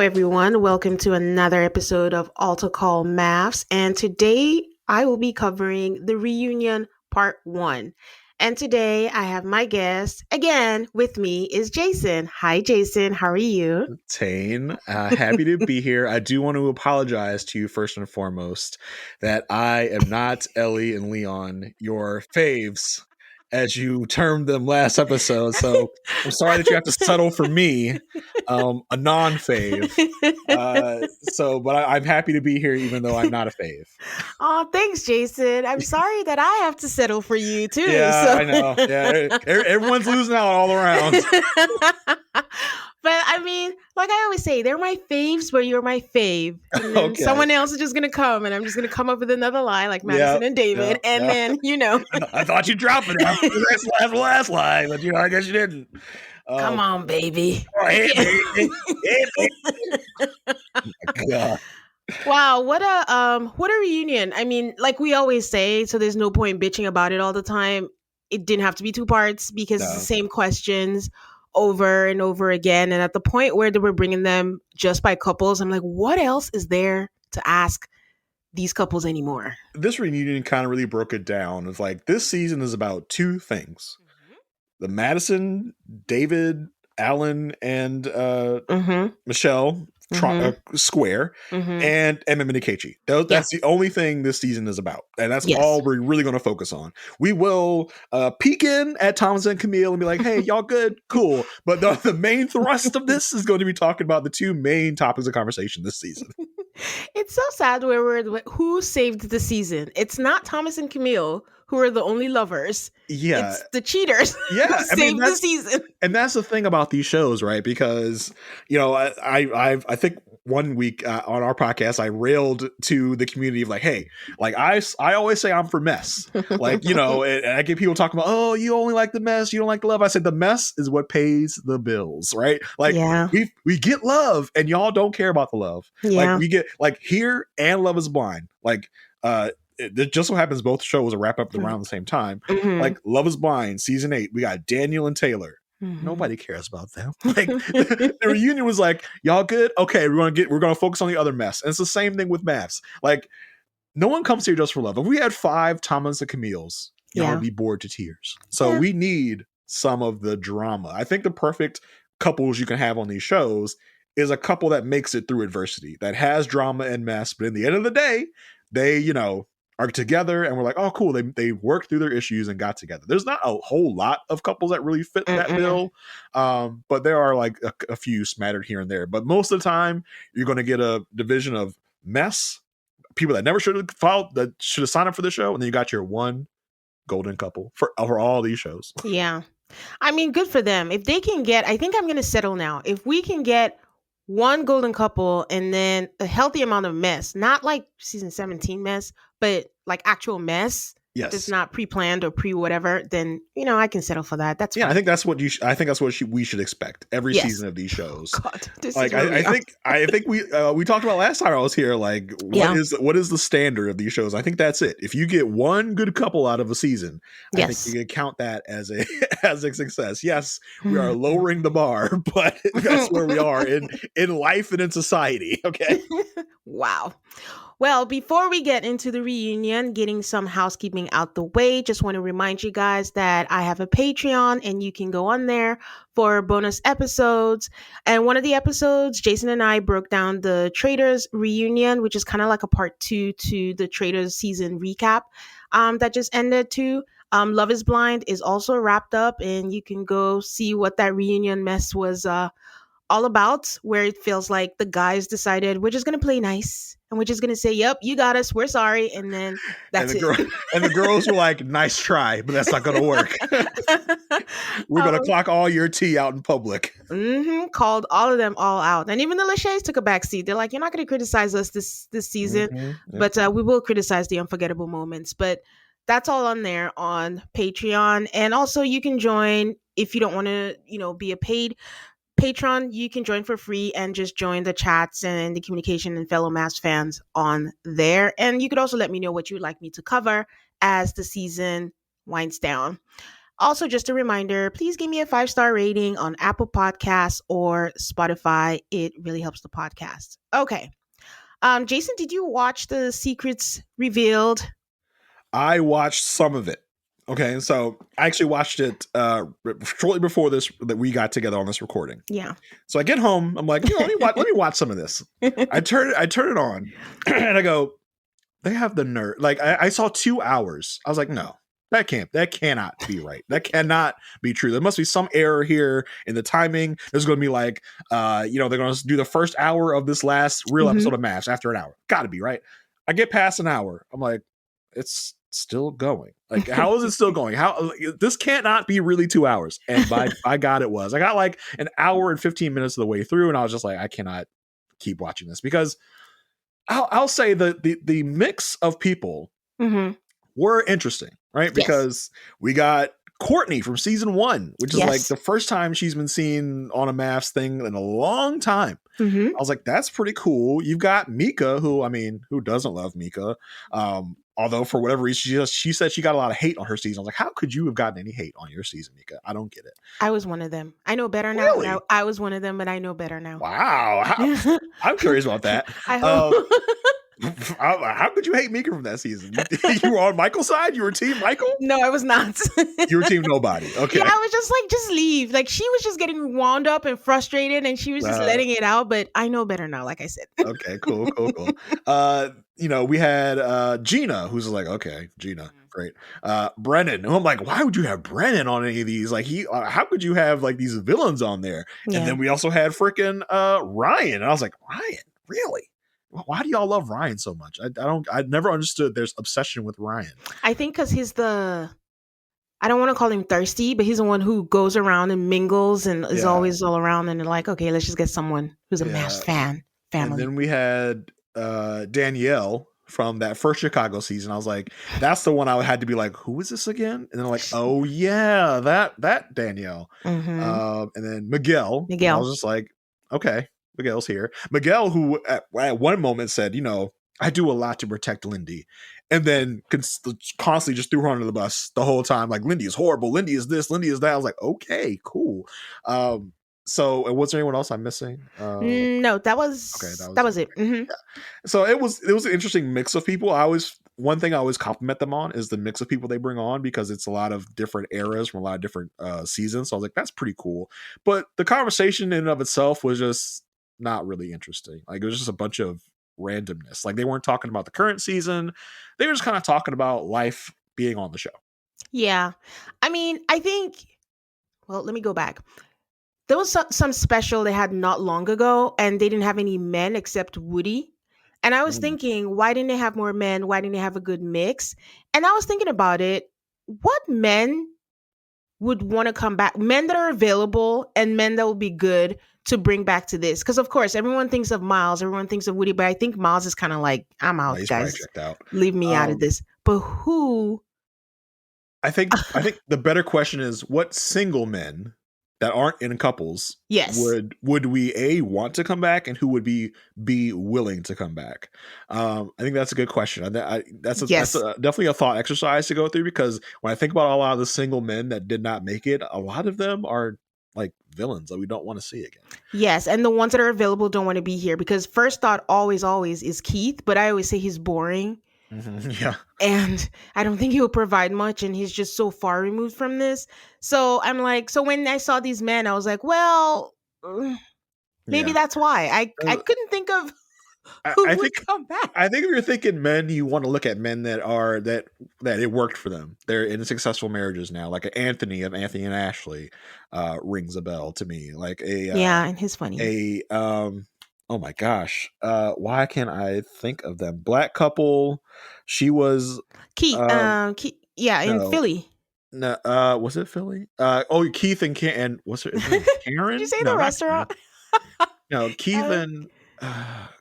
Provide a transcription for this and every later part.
everyone. Welcome to another episode of Alta Call MAFS. And today I will be covering the reunion part one. And today I have my guest again with me is Jason. Hi, Jason. How are you? Tane, happy to be here. I do want to apologize to you first and foremost that I am not Ellie and Leon, your faves, as you termed them last episode. So I'm sorry that you have to settle for me, a non-fave. But I'm happy to be here, even though I'm not a fave. Oh, thanks, Jason. I'm sorry that I have to settle for you too. Yeah, I know. Yeah, everyone's losing out all around. But I mean, like I always say, they're my faves, but you're my fave. And then Okay. someone else is just gonna come, and I'm just gonna come up with another lie, like Madison and David, and then I thought you'd drop it after the last lie, but I guess you didn't. Come on, baby. Oh, hey, baby. Oh my God. Wow, what a reunion. I mean, like we always say, so there's no point bitching about it all the time. It didn't have to be two parts because it's the same questions over and over again. And at the point where they were bringing them just by couples, I'm like, what else is there to ask these couples anymore? This reunion kind of really broke it down. It's like this season is about two things: the Madison, David, Alan, and Michelle square, and Emma Minikachi. That's the only thing this season is about, and that's all we're really going to focus on. We will peek in at Thomas and Camille and be like, hey, y'all good? Cool. But the main thrust of this is going to be talking about the two main topics of conversation this season. It's so sad who saved the season. It's not Thomas and Camille who are the only lovers. Yeah. It's the cheaters who saved the season. And that's the thing about these shows, right? Because, I think one week on our podcast, I railed to the community of like, hey, like I always say I'm for mess. Like, and I get people talking about, oh, you only like the mess, you don't like the love. I said the mess is what pays the bills, right? Like we get love and y'all don't care about the love. Yeah. Like we get like Here and Love is Blind. Like it just so happens both shows are wrapped up around the same time. Like Love is Blind, season 8, we got Daniel and Taylor. Nobody cares about them. Like the reunion was like, y'all good? Okay, we're gonna focus on the other mess. And it's the same thing with MAFS. Like, no one comes here just for love. If we had 5 Thomas and Camille's, y'all would be bored to tears. So we need some of the drama. I think the perfect couples you can have on these shows is a couple that makes it through adversity, that has drama and mess, but in the end of the day, they, are together and we're like, oh, cool. They worked through their issues and got together. There's not a whole lot of couples that really fit that bill. But there are like a few smattered here and there. But most of the time, you're going to get a division of mess, people that never should have signed up for the show. And then you got your one golden couple for all these shows. Yeah. I mean, good for them. If they can get, I think I'm going to settle now. If we can get one golden couple and then a healthy amount of mess, not like season 17 mess, but like actual mess. Yes. It's not pre-planned or pre-whatever, then, I can settle for that. That's fine. I think that's what we should expect every season of these shows. God, I think we talked about last time I was here, like what is the standard of these shows? I think that's it. If you get one good couple out of a season, I think you can count that as a success. Yes, we are lowering the bar, but that's where we are in life and in society. Okay. Wow. Well, before we get into the reunion, getting some housekeeping out the way, just want to remind you guys that I have a Patreon and you can go on there for bonus episodes. And one of the episodes, Jason and I broke down the Traitors reunion, which is kind of like a part 2 to the Traitors season recap that just ended too. Love is Blind is also wrapped up and you can go see what that reunion mess was all about, where it feels like the guys decided we're just going to play nice and we're just going to say, yep, you got us, we're sorry. And then that's it. And the girls were like, nice try, but that's not going to work. We're going to clock all your tea out in public. Called all of them all out. And even the Lachey's took a backseat. They're like, you're not going to criticize us this season, but we will criticize the unforgettable moments. But that's all on there on Patreon. And also you can join if you don't want to, be a paid patron. You can join for free and just join the chats and the communication and fellow MAFS fans on there. And you could also let me know what you would like me to cover as the season winds down. Also, just a reminder, please give me a 5-star rating on Apple Podcasts or Spotify. It really helps the podcast. Okay. Jason, did you watch the Secrets Revealed? I watched some of it. Okay, so I actually watched it shortly before this that we got together on this recording. Yeah. So I get home, I'm like, let me watch some of this. I turn it on, and I go, they have the nerve. Like I saw 2 hours. I was like, no, that cannot be right. That cannot be true. There must be some error here in the timing. There's going to be like, they're going to do the first hour of this last real episode of MAFS after an hour. Got to be right. I get past an hour. I'm like, it's still going. Like, how is it still going? How this cannot be really 2 hours. And by God, it was. I got like an hour and 15 minutes of the way through, and I was just like, I cannot keep watching this because I'll say the mix of people were interesting, right? Because we got Courtney from season 1, which is like the first time she's been seen on a MAFS thing in a long time. I was like, that's pretty cool. You've got Mika, who doesn't love Mika? Although for whatever reason, she said she got a lot of hate on her season. I was like, how could you have gotten any hate on your season, Mika? I don't get it. I was one of them. I know better now. Really? I was one of them, but I know better now. Wow. I'm curious about that. I hope. How could you hate Mika from that season? You were on Michael's side? You were team Michael? No, I was not. You were team nobody. Okay. Yeah, I was just like, just leave. Like, she was just getting wound up and frustrated, and she was just letting it out. But I know better now, like I said. Okay, cool. We had Gina, who's like, okay, Gina, great. Brennan, who I'm like, why would you have Brennan on any of these? Like, how could you have like these villains on there? Yeah. And then we also had freaking Ryan, and I was like, Ryan, really? Why do y'all love Ryan so much? I never understood there's obsession with Ryan. I think because he's I don't want to call him thirsty, but he's the one who goes around and mingles and is always all around, and they're like, okay, let's just get someone who's a MAFS family. And then we had Danielle from that first Chicago season. I was like, that's the one I had to be like, who is this again? And then I'm like, oh yeah, that Danielle. And then Miguel. I was just like, okay. Miguel's here. Miguel, who at one moment said, I do a lot to protect Lindy. And then constantly just threw her under the bus the whole time. Like, Lindy is horrible. Lindy is this. Lindy is that. I was like, okay, cool. So was there anyone else I'm missing? No, that was it. Yeah. So it was an interesting mix of people. One thing I always compliment them on is the mix of people they bring on, because it's a lot of different eras from a lot of different seasons. So I was like, that's pretty cool. But the conversation in and of itself was just not really interesting. Like, it was just a bunch of randomness. Like, they weren't talking about the current season. They were just kind of talking about life being on the show. Yeah. I think, well, let me go back. There was some special they had not long ago, and they didn't have any men except Woody. And I was thinking, why didn't they have more men? Why didn't they have a good mix? And I was thinking about it. What men would want to come back? Men that are available and men that will be good to bring back to this. Because, of course, everyone thinks of Miles. Everyone thinks of Woody. But I think Miles is kind of like, I'm out, guys. Leave me out of this. But who? I think the better question is, what single men that aren't in couples would we want to come back, and who would be willing to come back? I think that's a good question. That's definitely a thought exercise to go through, because when I think about a lot of the single men that did not make it, a lot of them are like villains that we don't want to see again. Yes, and the ones that are available don't want to be here, because first thought always is Keith, but I always say he's boring. Yeah. And I don't think he'll provide much, and he's just so far removed from this. So I'm like, so when I saw these men, I was like, well, maybe that's why. I couldn't think of who would come back. I think if you're thinking men, you want to look at men that it worked for them. They're in successful marriages now. Like Anthony and Ashley rings a bell to me. Like and he's funny. Oh my gosh. Why can't I think of them? Black couple. She was Keith. In Philly. No, was it Philly? Keith and what's her name? Karen? Did you say the restaurant? No, Keith and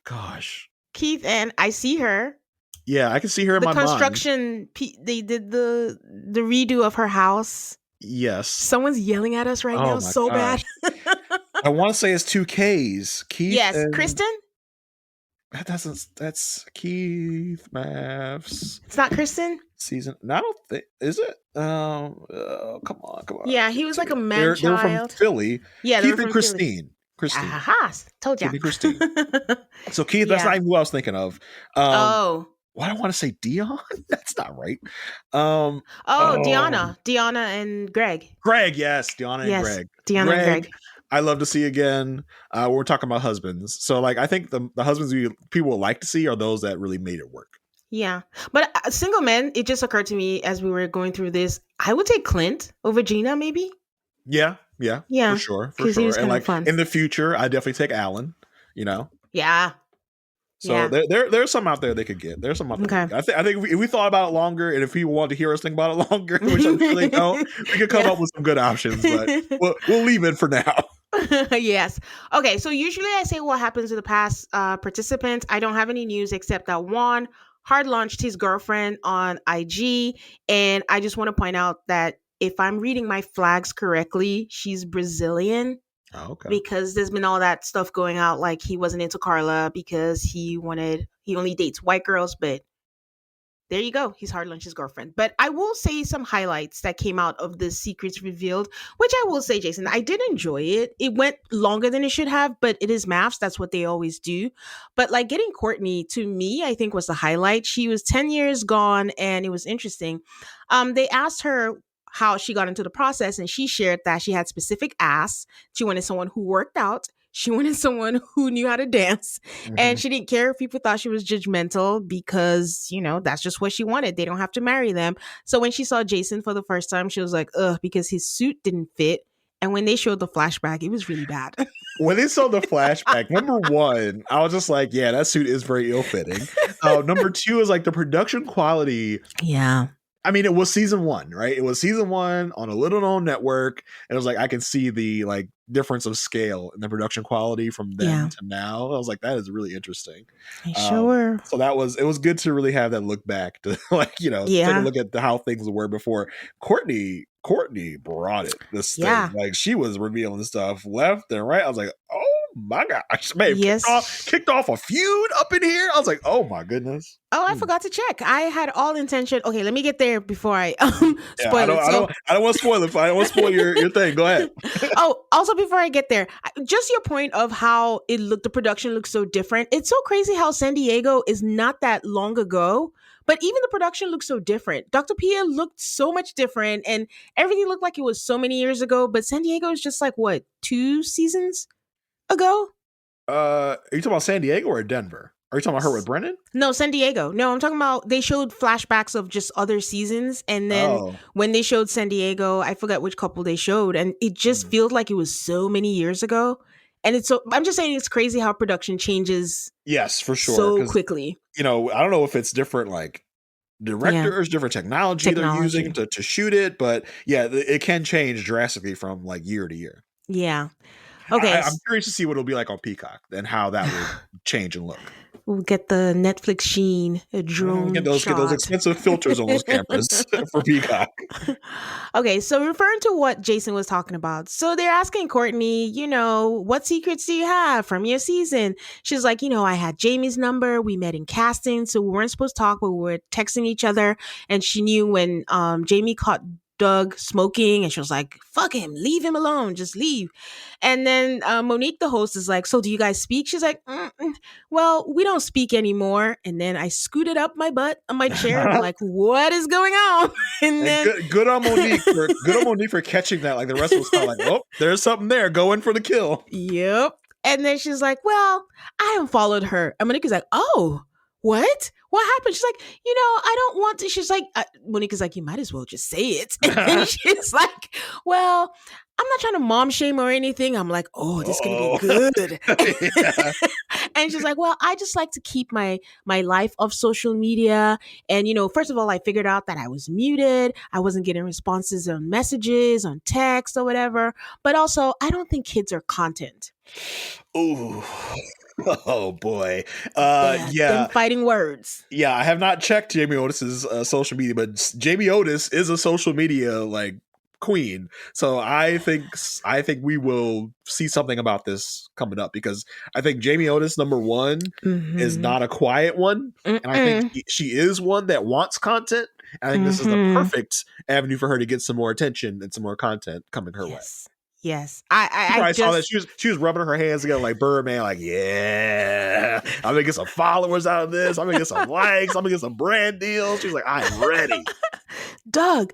gosh. Keith and I see her. Yeah, I can see her in my mind. The construction, they did the redo of her house. Yes. Someone's yelling at us right now so gosh. Bad. I want to say it's 2 Ks. Keith. Yes, Kristen? That doesn't. That's Keith MAFS It's not Kristen? season. No, I don't think is it. Come on, come on. Yeah, Give he it was to like me. a man They're from child. Philly. Yeah, they were Keith and from Philly. Christine. Christine. Aha, told Keith ya. and Christine. So Keith, that's Yeah. not even who I was thinking of. Um, Oh. why do I want to say Dion? That's not right. Um, Oh, oh, Deanna and Greg. Greg, yes, Deanna and Yes, Greg. Deanna and Greg, Greg. I love to see again. We're talking about husbands, so like I think the husbands people would like to see are those that really made it work. Yeah. But single men, it just occurred to me as we were going through this, I would take Clint over Gina, maybe. Yeah, yeah, for Yeah, sure, for because he sure. was And kind of like fun. in the future, I definitely take Alan. You know, Yeah. so Yeah. there's some out there they could get. There's some out there. They Okay. could get. I think if we thought about it longer, and if people want to hear us think about it longer, which I'm sure they don't, we could come Yeah. up with some good options. But we'll leave it for now. Yes. Okay. So usually I say what happens to the past participants. I don't have any news except that Juan hard launched his girlfriend on IG. And I just want to point out that if I'm reading my flags correctly, she's Brazilian Oh, okay. because there's been all that stuff going out. Like he wasn't into Carla because he only dates white girls. But there you go. He's hard lunch's girlfriend. But I will say some highlights that came out of the secrets revealed, which I will say, Jason, I did enjoy it. It went longer than it should have, but it is maths. That's what they always do. But like getting Courtney to me, I think was the highlight. She was 10 years gone and it was interesting. They asked her how she got into the process and she shared that she had specific asks. She wanted someone who worked out. She wanted someone who knew how to dance. And Hmm. she didn't care if people thought she was judgmental because, that's just what she wanted. They don't have to marry them. So when she saw Jason for the first time, she was like, ugh, because his suit didn't fit. And when they showed the flashback, it was really bad. When they saw the flashback, number one, I was just like, yeah, that suit is very ill fitting. Number two is like the production quality. Yeah. I mean, it was season one, right? It was season one on a little known network. And it was like, I can see the like difference of scale in the production quality from then Yeah. to now. I was like, that is really interesting. They sure. So it was good to really have that look back to like, take a Yeah. look at how things were before. Courtney brought it this thing. Yeah. Like she was revealing stuff left and right. I was like, oh my gosh, man, Yes. kicked off a feud up in here. I was like, oh my goodness. Oh, I forgot to check. I had all intention. Okay, let me get there before I Yeah, I spoil it. don't want to spoil it. I don't want to spoil your thing. Go ahead. Oh, also before I get there, just your point of how the production looks so different. It's so crazy how San Diego is not that long ago, but even the production looks so different. Dr. Pia looked so much different and everything looked like it was so many years ago, but San Diego is just like what, 2 seasons ago? Are you talking about San Diego or Denver? Are you talking about her with Brennan? No, San Diego. No, I'm talking about they showed flashbacks of just other seasons. And then Oh. when they showed San Diego, I forgot which couple they showed. And it just feels like it was so many years ago. And I'm just saying it's crazy how production changes. Yes, for sure. So quickly. I don't know if it's different like directors, different technology they're using to shoot it. But yeah, it can change drastically from like year to year. Yeah. Okay. I'm curious to see what it'll be like on Peacock and how that will change and look. We'll get the Netflix sheen, a drone get those expensive filters on those cameras for Peacock. Okay, so referring to what Jason was talking about. So they're asking Courtney, what secrets do you have from your season? She's like, I had Jamie's number. We met in casting, so we weren't supposed to talk, but we were texting each other. And she knew when Jamie caught Doug smoking and she was like, fuck him, leave him alone, just leave. And then Monique, the host, is like, so do you guys speak? She's like, well, we don't speak anymore. And then I scooted up my butt on my chair and be like, what is going on? And then good on Monique for catching that. Like the rest of us kind of like, oh, there's something there, going for the kill. Yep. And then she's like, well, I unfollowed her. And Monique is like, oh, what? What happened? She's like, I don't want to. She's like, Monique is like, you might as well just say it. And she's like, well, I'm not trying to mom shame or anything. I'm like, oh, this is going to be good. And she's like, well, I just like to keep my life off social media. And, first of all, I figured out that I was muted. I wasn't getting responses on messages, on text or whatever. But also, I don't think kids are content. Ooh. Oh boy. Them fighting words. Yeah, I have not checked Jamie Otis's social media, but Jamie Otis is a social media like queen. So I think we will see something about this coming up, because I think Jamie Otis #1 is not a quiet one, and I think she is one that wants content. I think this is the perfect avenue for her to get some more attention and some more content coming her way. Yes. You I probably saw that just she was rubbing her hands together like Birdman, like, yeah, I'm gonna get some followers out of this. I'm gonna get some likes. I'm gonna get some brand deals. She's like, I'm ready. Doug,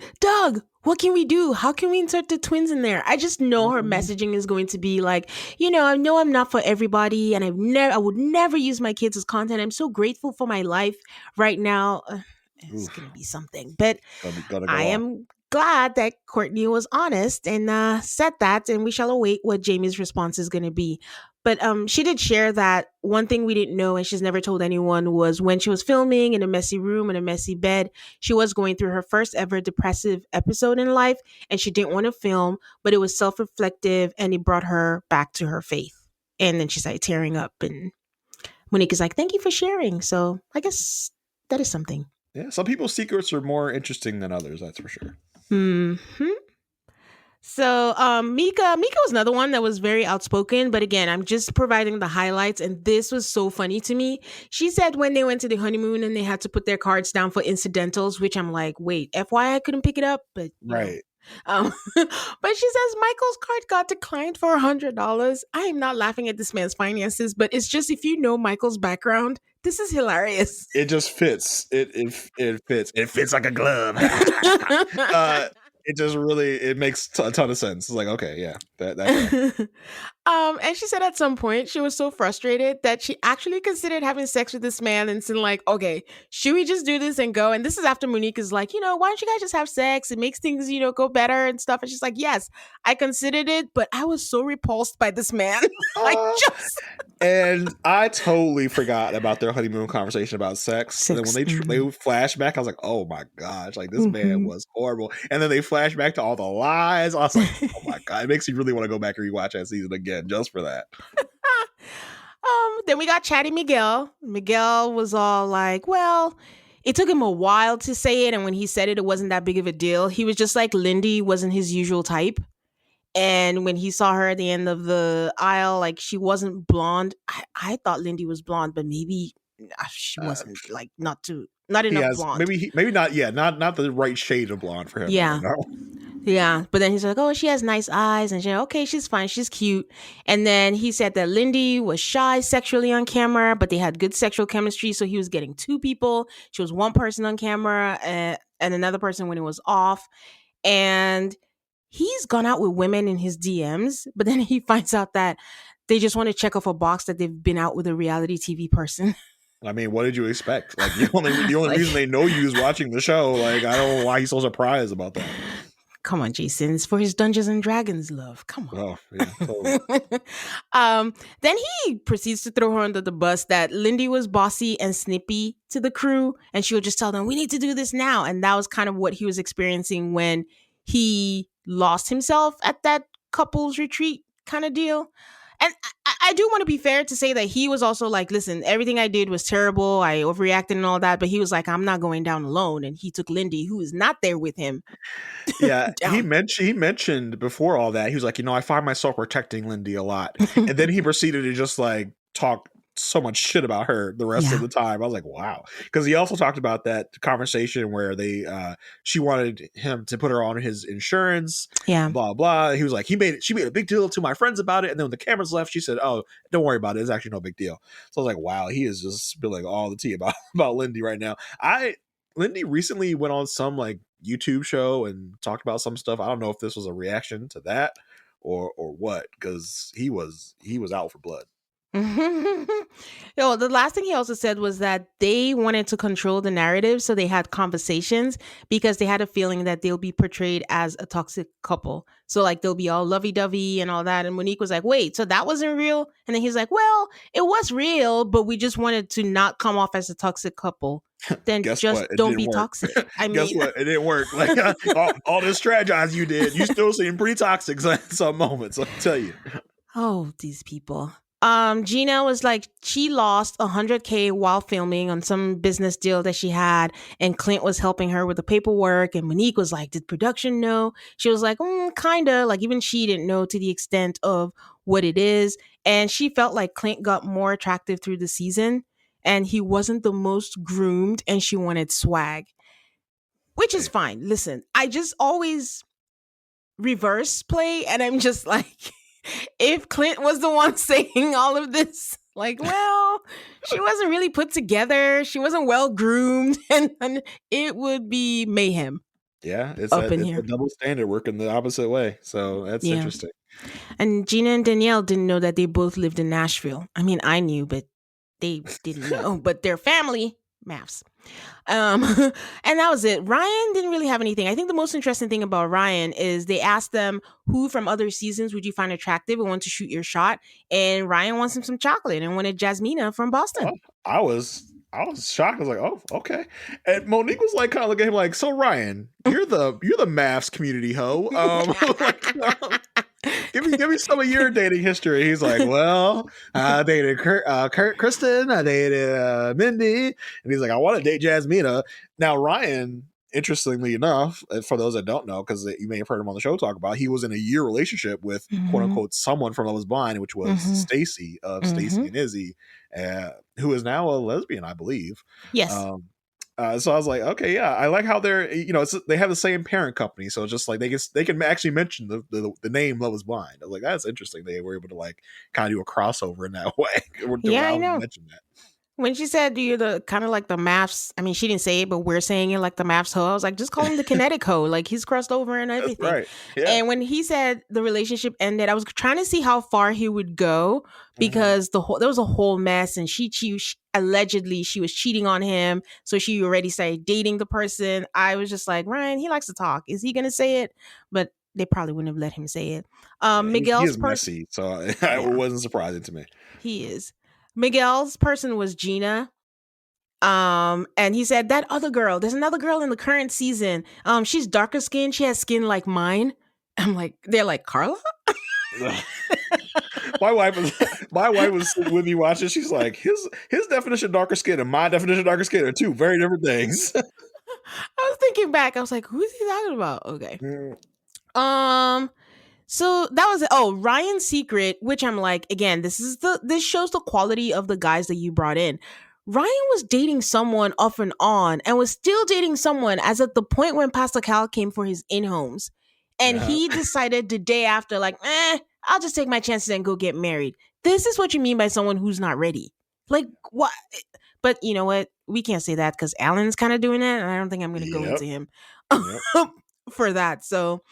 what can we do? How can we insert the twins in there? I just know her messaging is going to be like, I know I'm not for everybody, and I would never use my kids as content. I'm so grateful for my life right now. It's going to be something, but gotta go I off. am glad that Courtney was honest and said that, and we shall await what Jamie's response is going to be. But she did share that one thing we didn't know, and she's never told anyone, was when she was filming in a messy room in a messy bed, she was going through her first ever depressive episode in life, and she didn't want to film, but it was self-reflective, and it brought her back to her faith. And then she started tearing up, and Monique is like, "Thank you for sharing." So I guess that is something. Yeah, some people's secrets are more interesting than others, that's for sure. So Mika was another one that was very outspoken, but again, I'm just providing the highlights, and this was so funny to me. She said when they went to the honeymoon and they had to put their cards down for incidentals, which I'm like, wait, FYI, I couldn't pick it up, but right. But she says Michael's card got declined for $100. I am not laughing at this man's finances, but it's just, if you know Michael's background, this is hilarious. It just fits. It fits. It fits like a glove. It just really, it makes a ton of sense. It's like, okay, yeah, that and she said at some point she was so frustrated that she actually considered having sex with this man and saying like, okay, should we just do this and go? And this is after Monique is like, why don't you guys just have sex? It makes things, go better and stuff. And she's like, yes, I considered it, but I was so repulsed by this man. And I totally forgot about their honeymoon conversation about sex. And then when they flash back, I was like, oh my gosh, like this man was horrible. And then they flash back to all the lies. I was like, oh my God, it makes you really want to go back and rewatch that season again just for that. Then we got Chatty Miguel. Miguel was all like, well, it took him a while to say it. And when he said it, it wasn't that big of a deal. He was just like, Lindy wasn't his usual type. And when he saw her at the end of the aisle, like she wasn't blonde. I thought Lindy was blonde, but maybe she wasn't, like not enough blonde. Maybe not. Yeah, not the right shade of blonde for him. Yeah. Yeah, but then he's like, oh, she has nice eyes. And she's like, okay, she's fine. She's cute. And then he said that Lindy was shy sexually on camera, but they had good sexual chemistry. So he was getting two people. She was one person on camera and another person when it was off. And he's gone out with women in his DMs, but then he finds out that they just want to check off a box that they've been out with a reality TV person. I mean, what did you expect? Like the only reason they know you is watching the show. Like, I don't know why he's so surprised about that. Come on, Jason. It's for his Dungeons and Dragons love. Come on. Oh, yeah, totally. Then he proceeds to throw her under the bus that Lindy was bossy and snippy to the crew, and she would just tell them, we need to do this now. And that was kind of what he was experiencing when he lost himself at that couples retreat kind of deal. And I do want to be fair to say that he was also like, listen, everything I did was terrible. I overreacted and all that. But he was like, I'm not going down alone. And he took Lindy, who is not there with him. Yeah, he mentioned before all that, he was like, I find myself protecting Lindy a lot. And then he proceeded to just like talk so much shit about her the rest of the time. I was like, wow. Because he also talked about that conversation where she wanted him to put her on his insurance. Yeah. Blah, blah. He was like, she made a big deal to my friends about it. And then when the cameras left, she said, oh, don't worry about it. It's actually no big deal. So I was like, wow, he is just spilling all the tea about Lindy right now. Lindy recently went on some like YouTube show and talked about some stuff. I don't know if this was a reaction to that or what, because he was out for blood. The last thing he also said was that they wanted to control the narrative, so they had conversations because they had a feeling that they'll be portrayed as a toxic couple. So like they'll be all lovey-dovey and all that. And Monique was like, wait, so that wasn't real? And then he's like, well, it was real, but we just wanted to not come off as a toxic couple. Then just don't be toxic. I mean, guess what? It didn't work. Like all this strategize you did, you still seem pretty toxic in some moments. I'll tell you. Oh, these people. Gina was like, she lost 100K while filming on some business deal that she had, and Clint was helping her with the paperwork. And Monique was like, did production know? She was like, kind of. Like, even she didn't know to the extent of what it is. And she felt like Clint got more attractive through the season, and he wasn't the most groomed, and she wanted swag, which is fine. Listen, I just always reverse play, and I'm just like, if Clint was the one saying all of this, like, well, she wasn't really put together, she wasn't well groomed, and it would be mayhem Yeah, up in it's a here. double standard working the opposite way. So that's Yeah. interesting. And Gina and Danielle didn't know that they both lived in Nashville. I mean, I knew, but they didn't know. But their family, MAFS. And that was it. Ryan didn't really have anything. I think the most interesting thing about Ryan is they asked them who from other seasons would you find attractive and want to shoot your shot. And Ryan wants him some chocolate and wanted Jasmina from Oh, Boston. I was shocked. I was like, oh, okay. And Monique was like, kind of looking at him like, so Ryan, you're the maths community hoe. Like, give me some of your dating history. He's like, well, I dated Kristen, I dated Mindy, and he's like, I want to date Jasmina. Now Ryan, interestingly enough, for those that don't know, because you may have heard him on the show talk about, he was in a year relationship with quote Mhm. unquote someone from Love Is Blind, which was Mhm. Stacy of Stacy Mhm. and Izzy, who is now a lesbian, I believe. Yes. Um, so I was like, okay, yeah, I like how they're, they have the same parent company, so it's just like they can actually mention the name Love Is Blind. I was like, that's interesting. They were able to like kind of do a crossover in that way to Yeah, I allow them to know. mention that. When she said you're the kind of like the maths, I mean, she didn't say it, but we're saying it like the maths hoe. I was like, just call him the kinetic hoe. Like he's crossed over and That's everything. right. Yeah. And when he said the relationship ended, I was trying to see how far he would go Mhm. because there was a whole mess, and allegedly she was cheating on him, so she already started dating the person. I was just like, Ryan, he likes to talk. Is he gonna say it? But they probably wouldn't have let him say it. Yeah, he Miguel's is person, messy, so it yeah, wasn't surprising to me. he is. Miguel's person was Gina. And he said that other girl, there's another girl in the current season. She's darker skinned. She has skin like mine. I'm like, they're like, Carla? my wife was my wife was with me watching. She's like, his definition of darker skin and my definition of darker skin are two very different things. I was thinking back. I was like, who's he talking about? Okay. Mm, Um, so that was it. Oh, Ryan's secret, which I'm like, again, this shows the quality of the guys that you brought in. Ryan was dating someone off and was still dating someone as at the point when Pastor Cal came for his in-homes. And yeah, he decided the day after, like, I'll just take my chances and go get married. This is what you mean by someone who's not ready. Like, what? But you know what? We can't say that because Alan's kind of doing it, and I don't think I'm going to go yep, into him yep. for that. So,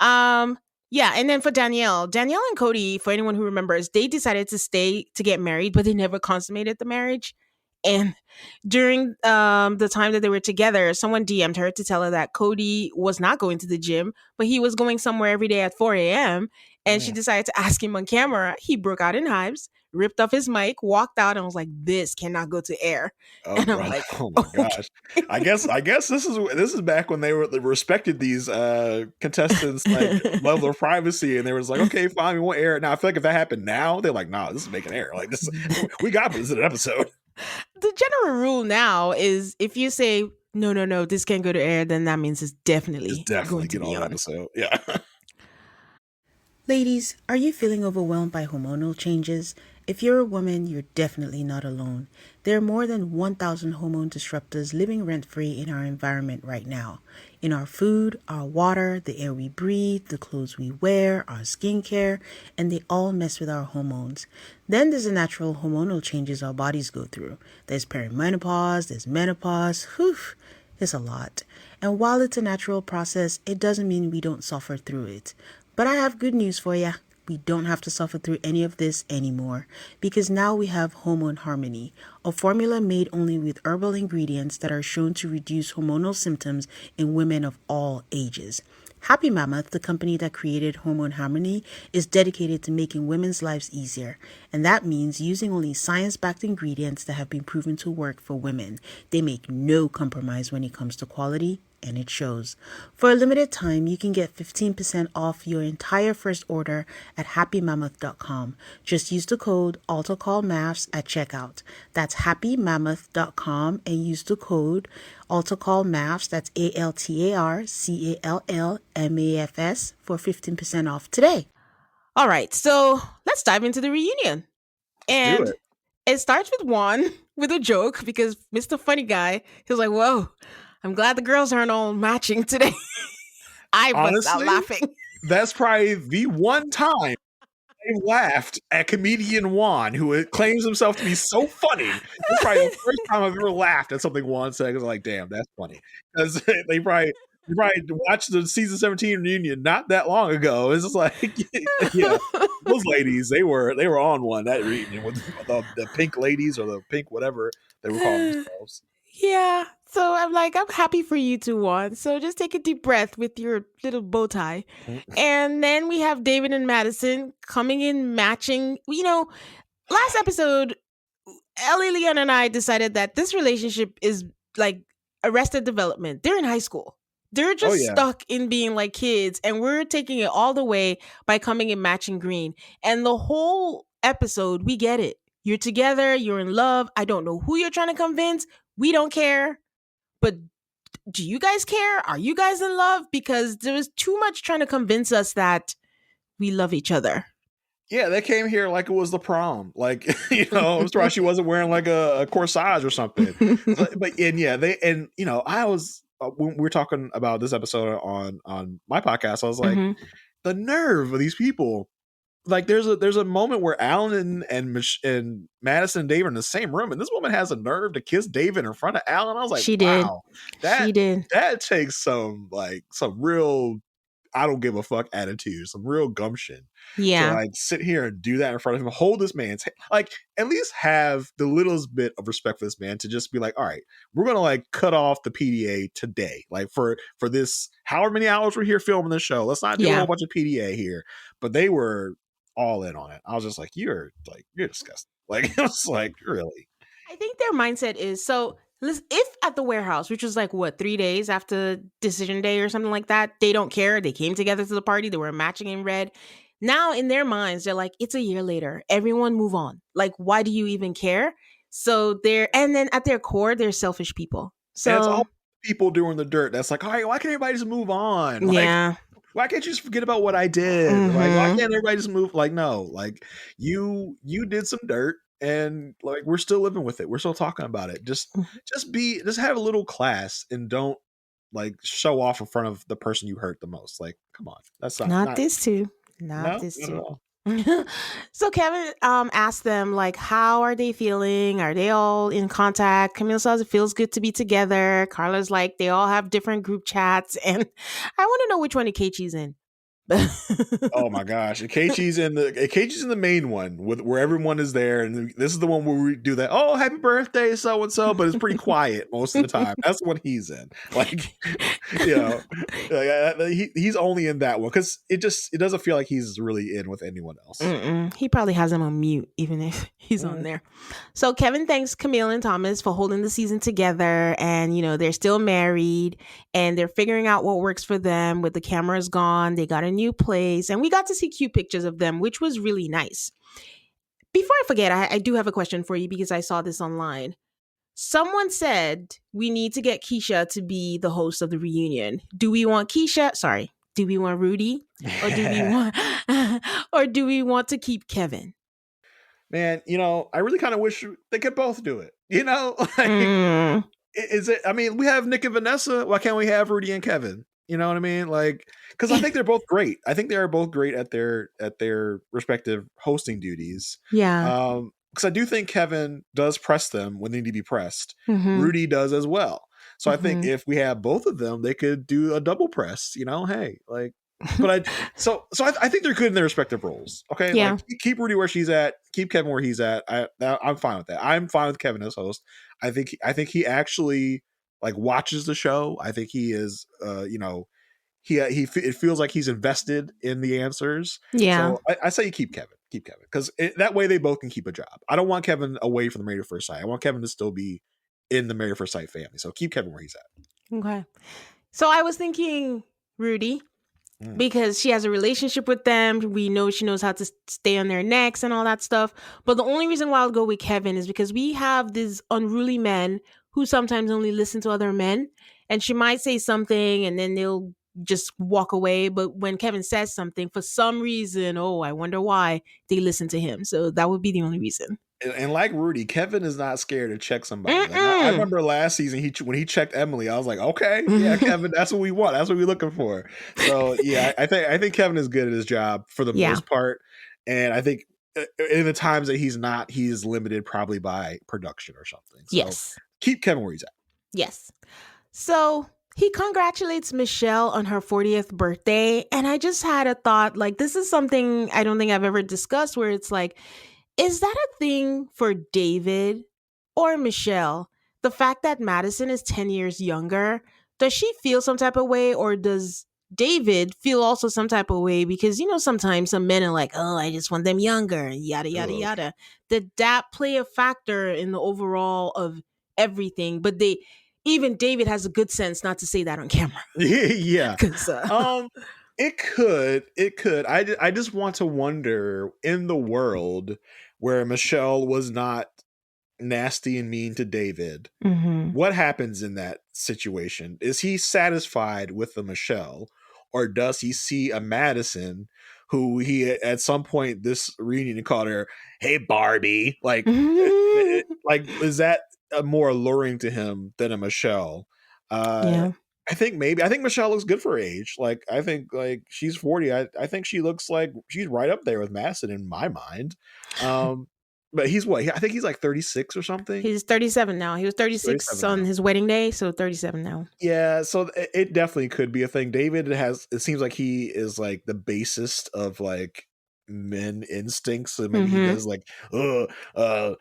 um, yeah, and then for Danielle and Cody, for anyone who remembers, they decided to stay to get married, but they never consummated the marriage. And during the time that they were together, someone DM'd her to tell her that Cody was not going to the gym, but he was going somewhere every day at 4 a.m. And she Mm. decided to ask him on camera. He broke out in hives, ripped off his mic, walked out, and was like, "This cannot go to air." Oh And I'm brother, like, oh my "Okay." gosh. I guess this is back when they respected these contestants like level of privacy, and they was like, okay, fine, we won't air it now. I feel like if that happened now, they're like, nah, this is making air. Like this, we got this in an episode. The general rule now is if you say no, no, no, this can't go to air, then that means it's It's definitely definitely going to get be on an on. episode. Yeah. Ladies, are you feeling overwhelmed by hormonal changes? If you're a woman, you're definitely not alone. There are more than 1,000 hormone disruptors living rent-free in our environment right now. In our food, our water, the air we breathe, the clothes we wear, our skincare, and they all mess with our hormones. Then there's the natural hormonal changes our bodies go through. There's perimenopause, there's menopause. Whew, it's a lot. And while it's a natural process, it doesn't mean we don't suffer through it. But I have good news for you. We don't have to suffer through any of this anymore because now we have Hormone Harmony, a formula made only with herbal ingredients that are shown to reduce hormonal symptoms in women of all ages. Happy Mammoth, the company that created Hormone Harmony, is dedicated to making women's lives easier, and that means using only science-backed ingredients that have been proven to work for women. They make no compromise when it comes to quality and it shows. For a limited time, you can get 15% off your entire first order at happymammoth.com. Just use the code AltarCallMAFS at checkout. That's happymammoth.com and use the code AltarCallMAFS, that's AltarCallMAFS, for 15% off today. All right, so let's dive into the reunion. Let's do And it. it starts with Juan with a joke because Mr. Funny Guy, he was like, whoa, I'm glad the girls aren't all matching today. I bust out Honestly, laughing. That's probably the one time I laughed at comedian Juan, who claims himself to be so funny. It's probably the first time I've ever laughed at something Juan said. I was like, damn, that's funny. Because they probably watched the season 17 reunion not that long ago. It's just like, yeah, those ladies, they were on one that reunion with the pink ladies or the pink whatever they were calling themselves. Yeah. So I'm like, I'm happy for you two, Juan. So just take a deep breath with your little bow tie. And then we have David and Madison coming in matching. You know, last episode, Ellie, Leon, and I decided that this relationship is like Arrested Development. They're in high school. They're just stuck in being like kids, and we're taking it all the way by coming in matching green. And the whole episode, we get it. You're together, you're in love. I don't know who you're trying to convince. We don't care. But do you guys care? Are you guys in love? Because there was too much trying to convince us that we love each other. Yeah, they came here like it was the prom. Like, I'm surprised she wasn't wearing like a corsage or something. I was when we were talking about this episode on my podcast, I was like, the nerve of these people. Like, there's a moment where Alan and Madison and David are in the same room, and this woman has a nerve to kiss David in front of Alan. I was like, she wow, did. That takes some real I don't give a fuck attitude, some real gumption. Yeah. To like sit here and do that in front of him, hold this man's hand, like at least have the littlest bit of respect for this man to just be like, all right, we're gonna like cut off the PDA today. Like for this, however many hours we're here filming the show, let's not do a whole bunch of PDA here. But they were all in on it. I was just like, you're disgusting. Like, it was like, really? I think their mindset is so. If at the warehouse, which was like what 3 days after decision day or something like that, they don't care. They came together to the party. They were matching in red. Now in their minds, they're like, it's a year later. Everyone move on. Like, why do you even care? So and then at their core, they're selfish people. So and it's all people doing the dirt. That's like, all right, why can't everybody just move on? Like, yeah. Why can't you just forget about what I did? Like, why can't everybody just move? Like, no, like you did some dirt. And like we're still living with it. We're still talking about it. Just have a little class and don't like show off in front of the person you hurt the most. Like, come on, that's not this too. Not this at too. all. So Kevin asked them like, how are they feeling? Are they all in contact? Camille says it feels good to be together. Carla's like, they all have different group chats, and I want to know which one Ikechi's in. Oh my gosh, Ikechi's in the main one where everyone is there, and this is the one where we do that. Oh, happy birthday, so and so, but it's pretty quiet most of the time. That's what he's in. Like, he's only in that one because it doesn't feel like he's really in with anyone else. He probably has him on mute, even if he's on there. So Kevin thanks Camille and Thomas for holding the season together, and they're still married, and they're figuring out what works for them. With the cameras gone, they got a new place, and we got to see cute pictures of them, which was really nice. Before I forget, I do have a question for you because I saw this online. Someone said we need to get Keisha to be the host of the reunion. Do we want Keisha? Sorry, do we want Rudy, or do we want to keep Kevin? Man, I really kind of wish they could both do it. Is it? I mean, we have Nick and Vanessa. Why can't we have Rudy and Kevin? You know what I mean? Like, because I think they're both great. I think they are both great at their respective hosting duties. Yeah. Because I do think Kevin does press them when they need to be pressed. Rudy does as well. So I think if we have both of them, they could do a double press. Hey, like. But I think they're good in their respective roles. Okay, yeah. Like, keep Rudy where she's at, keep Kevin where he's at. I'm fine with that. I'm fine with Kevin as host. I think he actually like watches the show. I think he is, it feels like he's invested in the answers. Yeah. So I say you keep Kevin because that way they both can keep a job. I don't want Kevin away from the Married at First Sight. I want Kevin to still be in the Married at First Sight family. So keep Kevin where he's at. Okay. So I was thinking Rudy, Mm. because she has a relationship with them. We know she knows how to stay on their necks and all that stuff. But the only reason why I'll go with Kevin is because we have these unruly men who sometimes only listen to other men. And she might say something and then they'll just walk away. But when Kevin says something, for some reason, oh, I wonder why they listen to him. So that would be the only reason. And like Rudy, Kevin is not scared to check somebody. Like I Mm-mm. remember last season, when he checked Emily, I was like, okay, yeah, Kevin, that's what we want. That's what we're looking for. So yeah, I think Kevin is good at his job for the Yeah. most part, and I think in the times that he's not, he is limited probably by production or something. So Yes. keep Kevin where he's at. Yes. So he congratulates Michelle on her 40th birthday. And I just had a thought, like, this is something I don't think I've ever discussed, where it's like, is that a thing for David or Michelle? The fact that Madison is 10 years younger, does she feel some type of way, or does David feel also some type of way? Because, sometimes some men are like, oh, I just want them younger, yada, yada, Ugh. yada. Did that play a factor in the overall of everything? But even David has a good sense not to say that on camera. Yeah. 'Cause, It could. I just want to wonder, in the world where Michelle was not nasty and mean to David, what happens in that situation? Is he satisfied with the Michelle, or does he see a Madison who he at some point this reunion called her, "Hey Barbie"? Like is that more alluring to him than a Michelle? yeah. I think Michelle looks good for her age. Like I think like she's 40. I think she looks like she's right up there with Madison in my mind. But he's what? I think he's like 36 or something. He's 37 now. He was 36 37 on now. his wedding day, so 37 now. Yeah, so it definitely could be a thing. David it seems like he is like the basest of like men instincts. So maybe he does like, I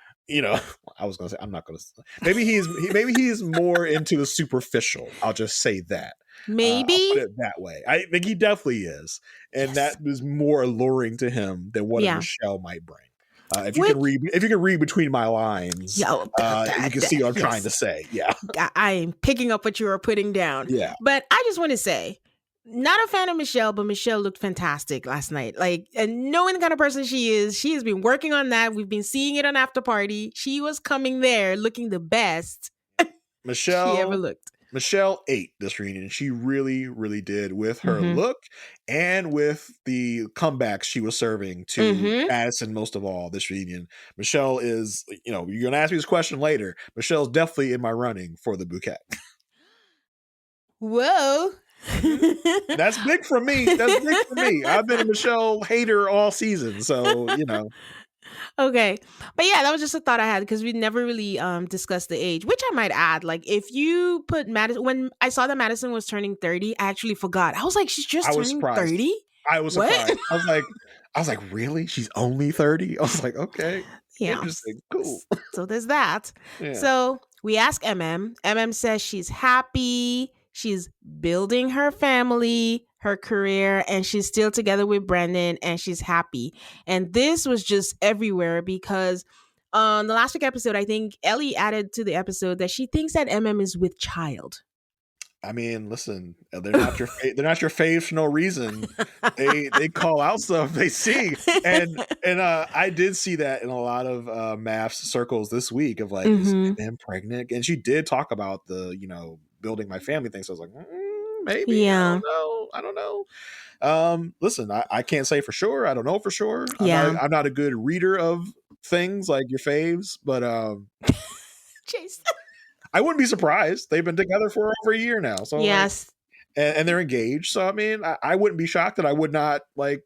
was gonna say, I'm not gonna say. Maybe he's more into the superficial. I'll just say that. Maybe. I'll put it that way. I think he definitely is, and Yes. that is more alluring to him than what a Yeah. Michelle might bring. If you can read between my lines, Yeah, you can see what I'm yes. trying to say. Yeah, I am picking up what you are putting down. yeah. But I just want to say, not a fan of Michelle, but Michelle looked fantastic last night. Like, and knowing the kind of person she has been working on that. We've been seeing it on After Party. She was coming there looking the best she ever looked. Michelle ate this reunion. She really, really did, with her look and with the comebacks she was serving to Madison, most of all, this reunion. Michelle is, you're going to ask me this question later. Michelle's definitely in my running for the bouquet. Whoa. That's big for me. I've been a Michelle hater all season, so, Okay. But yeah, that was just a thought I had because we never really discussed the age, which I might add. Like, if you put Madison, when I saw that Madison was turning 30, I actually forgot. I was like, she's just turning 30? I was surprised. I was like, really? She's only 30? I was like, okay. Yeah. Interesting. Cool. So there's that. Yeah. So we ask MM says she's happy. She's building her family, her career, and she's still together with Brendan, and she's happy. And this was just everywhere because on the last week episode, I think Ellie added to the episode that she thinks that is with child. I mean, listen, they're not your faves for no reason. They call out stuff they see, and I did see that in a lot of MAFS circles this week of like, is MM pregnant? And she did talk about the building my family thing. So I was like, maybe. Yeah. I don't know. Listen, I can't say for sure. I don't know for sure. I'm not a good reader of things like your faves, but Jason. I wouldn't be surprised. They've been together for over a year now. So yes. And they're engaged. So I mean, I wouldn't be shocked that I would not like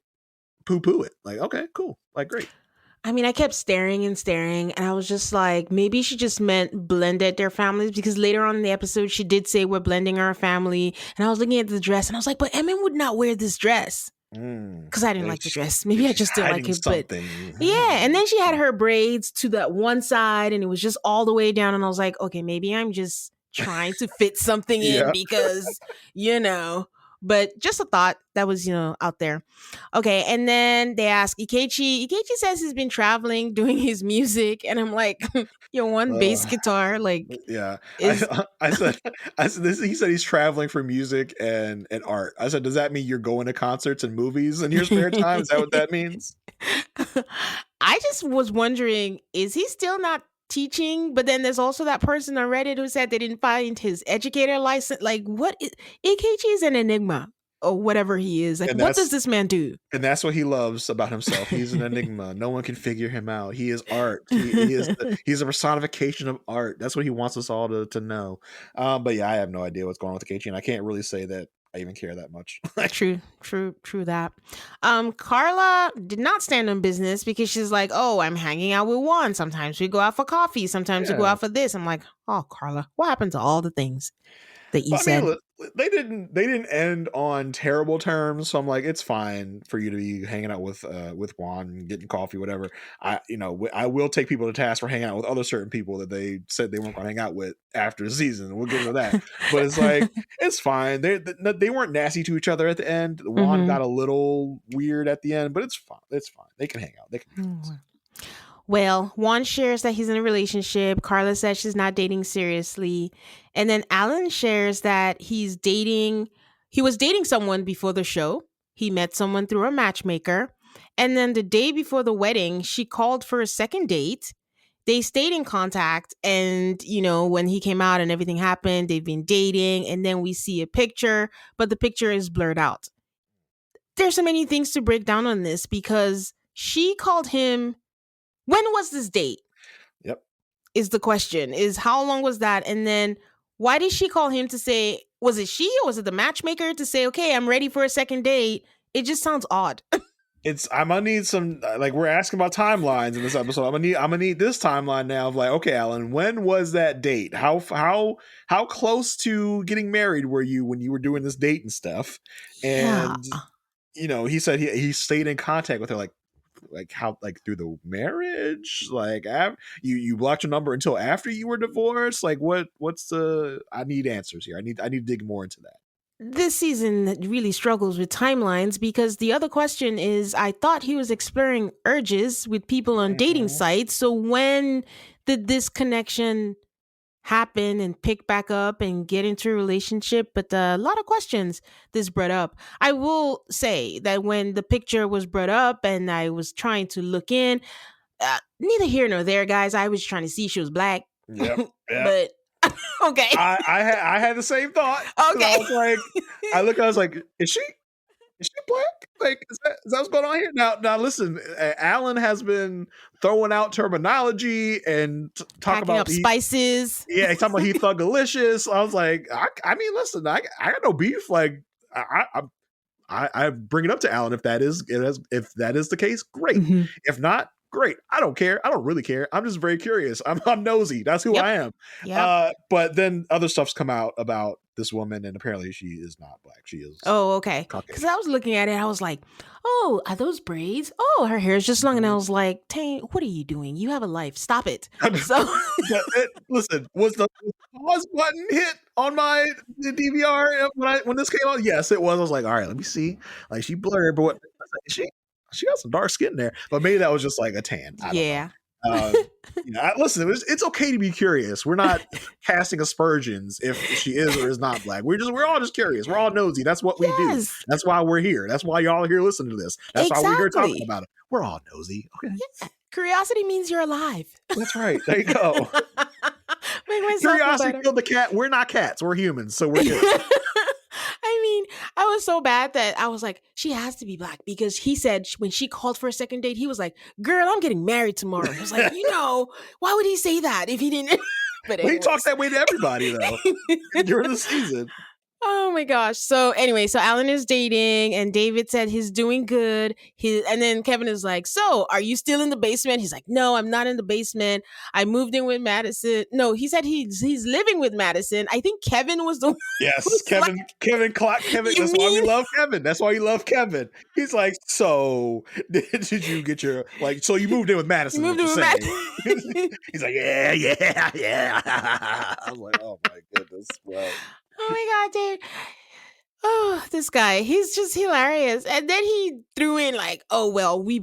poo-poo it. Like, okay, cool. Like, great. I mean, I kept staring and staring, and I was just like, maybe she just meant blended their families, because later on in the episode, she did say we're blending our family. And I was looking at the dress, and I was like, but Emin would not wear this dress. Because I didn't like the dress. Maybe I just didn't like it. But yeah, and then she had her braids to that one side, and it was just all the way down. And I was like, okay, maybe I'm just trying to fit something in because, But just a thought that was, out there. Okay, and then they ask Ikechi. Ikechi says he's been traveling, doing his music, and I'm like, your one bass Uh, guitar, like, yeah, is I said this. He said he's traveling for music and art. I said, does that mean you're going to concerts and movies in your spare time? Is that what that means? I just was wondering, is he still not teaching? But then there's also that person on Reddit who said they didn't find his educator license. Like, what? Ikechi is an enigma or whatever he is. Like, And what does that's this man do? and that's what he loves about himself. He's an enigma. No one can figure him out. He is art. He's a personification of art. That's what he wants us all to know. But yeah, I have no idea what's going on with Keiichi, and I can't really say that I even care that much. True that. Carla did not stand on business because she's like, oh, I'm hanging out with Juan. Sometimes we go out for coffee. Sometimes we go Yeah. out for this. I'm like, oh, Carla, what happened to all the things that you But I said? mean, look, they didn't end on terrible terms, so I'm like, it's fine for you to be hanging out with Juan and getting coffee, whatever. I will take people to task for hanging out with other certain people that they said they weren't going to hang out with after the season. We'll get into that, but it's like it's fine. They weren't nasty to each other at the end. Juan got a little weird at the end, but it's fine. It's fine. They can hang out. They can be friends. Well, Juan shares that he's in a relationship. Carla says she's not dating seriously. And then Alan shares that he was dating someone before the show. He met someone through a matchmaker. And then the day before the wedding, she called for a second date. They stayed in contact. And, when he came out and everything happened, they've been dating. And then we see a picture, but the picture is blurred out. There's so many things to break down on this because she called him. When was this date? Yep. Is the question. Is how long was that? And then why did she call him to say, was it she or was it the matchmaker to say, okay, I'm ready for a second date? It just sounds odd. I'm gonna need some, like, we're asking about timelines in this episode. I'm gonna need this timeline now of like, okay, Alan, when was that date? How close to getting married were you when you were doing this date and stuff? Yeah. And he said he stayed in contact with her like how, like, through the marriage, like, you blocked your number until after you were divorced. Like, what's the? I need answers here. I need to dig more into that. This season really struggles with timelines because the other question is, I thought he was exploring urges with people on dating sites. So when did this connection happen and pick back up and get into a relationship? But a lot of questions this brought up. I will say that when the picture was brought up and I was trying to look in, neither here nor there, guys. I was trying to see if she was black. Yep. But okay. I had the same thought. Okay. I was like, I was like, is she black? Like, is that what's going on here? Now listen, Alan has been throwing out terminology and talking Packing about up spices. Yeah, he's talking about he thuggalicious. I was like, I mean, listen, I got no beef. Like, I bring it up to Alan if that is the case, great. Mhm. If not, great. I don't care. I don't really care. I'm just very curious. I'm nosy. That's who Yep. I am. Yep. But then other stuff's come out about this woman, and apparently she is not black. She is. Oh, okay. Caucasian. Because I was looking at it, I was like, oh, are those braids? Oh, her hair is just long. And I was like, Tane, what are you doing? You have a life. Stop it. So Listen, was the pause button hit on my DVR when this came out? Yes, it was. I was like, all right, let me see. Like, she blurred, but she got some dark skin there. But maybe that was just like a tan. I don't know. Listen, it's okay to be curious. We're not casting aspersions if she is or is not black. We're all just curious. We're all nosy. That's what we do. That's why we're here. That's why y'all are here listening to this. That's why we're here talking about it. We're all nosy. Okay. Yeah. Curiosity means you're alive. That's right. There you go. Curiosity killed the cat. We're not cats. We're humans. So we're good. I mean, I was so bad that I was like, she has to be black because he said when she called for a second date, he was like, girl, I'm getting married tomorrow. I was like, why would he say that if he didn't? But he talks that way to everybody, though, during the season. Oh my gosh. So anyway, so Alan is dating and David said he's doing good. And then Kevin is like, so are you still in the basement? He's like, no, I'm not in the basement. I moved in with Madison. No, he said he's living with Madison. I think Kevin was the one. Yes, Kevin. Like, Kevin. That's why we love Kevin. That's why you love Kevin. He's like, so did you get your, like, so you moved in with Madison? You moved in with Madison. He's like, yeah. I was like, oh my goodness. Well. Oh my God, dude. Oh, this guy, he's just hilarious. And then he threw in like, "Oh well, we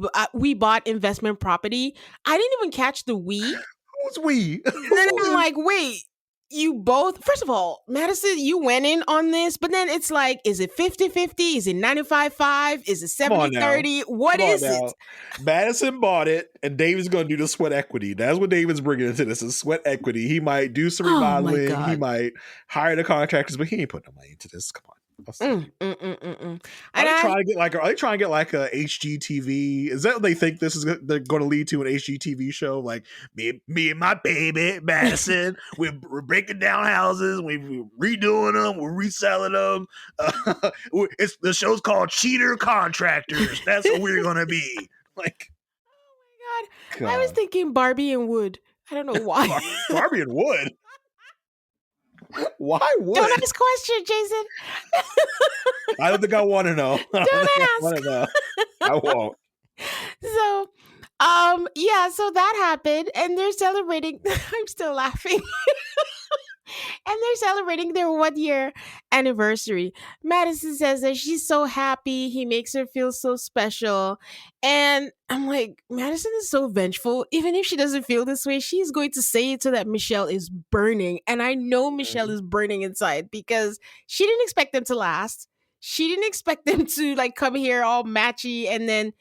bought investment property." I didn't even catch the we. Who's we? And then Who I'm is like, "Wait, you both?" First of all, Madison, you went in on this, but then it's like, is it 50-50? Is it 95-5? Is it come on now. 70-30? What Come on is it? now. Madison bought it, and David's going to do the sweat equity. That's what David's bringing into this is sweat equity. He might do some Oh my remodeling. He god. might hire the contractors, but he ain't putting no money into this. Come on. And Are they I trying to get like? Are they trying to get like a HGTV? Is that what they think this is? They're going to lead to an HGTV show? Like me and my baby Madison, we're breaking down houses, we're redoing them, we're reselling them. It's the show's called Cheater Contractors. That's what we're going to be. Like, oh my god, I was thinking Barbie and Wood. I don't know why. Barbie and Wood. Why would? Don't ask question, Jason. I don't think I want to know. Don't ask. I won't. So, yeah, so that happened, and they're celebrating. I'm still laughing. And they're celebrating their 1 year anniversary. Madison says that she's so happy. He makes her feel so special. And I'm like, Madison is so vengeful. Even if she doesn't feel this way, she's going to say it so that Michelle is burning. And I know Michelle is burning inside because she didn't expect them to last. She didn't expect them to like come here all matchy and then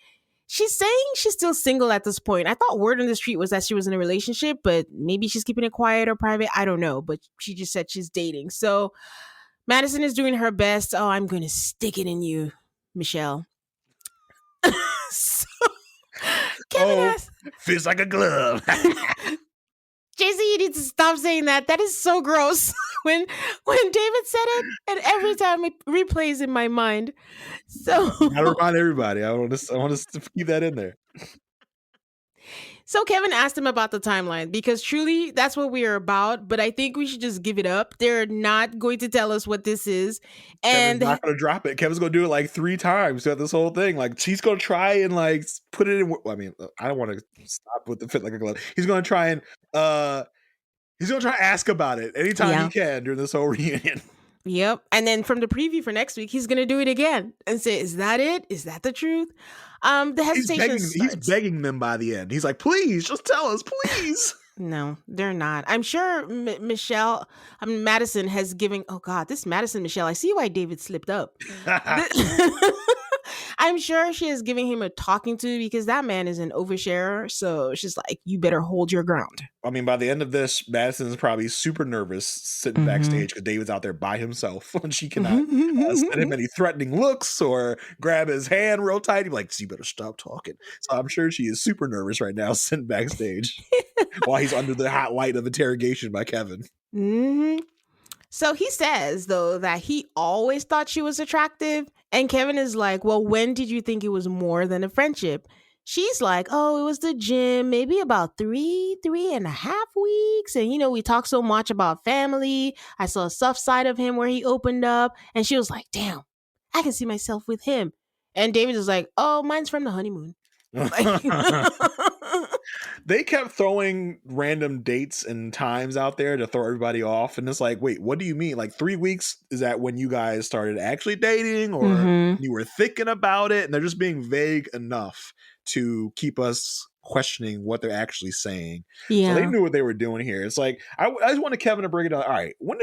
she's saying she's still single at this point. I thought word on the street was that she was in a relationship, but maybe she's keeping it quiet or private. I don't know, but she just said she's dating. So Madison is doing her best. Oh, I'm going to stick it in you, Michelle. So Kevin feels like a glove. JC, you need to stop saying that. That is so gross. when David said it, and every time it replays in my mind. So I remind everybody. I want to keep that in there. So Kevin asked him about the timeline because truly that's what we are about. But I think we should just give it up. They're not going to tell us what this is, and Kevin's not going to drop it. Kevin's going to do it like 3 times throughout this whole thing. Like she's going to try and like put it in. I mean, I don't want to stop with the fit like a glove. He's going to try and ask about it anytime he can during this whole reunion. Yep. And then from the preview for next week, he's going to do it again and say, is that it? Is that the truth? The hesitation he's begging them by the end. He's like, please, just tell us, please. No, they're not. I'm sure Madison has given, oh God, this Madison Michelle, I see why David slipped up. I'm sure she is giving him a talking to because that man is an oversharer. So she's like, you better hold your ground. I mean, by the end of this, Madison's probably super nervous sitting backstage because David's out there by himself and she cannot send him any threatening looks or grab his hand real tight. He's like, so you better stop talking. So I'm sure she is super nervous right now sitting backstage while he's under the hot light of interrogation by Kevin. Mm-hmm. So he says, though, that he always thought she was attractive. And Kevin is like, well, when did you think it was more than a friendship? She's like, oh, it was the gym, maybe about 3.5 weeks. And, we talked so much about family. I saw a soft side of him where he opened up. And she was like, damn, I can see myself with him. And David is like, oh, mine's from the honeymoon. They kept throwing random dates and times out there to throw everybody off. And it's like, wait, what do you mean? Like 3 weeks? Is that when you guys started actually dating or you were thinking about it? And they're just being vague enough to keep us questioning what they're actually saying. Yeah. So they knew what they were doing here. It's like, I just wanted Kevin to bring it up. All right, when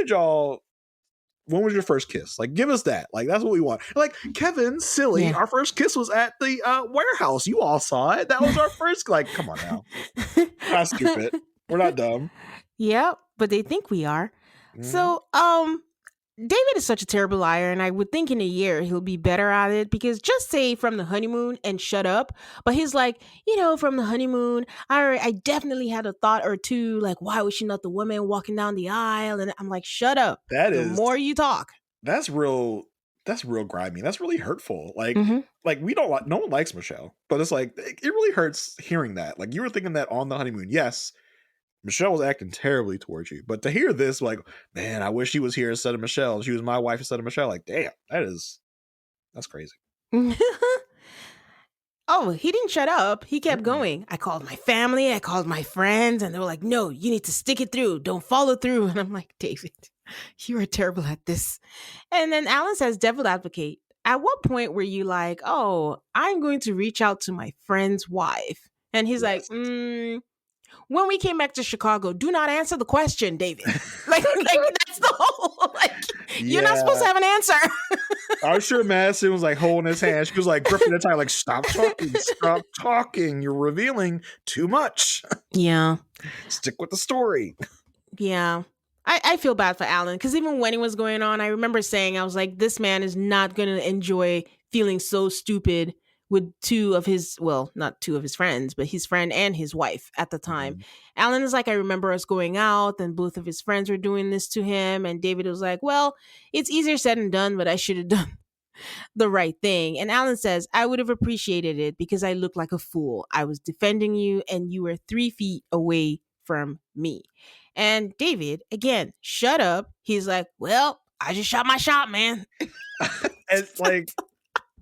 was your first kiss? Like, give us that. Like, that's what we want. Like, Kevin, silly, our first kiss was at the warehouse. You all saw it. That was our first. Like, come on now. Not stupid. We're not dumb. Yeah, but they think we are. So, David is such a terrible liar, and I would think in a year he'll be better at it because just say from the honeymoon and shut up. But he's like, from the honeymoon, I definitely had a thought or two, like, why was she not the woman walking down the aisle? And I'm like, shut up. The more you talk. That's real grimy. That's really hurtful. Like, no one likes Michelle, but it's like, it really hurts hearing that. Like, you were thinking that on the honeymoon. Yes, Michelle was acting terribly towards you, but to hear this, like, man, I wish she was here instead of Michelle. She was my wife instead of Michelle. Like, damn, that's crazy. Oh, he didn't shut up. He kept going. I called my family. I called my friends, and they were like, no, you need to stick it through. Don't follow through. And I'm like, David. You are terrible at this. And then Alan says, devil advocate. At what point were you like, oh, I'm going to reach out to my friend's wife? And he's like, Yes. when we came back to Chicago, do not answer the question, David. Like that's the whole, like, you're not supposed to Yeah. have an answer. I'm sure Madison was like holding his hand. She was like gripping the tie, like, stop talking, stop talking. You're revealing too much. Yeah. Stick with the story. Yeah. I feel bad for Alan because even when it was going on, I remember saying, I was like, this man is not going to enjoy feeling so stupid with two of his, well, not two of his friends, but his friend and his wife at the time. Mhm. Alan is like, I remember us going out and both of his friends were doing this to him. And David was like, well, it's easier said than done, but I should have done the right thing. And Alan says, I would have appreciated it because I looked like a fool. I was defending you and you were 3 feet away from me. And David, again, shut up. He's like, well, I just shot my shot, man. It's like,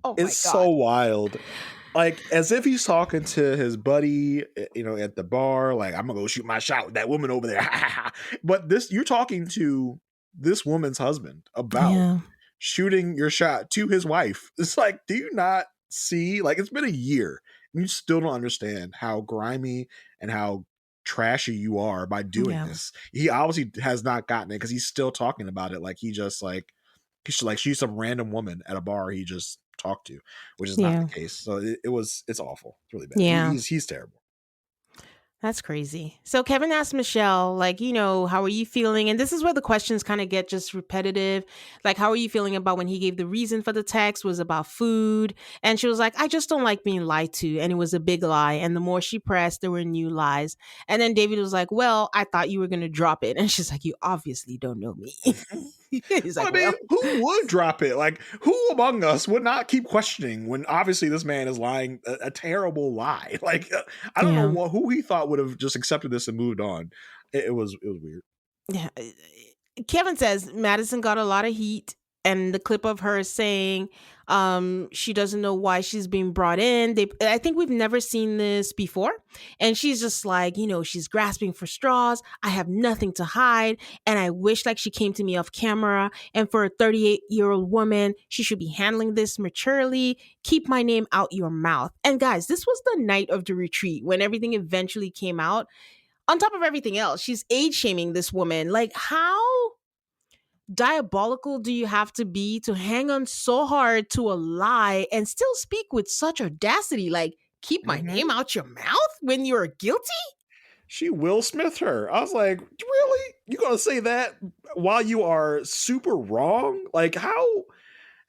Oh my it's God. so wild. Like, as if he's talking to his buddy, at the bar, like, I'm gonna go shoot my shot with that woman over there. But you're talking to this woman's husband about Yeah. shooting your shot to his wife. It's like, do you not see? Like, it's been a year and you still don't understand how grimy and how trashy you are by doing Yeah. this. He obviously has not gotten it because he's still talking about it like he just like she's some random woman at a bar he just talked to, which is Yeah. not the case. So it's awful. It's really bad. Yeah. He's terrible. That's crazy. So Kevin asked Michelle, like, how are you feeling? And this is where the questions kind of get just repetitive. Like, how are you feeling about when he gave the reason for the text was about food? And she was like, I just don't like being lied to. And it was a big lie. And the more she pressed, there were new lies. And then David was like, well, I thought you were going to drop it. And she's like, you obviously don't know me. He's like, I mean, well, who would drop it? Like, who among us would not keep questioning when obviously this man is lying a terrible lie? Like, I don't know who he thought would have just accepted this and moved on. It was weird. Yeah. Kevin says Madison got a lot of heat, and the clip of her saying she doesn't know why she's being brought in. I think we've never seen this before. And she's just like, she's grasping for straws. I have nothing to hide. And I wish like she came to me off camera. And for a 38-year-old woman, she should be handling this maturely. Keep my name out your mouth. And guys, this was the night of the retreat when everything eventually came out. On top of everything else, she's age shaming this woman. Like, how diabolical do you have to be to hang on so hard to a lie and still speak with such audacity? Like, keep my name out your mouth when you're guilty? She Will Smith her. I was like, really? You gonna say that while you are super wrong? Like, how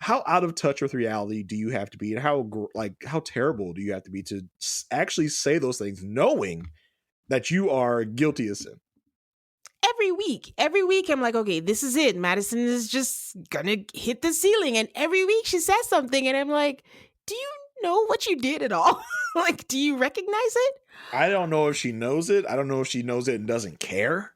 out of touch with reality do you have to be, and how terrible do you have to be to actually say those things, knowing that you are guilty of sin? Every week I'm like, okay, this is it. Madison is just gonna hit the ceiling. And every week she says something and I'm like, do you know what you did at all? Like, do you recognize it? I don't know if she knows it. I don't know if she knows it and doesn't care.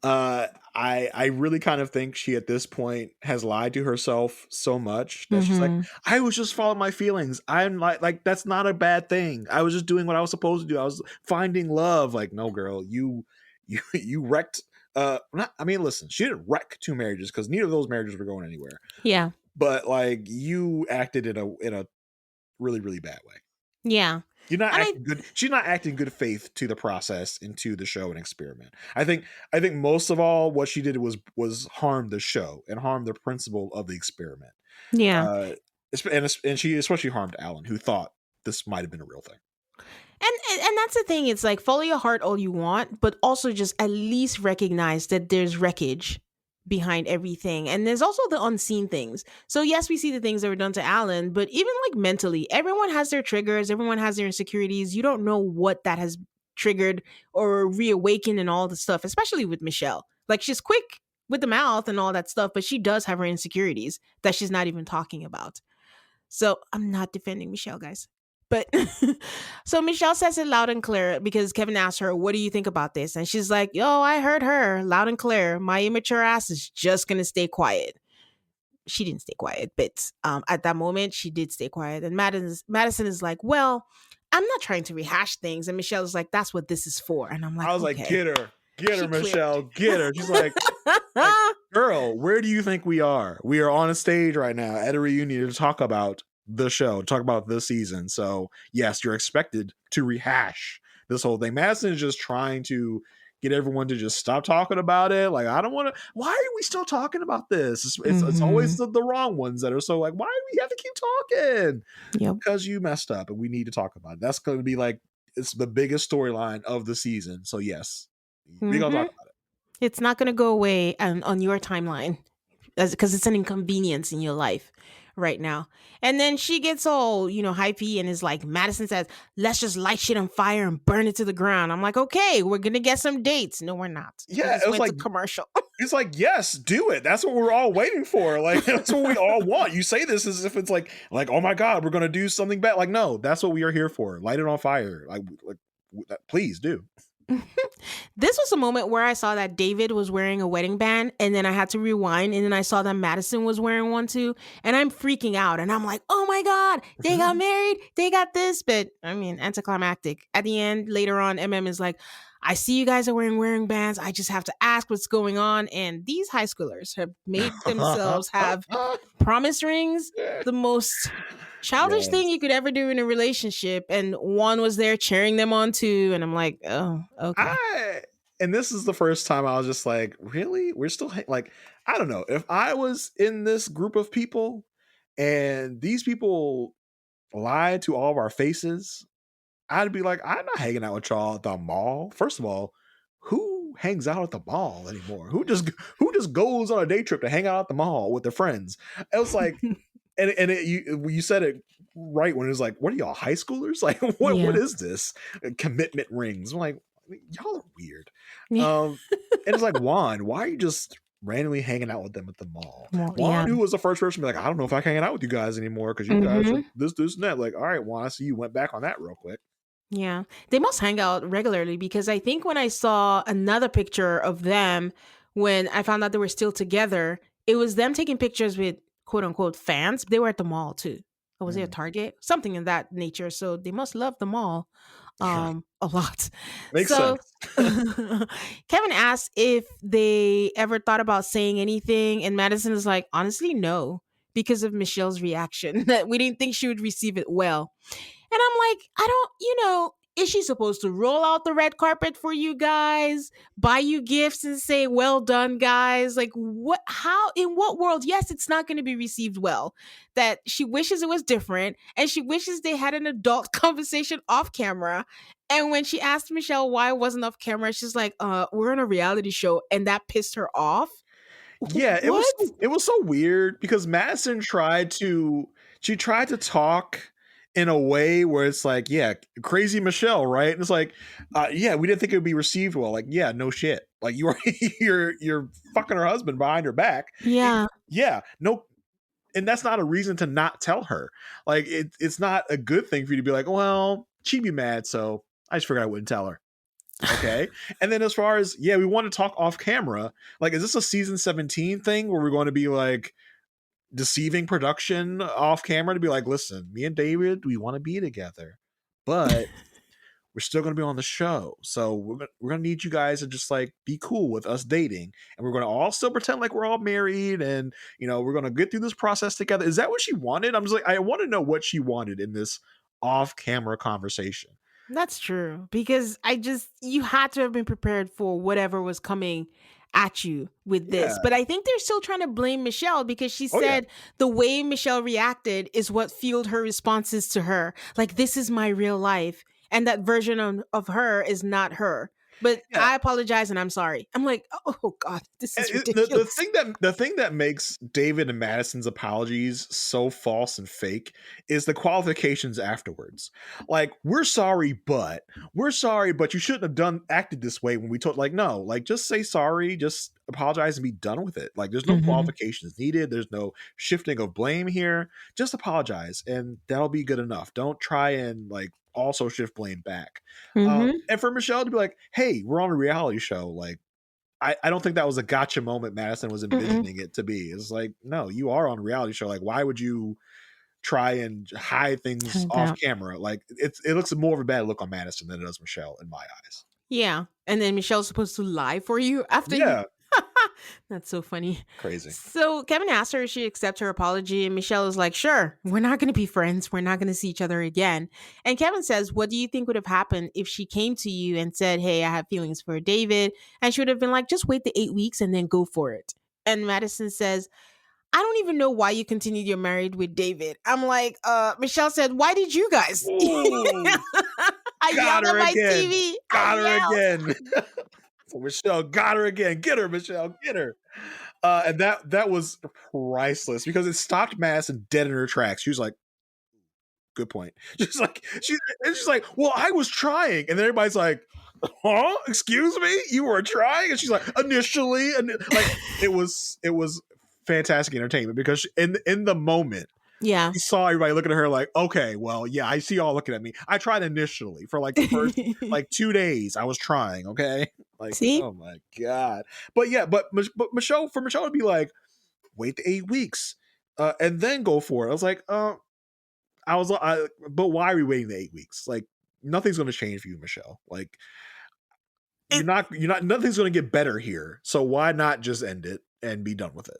I really kind of think she at this point has lied to herself so much that she's like, I was just following my feelings. I'm like that's not a bad thing. I was just doing what I was supposed to do. I was finding love. Like, no, girl, you wrecked. Listen, she didn't wreck 2 marriages because neither of those marriages were going anywhere. Yeah. But like, you acted in a really, really bad way. Yeah. You're not acting good. She's not acting good faith to the process and to the show and experiment. I think most of all, what she did was harm the show and harm the principle of the experiment. Yeah. And she especially harmed Alan, who thought this might have been a real thing. And that's the thing. It's like, follow your heart all you want, but also just at least recognize that there's wreckage behind everything. And there's also the unseen things. So yes, we see the things that were done to Alan, but even like mentally, everyone has their triggers. Everyone has their insecurities. You don't know what that has triggered or reawakened and all the stuff, especially with Michelle. Like, she's quick with the mouth and all that stuff, but she does have her insecurities that she's not even talking about. So I'm not defending Michelle, guys. But so Michelle says it loud and clear because Kevin asked her, what do you think about this? And she's like, yo, I heard her loud and clear. My immature ass is just going to stay quiet. She didn't stay quiet, but at that moment, she did stay quiet. And Madison is like, well, I'm not trying to rehash things. And Michelle is like, that's what this is for. And I'm like, I was okay. like, get her, She Michelle, get her. She's like, girl, Girl, where do you think we are? We are on a stage right now at a reunion to talk about the show, talk about this season. So, yes, you're expected to rehash this whole thing. Madison is just trying to get everyone to just stop talking about it. Like, I don't want to. Why are we still talking about this? It's always the wrong ones that are so like, why do we have to keep talking? Yep. Because you messed up and we need to talk about it. That's going to be like, it's the biggest storyline of the season. So, yes, we're going to talk about it. It's not going to go away on your timeline because it's an inconvenience in your life right now. And then she gets all, hypey and is like, Madison says, let's just light shit on fire and burn it to the ground. I'm like, okay, we're going to get some dates. No, we're not. Yeah, it was like commercial. It's like, yes, do it. That's what we're all waiting for. Like, that's what we all want. You say this as if it's like, oh my God, we're going to do something bad. Like, no, that's what we are here for. Light it on fire. Like please do. This was a moment where I saw that David was wearing a wedding band, and then I had to rewind, and then I saw that Madison was wearing one too, and I'm freaking out, and I'm like, oh my God, they got married, they got this, but I mean, anticlimactic. At the end, later on, is like, I see you guys are wearing bands, I just have to ask what's going on, and these high schoolers have made themselves have promise rings, the most childish thing you could ever do in a relationship, and Juan was there cheering them on too, and I'm like, oh, okay. And this is the first time I was just like, really? We're still like, I don't know. If I was in this group of people and these people lied to all of our faces, I'd be like, I'm not hanging out with y'all at the mall. First of all, who hangs out at the mall anymore? Who just goes on a day trip to hang out at the mall with their friends? It was like, you said it right when it was like, what are y'all, high schoolers? Like, what is this? Commitment rings. I'm like, y'all are weird. And it's like, Juan, why are you just randomly hanging out with them at the mall? Juan, who was the first person to be like, I don't know if I can hang out with you guys anymore because you guys are this, and that. Like, all right, Juan, I see you went back on that real quick. Yeah, they must hang out regularly because I think when I saw another picture of them, when I found out they were still together, it was them taking pictures with quote unquote fans. They were at the mall too. Or was it a Target? Something in that nature. So they must love the mall a lot. Makes sense. Kevin asked if they ever thought about saying anything, and Madison is like, honestly, no, because of Michelle's reaction that we didn't think she would receive it well. And I'm like, I don't, is she supposed to roll out the red carpet for you guys, buy you gifts and say, well done, guys? Like, in what world? Yes, it's not going to be received well. That she wishes it was different, and she wishes they had an adult conversation off camera. And when she asked Michelle why it wasn't off camera, she's like, we're on a reality show, and that pissed her off. Yeah, it was so weird because Madison tried to talk in a way where it's like, yeah, crazy Michelle, right? And it's like, yeah, we didn't think it would be received well. Like, yeah, no shit. Like you're fucking her husband behind her back. Yeah. Yeah. No. And that's not a reason to not tell her. Like it's not a good thing for you to be like, well, she'd be mad. So I just figured I wouldn't tell her. Okay. And then as far as, yeah, we want to talk off camera. Like, is this a season 17 thing where we're going to be like, deceiving production off camera to be like, listen, me and David, we want to be together, but we're still going to be on the show. So we're going to need you guys to just like be cool with us dating. And we're going to all still pretend like we're all married. And, we're going to get through this process together. Is that what she wanted? I'm just like, I want to know what she wanted in this off camera conversation. That's true. Because you had to have been prepared for whatever was coming at you with this. Yeah. But I think they're still trying to blame Michelle because she said the way Michelle reacted is what fueled her responses to her. Like, this is my real life. And that version of her is not her. But I apologize and I'm sorry. I'm like, oh God, this is ridiculous. The thing that makes David and Madison's apologies so false and fake is the qualifications afterwards. Like, we're sorry, but you shouldn't have acted this way when we told, like, no, like, just say sorry, just apologize and be done with it. Like, there's no qualifications needed. There's no shifting of blame here. Just apologize and that'll be good enough. Don't try and like also shift blame back. And for Michelle to be like, hey, we're on a reality show. Like, I don't think that was a gotcha moment Madison was envisioning it to be. It's like, no, you are on a reality show. Like, why would you try and hide things off camera? Like, it looks more of a bad look on Madison than it does Michelle in my eyes. Yeah. And then Michelle's supposed to lie for you after you. That's so funny. Crazy. So Kevin asked her if she accept her apology, and Michelle is like, "Sure, we're not going to be friends. We're not going to see each other again." And Kevin says, "What do you think would have happened if she came to you and said, 'Hey, I have feelings for David,' and she would have been like, 'Just wait the 8 weeks and then go for it.'" And Madison says, "I don't even know why you continued your married with David." I'm like, Michelle said, "Why did you guys?" Ooh, I got yelled at her my again. TV. I Got her yelled. again. So Michelle got her again. Get her, Michelle. Get her. And that was priceless because it stopped Madison dead in her tracks. She was like, "Good point." She's like, "Well, I was trying," and then everybody's like, "Huh? Excuse me? You were trying?" And she's like, "Initially," and like it was fantastic entertainment because in the moment Yeah. you saw everybody looking at her like, okay, well, yeah, I see y'all looking at me. I tried initially for like the first like 2 days. I was trying, okay, like, See? oh my god, but yeah, but Michelle to be like, wait the 8 weeks, and then go for it. I was like, but why are we waiting the 8 weeks? Like, nothing's going to change for you, Michelle. Like, nothing's going to get better here. So why not just end it and be done with it?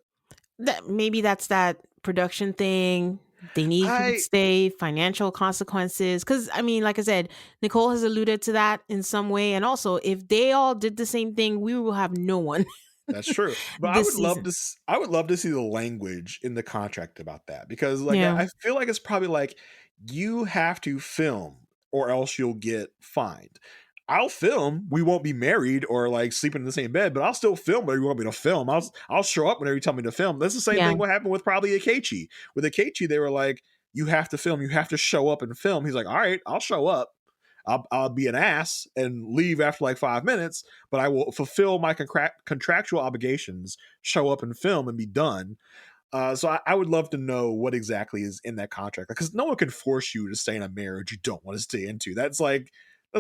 Maybe that's that production thing. They need you to I stay, financial consequences. Because, I mean, like I said, Nicole has alluded to that in some way. And also, if they all did the same thing, we will have no one That's true, but this season. I would love to see the language in the contract about that because, like, Yeah. I feel like it's probably like you have to film or else you'll get fined. I'll film. We won't be married or like sleeping in the same bed, but I'll still film whatever you want me to film. I'll show up whenever you tell me to film. That's the same Yeah. thing what happened with probably Akechi. With Akechi, they were like, "You have to film. You have to show up and film." He's like, "All right, I'll show up. I'll be an ass and leave after like 5 minutes, but I will fulfill my contractual obligations, show up and film and be done." So I would love to know what exactly is in that contract because no one can force you to stay in a marriage you don't want to stay into. That's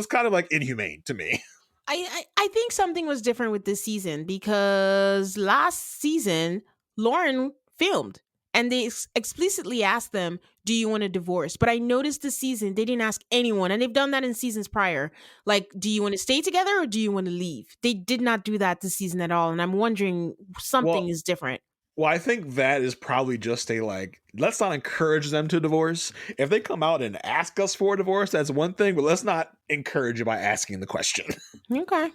kind of like inhumane to me. I think something was different with this season because last season Lauren filmed and they explicitly asked them, "Do you want a divorce?" But I noticed this season they didn't ask anyone, and they've done that in seasons prior. Like, "Do you want to stay together or do you want to leave?" They did not do that this season at all, and I'm wondering something Well, is different. Well, I think that is probably just a like, let's not encourage them to divorce. If they come out and ask us for a divorce, that's one thing, but let's not encourage it by asking the question. Okay,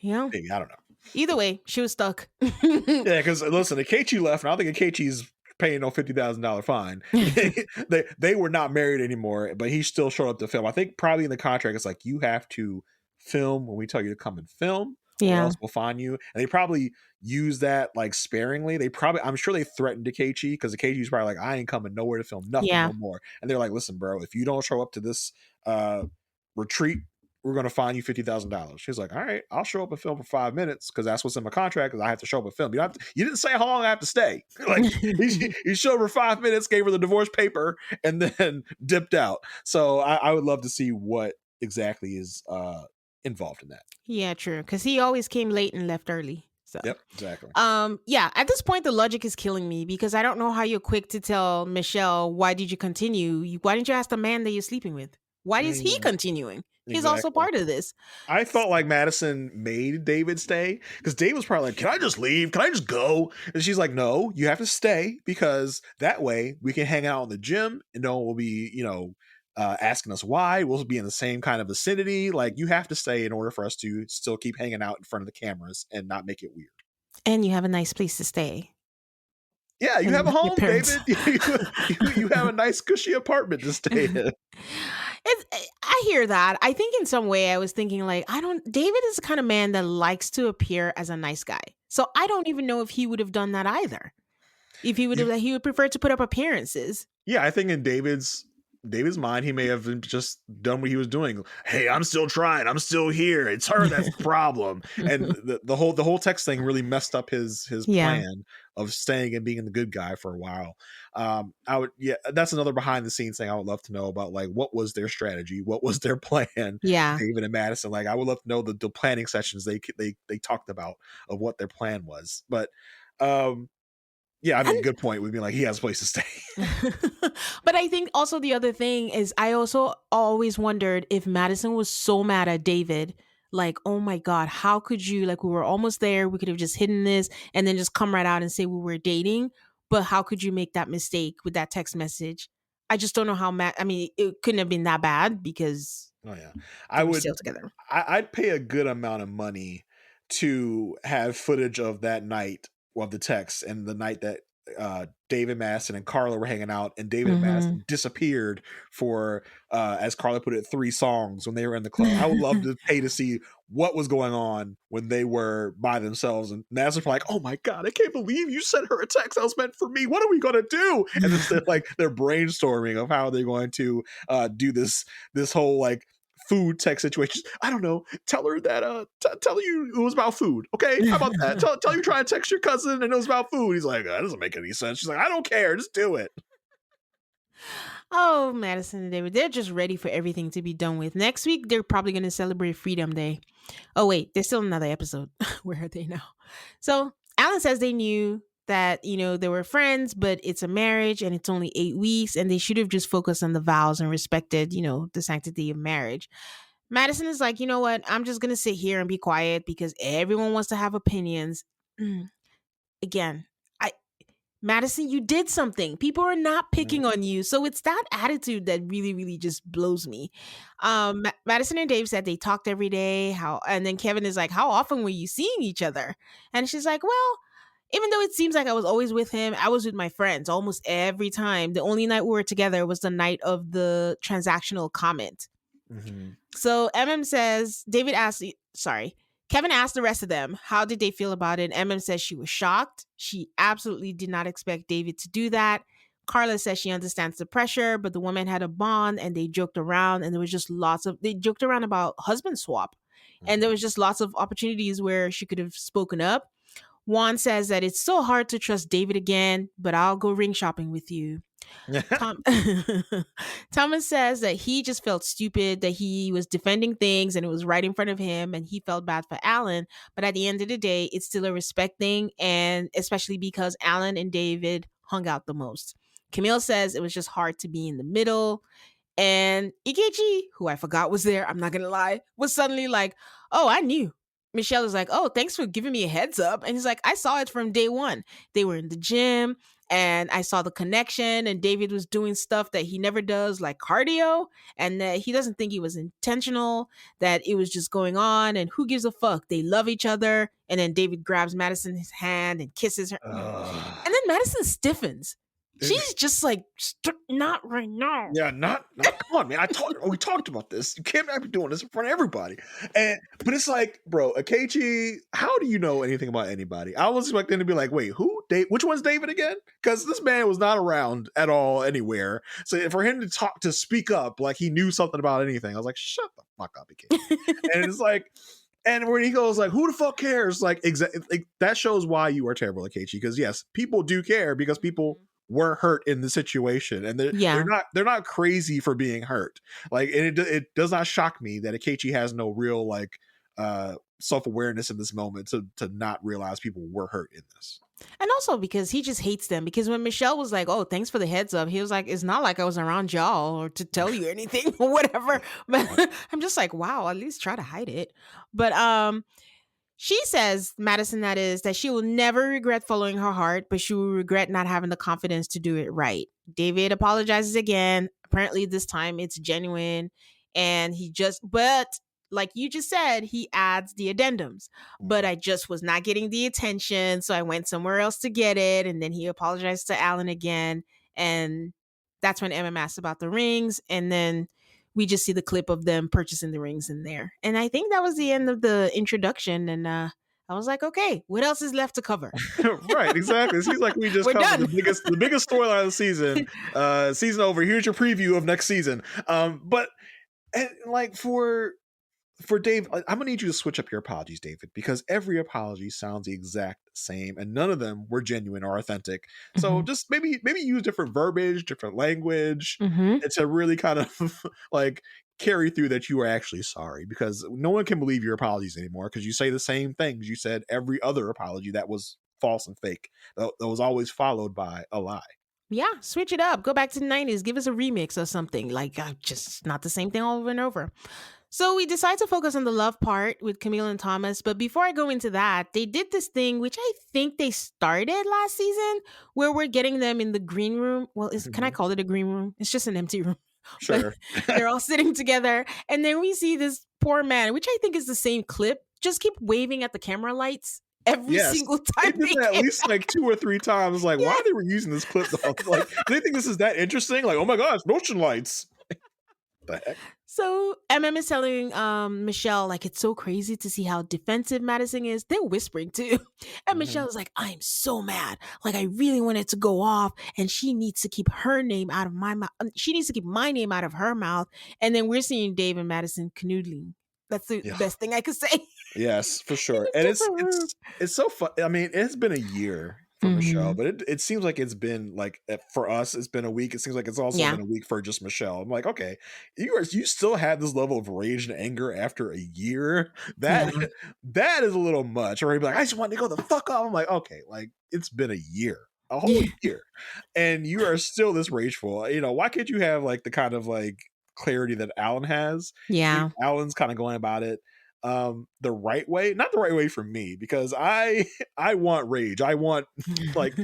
yeah. Maybe, I don't know. Either way, she was stuck. Yeah, because listen, Akechi left, and I don't think Akechi's paying no $50,000 fine. They were not married anymore, but he still showed up to film. I think probably in the contract it's like you have to film when we tell you to come and film, or Yeah, else we'll fine you. And they probably use that like sparingly. I'm sure they threatened Akechi because Akechi's probably like, I ain't coming nowhere to film nothing yeah. no more. And they're like, listen, bro, if you don't show up to this retreat, we're going to fine you $50,000. She's like, all right, I'll show up and film for 5 minutes because that's what's in my contract because I have to show up and film. You didn't say how long I have to stay. Like he showed her 5 minutes, gave her the divorce paper, and then dipped out. So I would love to see what exactly is involved in that. Yeah, true. Because he always came late and left early. So, Yep, exactly. yeah. At this point, the logic is killing me because I don't know how you're quick to tell Michelle why did you continue. Why didn't you ask the man that you're sleeping with? Why is he continuing? He's also Exactly. part of this. I felt like Madison made David stay because David was probably like, "Can I just leave? Can I just go?" And she's like, "No, you have to stay because that way we can hang out in the gym and no one will be, asking us why. We'll be in the same kind of vicinity. Like, you have to stay in order for us to still keep hanging out in front of the cameras and not make it weird." And you have a nice place to stay. Yeah, you have And a your home, parents. David. You have a nice cushy apartment to stay in. I hear that. I think in some way I was thinking like, David is the kind of man that likes to appear as a nice guy. So I don't even know if he would have done that either. If he would prefer to put up appearances. Yeah, I think in David's mind, he may have just done what he was doing. Hey, I'm still trying. I'm still here. It's her that's the problem. And the whole text thing really messed up his Yeah. plan of staying and being the good guy for a while. That's another behind the scenes thing I would love to know about. Like, what was their strategy? What was their plan? Yeah. David and Madison. Like, I would love to know the planning sessions they talked about of what their plan was. But yeah, I mean, good point. We'd be like, he has a place to stay. But I think also the other thing is I also always wondered if Madison was so mad at David like, oh my God, how could you, like, we were almost there. We could have just hidden this and then just come right out and say we were dating. But how could you make that mistake with that text message? I just don't know how I mean, it couldn't have been that bad because Oh yeah, they I were would. still together. I'd pay a good amount of money to have footage of that night of the text and the night that David Madison and Carla were hanging out, and David Hmm. Madison disappeared for, as Carla put it, 3 songs when they were in the club. I would love to pay to see what was going on when they were by themselves. And Madison's like, "Oh my God, I can't believe you sent her a text that was meant for me. What are we gonna do?" And then they're brainstorming of how they're going to do this whole like food text situation. I don't know. Tell her that tell you it was about food. Okay, how about that? Tell you try to text your cousin and it was about food. He's like, that doesn't make any sense. She's like, I don't care, just do it. Oh, Madison and David, they're just ready for everything to be done with. Next week, they're probably going to celebrate Freedom Day. Oh, wait, there's still another episode. Where are they now? So, Alan says they knew that, they were friends, but it's a marriage and it's only 8 weeks, and they should have just focused on the vows and respected, the sanctity of marriage. Madison is like, you know what? I'm just going to sit here and be quiet because everyone wants to have opinions. Again, I Madison, you did something. People are not picking on you. So it's that attitude that really, really just blows me. Madison and Dave said they talked every day. And then Kevin is like, how often were you seeing each other? And she's like, well, even though it seems like I was always with him, I was with my friends almost every time. The only night we were together was the night of the transactional comment. Mm-hmm. So Kevin asked the rest of them, how did they feel about it? Says she was shocked. She absolutely did not expect David to do that. Carla says she understands the pressure, but the women had a bond and they joked around, and there was just they joked around about husband swap. And there was just lots of opportunities where she could have spoken up. Juan says that it's so hard to trust David again, but I'll go ring shopping with you. Tom- Thomas says that he just felt stupid, that he was defending things and it was right in front of him and he felt bad for Alan. But at the end of the day, it's still a respect thing, and especially because Alan and David hung out the most. Camille says it was just hard to be in the middle. And Ikechi, who I forgot was there, I'm not gonna lie, was suddenly like, oh, I knew. Michelle is like, oh, thanks for giving me a heads up. And he's like, I saw it from day one. They were in the gym and I saw the connection, and David was doing stuff that he never does, like cardio, and that he doesn't think it was intentional, that it was just going on. And who gives a fuck? They love each other. And then David grabs Madison's hand and kisses her. And then Madison stiffens. She's just like, not right now. Yeah, not come on, man. We talked about this. You can't be doing this in front of everybody. But it's like, bro, Akechi, how do you know anything about anybody? I was expecting to be like, wait, who? Which one's David again? Because this man was not around at all anywhere. So for him to speak up like he knew something about anything, I was like, shut the fuck up, Akechi. And it's like, and when he goes like, who the fuck cares? Like, exactly, that shows why you are terrible, Akechi. Because yes, people do care because people were hurt in the situation, and they're not crazy for being hurt. Like, and it does not shock me that Akechi has no real like self-awareness in this moment to not realize people were hurt in this. And also because he just hates them. Because when Michelle was like, oh, thanks for the heads up, he was like, it's not like I was around y'all or to tell you anything or whatever. But I'm just like, wow, at least try to hide it. But she says, Madison, that is, that she will never regret following her heart, but she will regret not having the confidence to do it right. David apologizes again. Apparently this time it's genuine. And but like you just said, he adds the addendums. But I just was not getting the attention, so I went somewhere else to get it. And then he apologized to Alan again. And that's when Emma asked about the rings. And then we just see the clip of them purchasing the rings in there. And I think that was the end of the introduction. And I was like, okay, what else is left to cover? Right, exactly. It seems like we just covered the biggest storyline of the season. Season over. Here's your preview of next season. But like for Dave, I'm gonna need you to switch up your apologies, David, because every apology sounds the exact same, and none of them were genuine or authentic. So just maybe use different verbiage, different language, to really kind of like carry through that you are actually sorry, because no one can believe your apologies anymore because you say the same things you said every other apology that was false and fake. That was always followed by a lie. Yeah, switch it up. Go back to the 90s. Give us a remix or something. Like, just not the same thing all over and over. So we decide to focus on the love part with Camille and Thomas. But before I go into that, they did this thing, which I think they started last season, where we're getting them in the green room. Well, can I Mhm. call it a green room? It's just an empty room. But Sure. they're all sitting together. And then we see this poor man, which I think is the same clip, just keep waving at the camera lights every Yes. single They time did they that at get least like 2 or 3 times. Like, why yeah. are they reusing this clip though? Like, do they think this is that interesting? Like, oh my gosh, motion lights. The heck? So is telling Michelle, like, it's so crazy to see how defensive Madison is. They're whispering too. And Mhm. Michelle is like, I'm so mad. Like, I really want it to go off. And she needs to keep her name out of my mouth. She needs to keep my name out of her mouth. And then we're seeing Dave and Madison canoodling. That's the Yeah. best thing I could say. Yes, for sure. It's And just a room. it's so fun. I mean, it's been a year for Michelle, Mm-hmm. but it seems like it's been like for us, it's been a week. It seems like it's also Yeah. been a week for just Michelle. I'm like, okay, you still have this level of rage and anger after a year. That Yeah. that is a little much. Or he'd be like, I just want to go the fuck off. I'm like, okay, like it's been a year. A whole year. And you are still this rageful. You know, why can't you have like the kind of like clarity that Alan has? Yeah. Alan's kind of going about it the right way, not the right way for me, because I want rage, I want like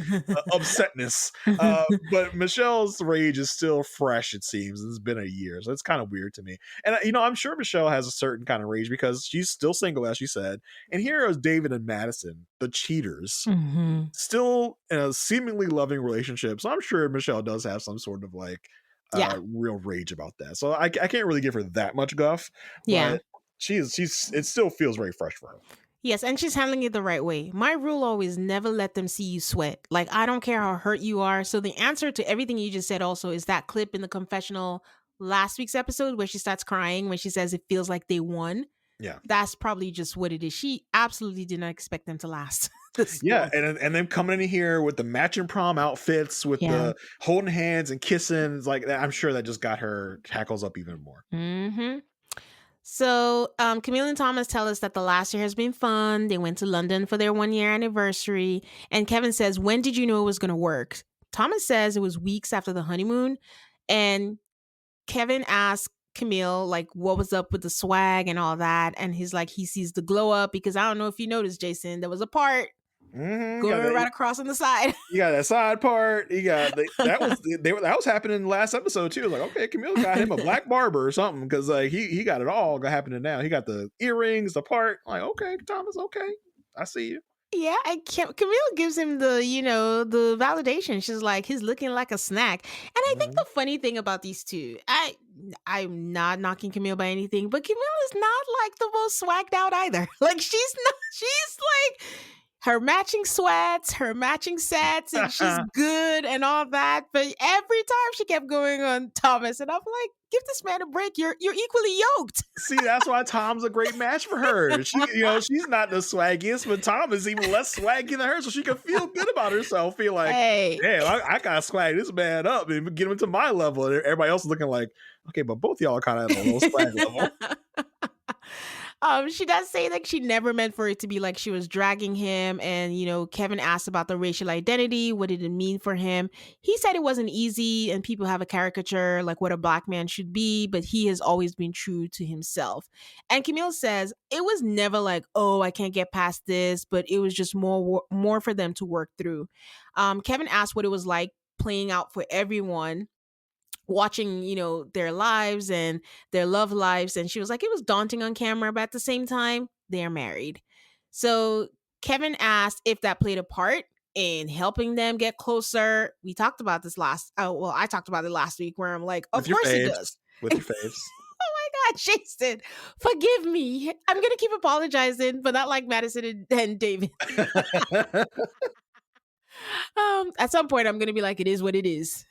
upsetness, but Michelle's rage is still fresh. It seems it's been a year, so it's kind of weird to me. And you know, I'm sure Michelle has a certain kind of rage because she's still single, as she said, and here is David and Madison, the cheaters, Mm-hmm. still in a seemingly loving relationship. So I'm sure Michelle does have some sort of like Yeah. real rage about that. So I can't really give her that much guff, Yeah. but she's it still feels very fresh for her. Yes, and she's handling it the right way. My rule always never let them see you sweat. Like, I don't care how hurt you are. So the answer to everything you just said also is that clip in the confessional last week's episode where she starts crying when she says it feels like they won. Yeah. That's probably just what it is. She absolutely did not expect them to last this Yeah, long. and then coming in here with the matching prom outfits, with Yeah. the holding hands and kissing, it's like I'm sure that just got her hackles up even more. Mm-hmm. So Camille and Thomas tell us that the last year has been fun. They went to London for their 1 year anniversary. And Kevin says, when did you know it was going to work? Thomas says it was weeks after the honeymoon. And Kevin asks Camille, like, what was up with the swag and all that. And he's like, he sees the glow up because I don't know if you noticed, Jason, there was a part Mm-hmm. going right across on the side. You got that side part. You got that was happening in the last episode too. Like, okay, Camille got him a black barber or something because like he got it all happening now. He got the earrings, the part. Like, okay, Thomas, okay, I see you. Yeah, and Camille gives him the, the validation. She's like, he's looking like a snack. And I think Mhm. the funny thing about these two, I'm not knocking Camille by anything, but Camille is not like the most swagged out either. Like she's like her matching sweats, her matching sets, and she's good and all that. But every time she kept going on Thomas, and I'm like, give this man a break. You're equally yoked. See, that's why Tom's a great match for her. She's not the swaggiest, but Tom is even less swaggy than her, so she can feel good about herself. Feel like, Hey. damn, I gotta swag this man up and get him to my level. And everybody else is looking like, okay, but both y'all are kind of at a low swag level. She does say that she never meant for it to be like she was dragging him. And, Kevin asked about the racial identity. What did it mean for him? He said it wasn't easy and people have a caricature like what a black man should be, but he has always been true to himself. And Camille says it was never like, oh, I can't get past this, but it was just more for them to work through. Kevin asked what it was like playing out for everyone, watching, their lives and their love lives. And she was like, it was daunting on camera, but at the same time, they're married. So Kevin asked if that played a part in helping them get closer. We talked about this I talked about it last week where I'm like, of course it does. With your faves. Oh my God, Jason, forgive me. I'm going to keep apologizing, but not like Madison and David. At some point I'm gonna be like, it is what it is.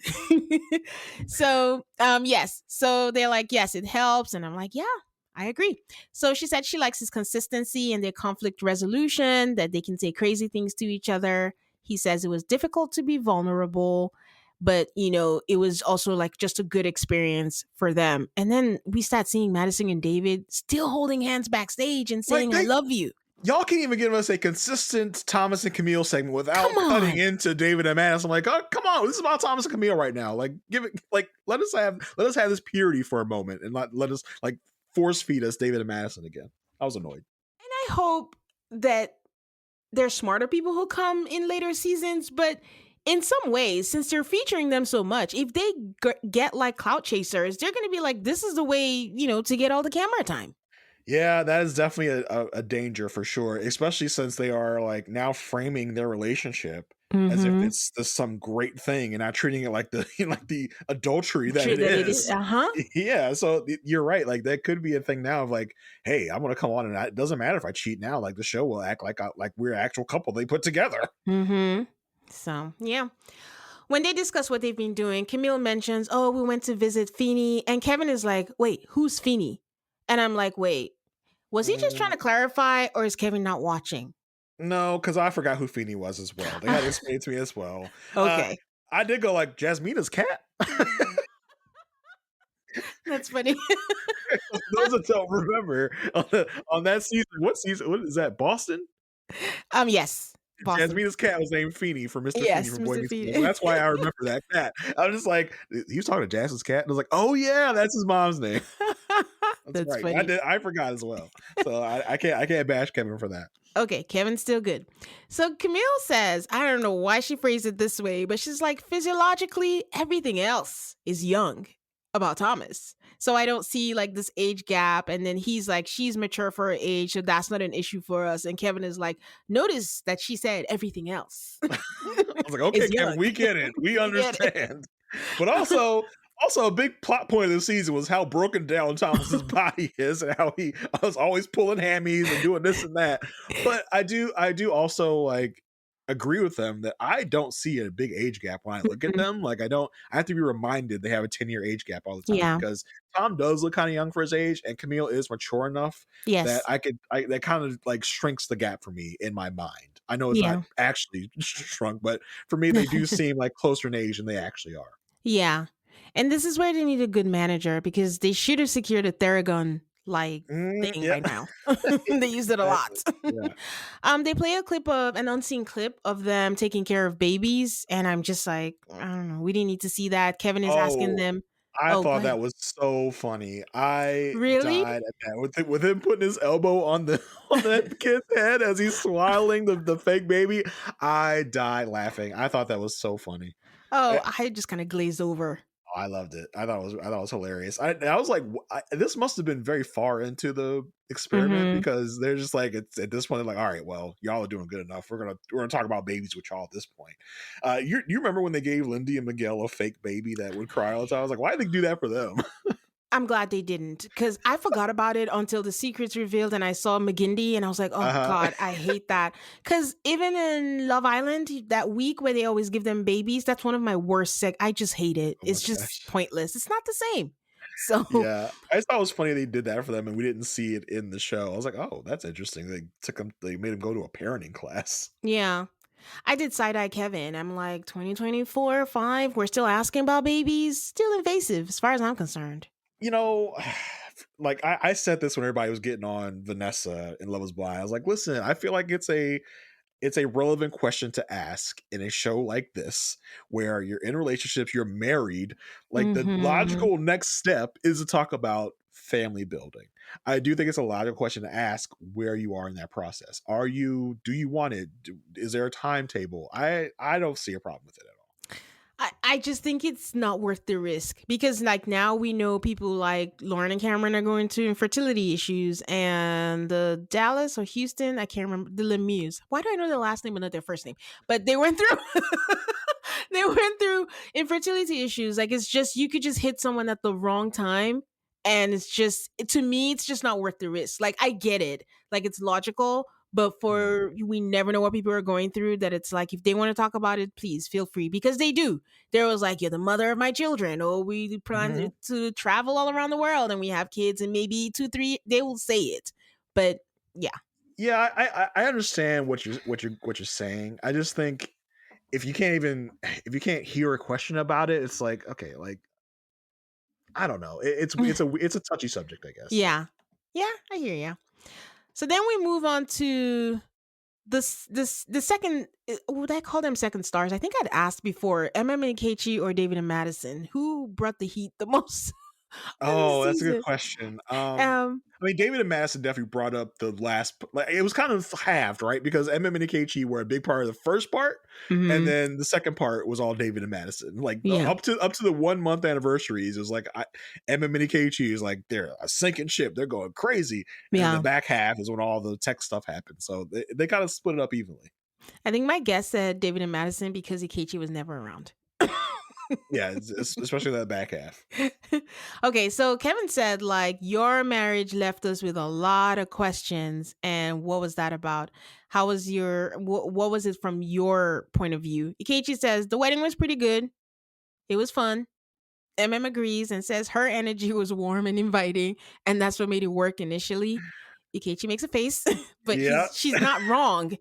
So yes, so they're like, yes, it helps, and I'm like, yeah, I agree. So she said she likes his consistency and their conflict resolution, that they can say crazy things to each other. He says it was difficult to be vulnerable, but it was also like just a good experience for them. And then we start seeing Madison and David still holding hands backstage and saying, I love you. Y'all can't even give us a consistent Thomas and Camille segment without cutting into David and Madison. I'm like, oh, come on, this is about Thomas and Camille right now. Like, give it, like, let us have this purity for a moment, and let us like force feed us David and Madison again. I was annoyed. And I hope that there's smarter people who come in later seasons, but in some ways, since they're featuring them so much, if they get like clout chasers, they're going to be like, this is the way, to get all the camera time. Yeah, that is definitely a danger for sure, especially since they are like now framing their relationship as if it's some great thing and not treating it like the like the adultery that it is. Yeah, so you're right. Like that could be a thing now of like, hey, I'm gonna come on and it doesn't matter if I cheat now. Like the show will act like we're an actual couple they put together. So yeah. When they discuss what they've been doing, Camille mentions, "Oh, we went to visit Feeny," and Kevin is like, "Wait, who's Feeny?" And I'm like, "Wait, was he just trying to clarify, or is Kevin not watching?" No, because I forgot who Feeny was as well. They had to explain it to me as well. Okay. I did go like Jasmina's cat. That's funny. Those that don't remember on that season, what season? What is that? Boston? Yes. Boston. Jasmina's cat was named Feeny for Mr. Yes, Feeny from Mr. Boy Meets Feeny. World. That's why I remember that cat. I was just like, he was talking to Jasmine's cat. And I was like, oh yeah, that's his mom's name. That's right. Funny. I forgot as well. So I can't bash Kevin for that. Okay, Kevin's still good. So Camille says, I don't know why she phrased it this way, but she's like, physiologically, everything else is young about Thomas. So I don't see like this age gap. And then he's like, she's mature for her age, so that's not an issue for us. And Kevin is like, notice that she said everything else. I was like, okay, Kevin, we get it. We understand. But also a big plot point of the season was how broken down Thomas's body is and how he was always pulling hammies and doing this and that. But I do also like agree with them that I don't see a big age gap when I look at them. Like I have to be reminded they have a 10-year age gap all the time because Tom does look kind of young for his age and Camille is mature enough that that kind of like shrinks the gap for me in my mind. I know it's not actually shrunk, but for me, they do seem like closer in age than they actually are. Yeah. And this is where they need a good manager because they should have secured a Theragun thing by now. They used it a lot. They play an unseen clip of them taking care of babies, and I'm just like, I don't know, we didn't need to see that. Kevin is asking them. I thought that was so funny. I really died at that with him putting his elbow on that kid's head as he's swaddling the fake baby. I died laughing. I thought that was so funny. Oh, I just kind of glazed over. I loved it. I thought it was hilarious. I was like, this must have been very far into the experiment because they're just like, it's at this point, they're like, all right, well, y'all are doing good enough. We're gonna talk about babies with y'all at this point. You remember when they gave Lindy and Miguel a fake baby that would cry all the time? I was like, why did they do that for them? I'm glad they didn't because I forgot about it until the secret's revealed and I saw McGindy and I was like, oh God, I hate that. Because even in Love Island, that week where they always give them babies, that's one of my worst I just hate it. It's just pointless. It's not the same. So yeah, I just thought it was funny they did that for them and we didn't see it in the show. I was like, oh, that's interesting. They made him go to a parenting class. Yeah. I did side-eye Kevin. I'm like, 2024, 5, we're still asking about babies. Still invasive as far as I'm concerned. You know, like I said this when everybody was getting on Vanessa in Love Is Blind. I was like, listen, I feel like it's a relevant question to ask in a show like this, where you're in relationships, you're married. Like the logical next step is to talk about family building. I do think it's a logical question to ask where you are in that process. Do you want it? Is there a timetable? I don't see a problem with it at all. I just think it's not worth the risk because like now we know people like Lauren and Cameron are going through infertility issues and the Dallas or Houston, I can't remember, the Lemieux. Why do I know their last name but not their first name? But they went through infertility issues. Like it's just, you could just hit someone at the wrong time. And it's just, to me, it's just not worth the risk. Like I get it. Like it's logical. But we never know what people are going through, that it's like, if they want to talk about it, please feel free. Because they do. There was like, you're the mother of my children. Or we plan to travel all around the world and we have kids and maybe 2, 3, they will say it. But yeah. Yeah, I understand what you're saying. I just think if you can't hear a question about it, it's like, okay, like, I don't know. It's a touchy subject, I guess. Yeah. Yeah, I hear you. So then we move on to the second, would I call them second stars? I think I'd asked before, MM and Keiichi or David and Madison, who brought the heat the most on the Oh, that's a good season. question. Um, I mean, David and Madison definitely brought up the last. Like, it was kind of halved, right? Because MM and Ikechi were a big part of the first part, and mhm, then the second part was all David and Madison. Like yeah, up to the 1 month anniversaries, it was like MM and Ikechi is like they're a sinking ship, they're going crazy, and then the yeah. back half is when all the tech stuff happens. So they kind of split it up evenly. I think my guess said David and Madison because Ikechi was never around. Yeah, especially that back half. Okay, so Kevin said, like, your marriage left us with a lot of questions. And what was that about? How was what was it from your point of view? Ikechi says, the wedding was pretty good. It was fun. MM agrees and says her energy was warm and inviting. And that's what made it work initially. Ikechi makes a face, but Yeah. she's not wrong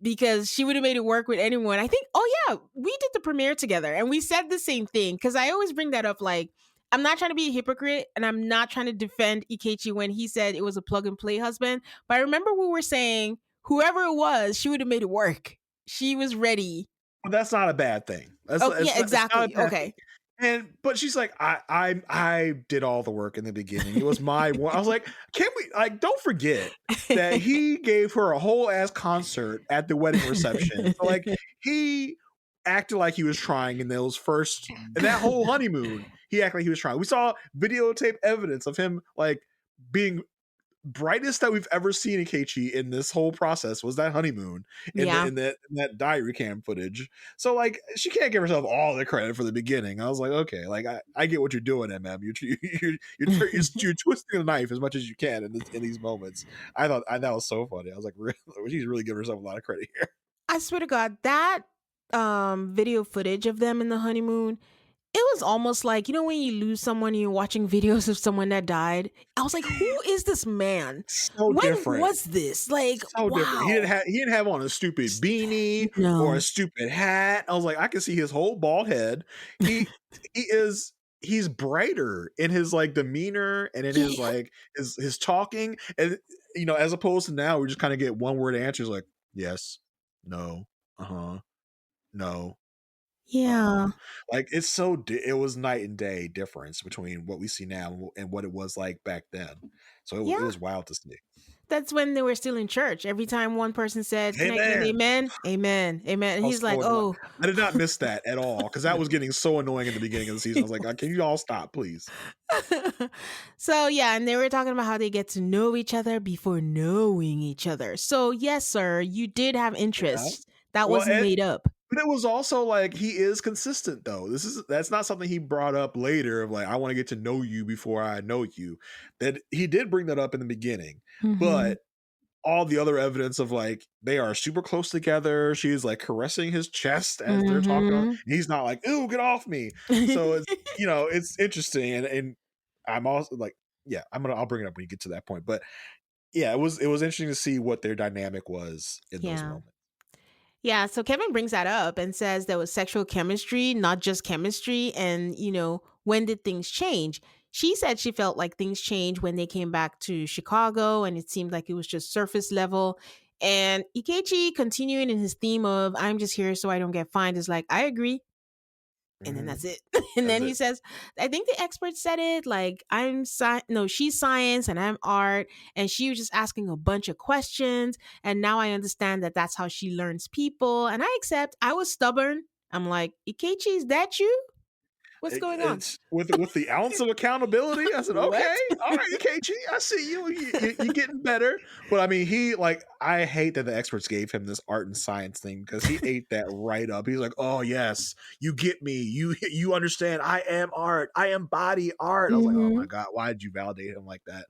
because she would have made it work with anyone. I think, oh yeah, we did the premiere together and we said the same thing because I always bring that up. Like, I'm not trying to be a hypocrite and I'm not trying to defend Ikechi when he said it was a plug and play husband. But I remember we were saying whoever it was, she would have made it work. She was ready. But that's not a bad thing. Oh yeah, It's not a exactly. bad thing. Okay. And but she's like, I did all the work in the beginning. It was my one. I was like, can we like don't forget that he gave her a whole ass concert at the wedding reception. So like he acted like he was trying in those first and that whole honeymoon. He acted like he was trying. We saw videotape evidence of him like being brightest that we've ever seen Ikechi in this whole process was that honeymoon in the Yeah. in that diary cam footage. So like she can't give herself all the credit for the beginning. I was like, okay, like I get what you're doing, MM. You're twisting the knife as much as you can in these moments. That was so funny. I was like, really, she's really giving herself a lot of credit here. I swear to God, that video footage of them in the honeymoon, it was almost like, you know, when you lose someone and you're watching videos of someone that died. I was like, who is this man? So When different. was this? Like, So different. wow. He didn't have on a stupid beanie or a No. stupid hat. I was like, I can see his whole bald head. He is he's brighter in his like demeanor and in his Yeah. like his talking. And you know, as opposed to now, we just kind of get one word answers like yes, no, uh-huh, no, uh-huh. Yeah. Like it's it was night and day difference between what we see now and what it was like back then. So it Yeah. was wild to see. That's when they were still in church. Every time one person said, can I get an Amen. amen? Amen. Amen. And I was he's like, so annoyed. oh. I did not miss that at all because that was getting so annoying in the beginning of the season. I was like, can you all stop, please? So yeah, and they were talking about how they get to know each other before knowing each other. So yes, sir, you did have Yeah. interests. That Well, wasn't made up. but it was also like he is consistent though. That's not something he brought up later of like I want to get to know you before I know you. That he did bring that up in the beginning, Mhm. but all the other evidence of like they are super close together. She's like caressing his chest as they're talking. Mhm. He's not like, "Ooh, get off me." So it's it's interesting, and I'm also like, yeah, I'll bring it up when you get to that point. But yeah, it was interesting to see what their dynamic was in those Yeah. moments. Yeah, so Kevin brings that up and says there was sexual chemistry, not just chemistry. And, you know, when did things change? She said she felt like things changed when they came back to Chicago and it seemed like it was just surface level. And Ikechi, continuing in his theme of, I'm just here so I don't get fined, is like, I agree. And then Mhm. that's it. And That's then he it. says, I think the expert said it like, no, she's science and I'm art. And she was just asking a bunch of questions. And now I understand that that's how she learns people. And I accept I was stubborn. I'm like, Ikechi, is that you? What's going on? It's with the ounce of accountability. I said, What? okay, all right, KG, I see you. You're getting better. But I mean, he like I hate that the experts gave him this art and science thing because he ate that right up. He's like, oh yes, you get me. You understand. I am art. I embody art. I was like, oh my Mhm. god, why did you validate him like that?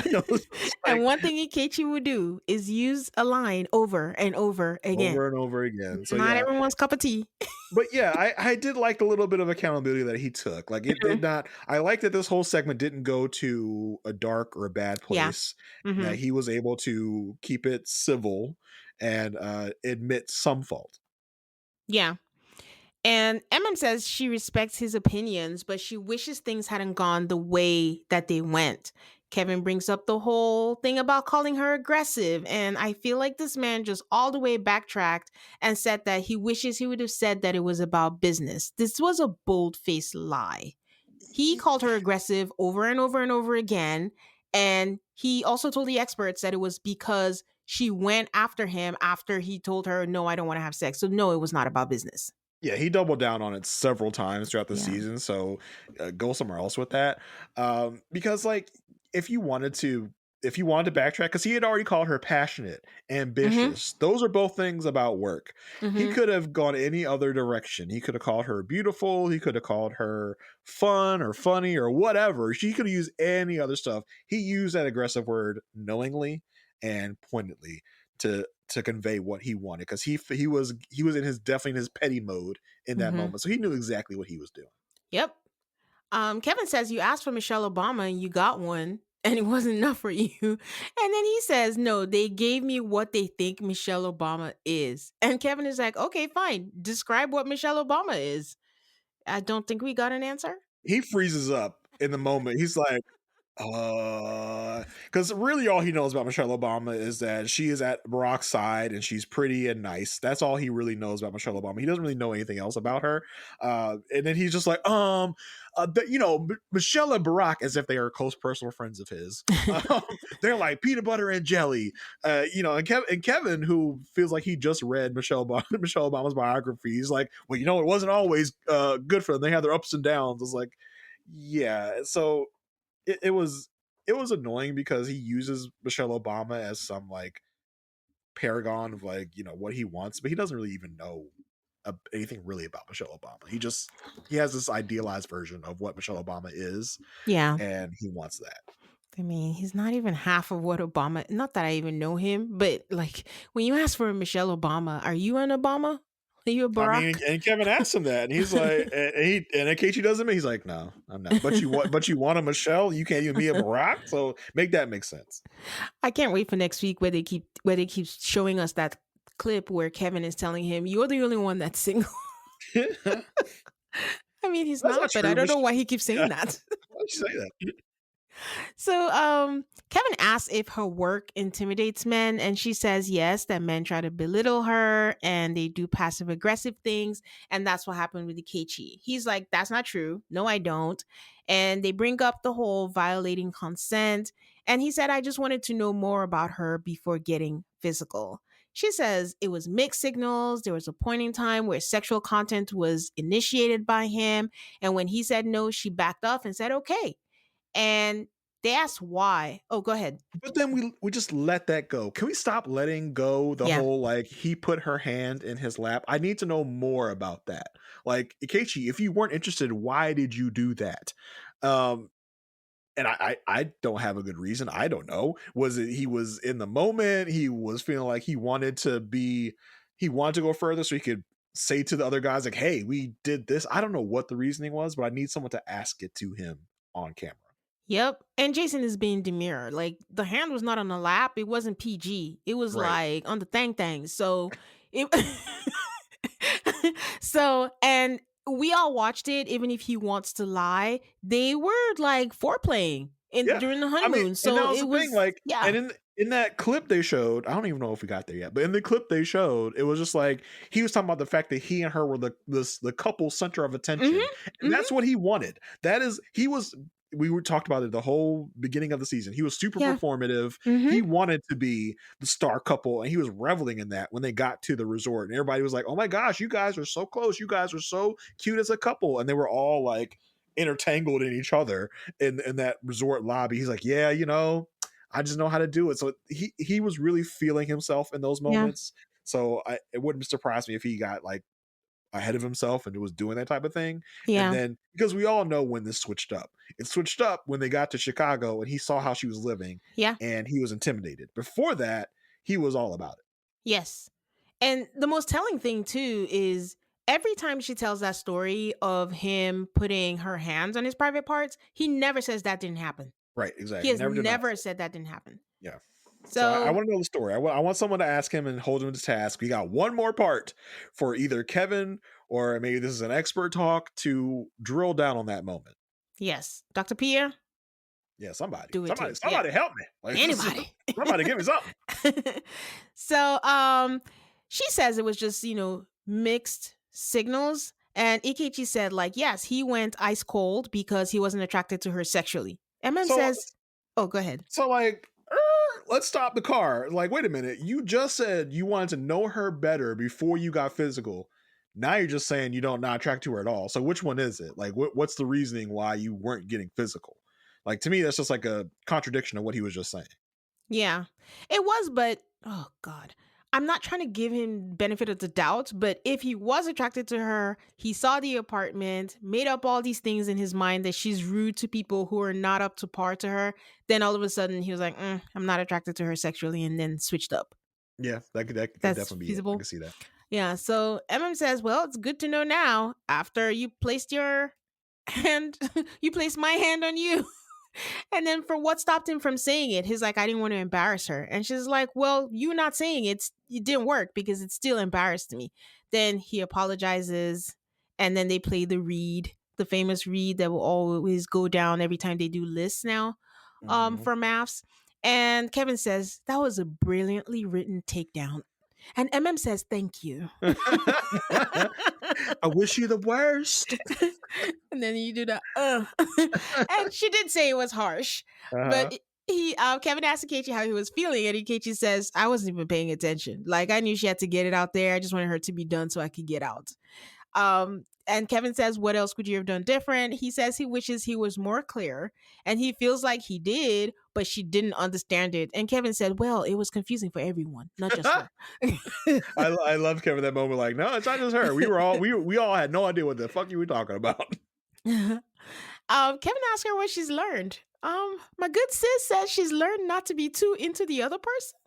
It was just And like one thing Ikechi would do is use a line over and over again. over and over again. So Not yeah, everyone's cup of tea. but yeah, I did like the little bit of accountability that he took. Like it did not. I like that this whole segment didn't go to a dark or a bad Yeah. place. And Hmm. that he was able to keep it civil and admit some fault. Yeah. And MM says she respects his opinions, but she wishes things hadn't gone the way that they went. Kevin brings up the whole thing about calling her aggressive, and I feel like this man just all the way backtracked and said that he wishes he would have said that it was about business. This was a bold faced lie. He called her aggressive over and over and over again. And he also told the experts that it was because she went after him after he told her, no, I don't want to have sex. So, no, it was not about business. Yeah, he doubled down on it several times throughout the Yeah. season. So go somewhere else with that, because like if you wanted to, backtrack, because he had already called her passionate, ambitious. Those are both things about work. He Mhm. could have gone any other direction. He could have called her beautiful. He could have called her fun or funny or whatever. She could have used any other stuff. He used that aggressive word knowingly and pointedly to convey what he wanted, because he was in his definitely in his petty mode in that Mhm. moment, so he knew exactly what he was doing. Yep. Kevin says you asked for Michelle Obama and you got one, and it wasn't enough for you. And then he says, no, they gave me what they think Michelle Obama is. And Kevin is like, okay, fine. Describe what Michelle Obama is. I don't think we got an answer. He freezes up in the moment. He's like, because really all he knows about Michelle Obama is that she is at Barack's side and she's pretty and nice. That's all he really knows about Michelle Obama. He doesn't really know anything else about her. And then he's just like, Michelle and Barack, as if they are close personal friends of his. They're like peanut butter and jelly. And Kevin, who feels like he just read Michelle Obama's biography, he's like, well, it wasn't always good for them. They had their ups and downs. It's like, yeah. So it was annoying because he uses Michelle Obama as some like paragon of like what he wants, but he doesn't really even know anything really about Michelle Obama. He has this idealized version of what Michelle Obama is, Yeah. and he wants that. I mean, he's not even half of what Obama, not that I even know him, but like when you ask for a Michelle Obama, are you an Obama? Are you a Barack? I mean, and Kevin asked him that, and he's like, and in case he doesn't, he's like, no, I'm not. But you want a Michelle? You can't even be a Barack, so make that make sense. I can't wait for next week where they keep showing us that clip where Kevin is telling him, "You're the only one that's single." I mean, he's That's not, not but true, I don't but know why he keeps saying yeah. that. Why'd you say that? So, Kevin asks if her work intimidates men, and she says yes, that men try to belittle her and they do passive aggressive things, and that's what happened with the Keiichi. He's like, that's not true. No, I don't. And they bring up the whole violating consent, and he said, I just wanted to know more about her before getting physical. She says it was mixed signals. There was a point in time where sexual content was initiated by him, and when he said no, she backed off and said okay. And they asked why. Oh, go ahead. But then we just let that go. Can we stop letting go the Yeah. whole like he put her hand in his lap? I need to know more about that. Like, Ikechi, if you weren't interested, why did you do that? And I don't have a good reason. I don't know. Was it he was in the moment? He was feeling like he wanted to go further so he could say to the other guys like, hey, we did this. I don't know what the reasoning was, but I need someone to ask it to him on camera. Yep. And Jason is being demure. Like the hand was not on the lap. It wasn't PG. It was Right. like on the thang. So it and we all watched it, even if he wants to lie. They were like foreplaying Yeah. during the I mean, honeymoon. and So that was it the thing, was like, yeah. and in that clip they showed, I don't even know if we got there yet, but in the clip they showed, it was just like he was talking about the fact that he and her were the couple center of attention, and that's what he wanted. We were talked about it the whole beginning of the season. He was super performative. He wanted to be the star couple, and he was reveling in that when they got to the resort, and everybody was like, "Oh my gosh, you guys are so close! You guys are so cute as a couple!" And they were all like intertangled in each other in that resort lobby. He's like, yeah, I just know how to do it. So he was really feeling himself in those moments. So it wouldn't surprise me if he got like ahead of himself and was doing that type of thing. And then because we all know when this switched up, it switched up when they got to Chicago and he saw how she was living. Yeah. And he was intimidated. Before that, he was all about it. Yes. And the most telling thing too is every time she tells that story of him putting her hands on his private parts, he never says that didn't happen. Right, exactly. He has never said that didn't happen. Yeah. So I want to know the story. I want someone to ask him and hold him to task. We got one more part for either Kevin or maybe this is an expert talk to drill down on that moment. Yes. Dr. Pierre? Yeah, somebody. Do it somebody help me. Like, anybody. Somebody give me something. So she says it was just, mixed signals. And Ikechi said, like, yes, he went ice cold because he wasn't attracted to her sexually. So Says, oh, go ahead. So like, let's stop the car. Like, wait a minute. You just said you wanted to know her better before you got physical. Now you're just saying you don't not attract to her at all. So which one is it? Like, what's the reasoning why you weren't getting physical? Like to me, that's just like a contradiction of what he was just saying. Yeah, it was, but oh God. I'm not trying to give him benefit of the doubt, but if he was attracted to her, he saw the apartment, made up all these things in his mind that she's rude to people who are not up to par to her, then all of a sudden he was like, I'm not attracted to her sexually, and then switched up. Yeah, that could That's definitely be it. I feasible. can see that. Yeah, so says, well, it's good to know now after you placed your hand, you placed my hand on you. And then for what stopped him from saying it, he's like, I didn't want to embarrass her. And she's like, well, you not saying it didn't work because it still embarrassed me. Then he apologizes, and then they play the read, the famous read that will always go down every time they do lists now Mhm. for MAFS. And Kevin says, that was a brilliantly written takedown. And says, thank you. I wish you the worst. And then you do the and she did say it was harsh, Uh-huh. but he Kevin asked Ikechi how he was feeling, and Ikechi says, I wasn't even paying attention. Like, I knew she had to get it out there. I just wanted her to be done so I could get out. And Kevin says, what else could you have done different? He says he wishes he was more clear, and he feels like he did, but she didn't understand it. And Kevin said, well, it was confusing for everyone, not just her. I love Kevin that moment. Like, no, it's not just her. We all had no idea what the fuck you were talking about. Kevin asked her what she's learned. My good sis says she's learned not to be too into the other person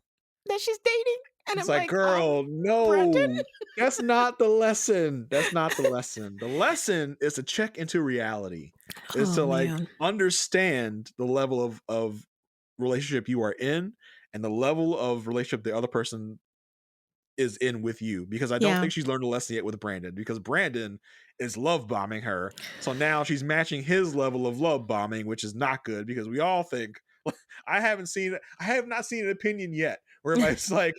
that she's dating. And It's I'm like, girl, no, Brendan? that's not the lesson. That's not the lesson. The lesson is to check into reality. Is to like man. understand the level of relationship you are in and the level of relationship the other person is in with you, because I don't Yeah. think she's learned a lesson yet with Brandon, because Brandon is love bombing her. So now she's matching his level of love bombing, which is not good, because we all think I have not seen an opinion yet where it's like,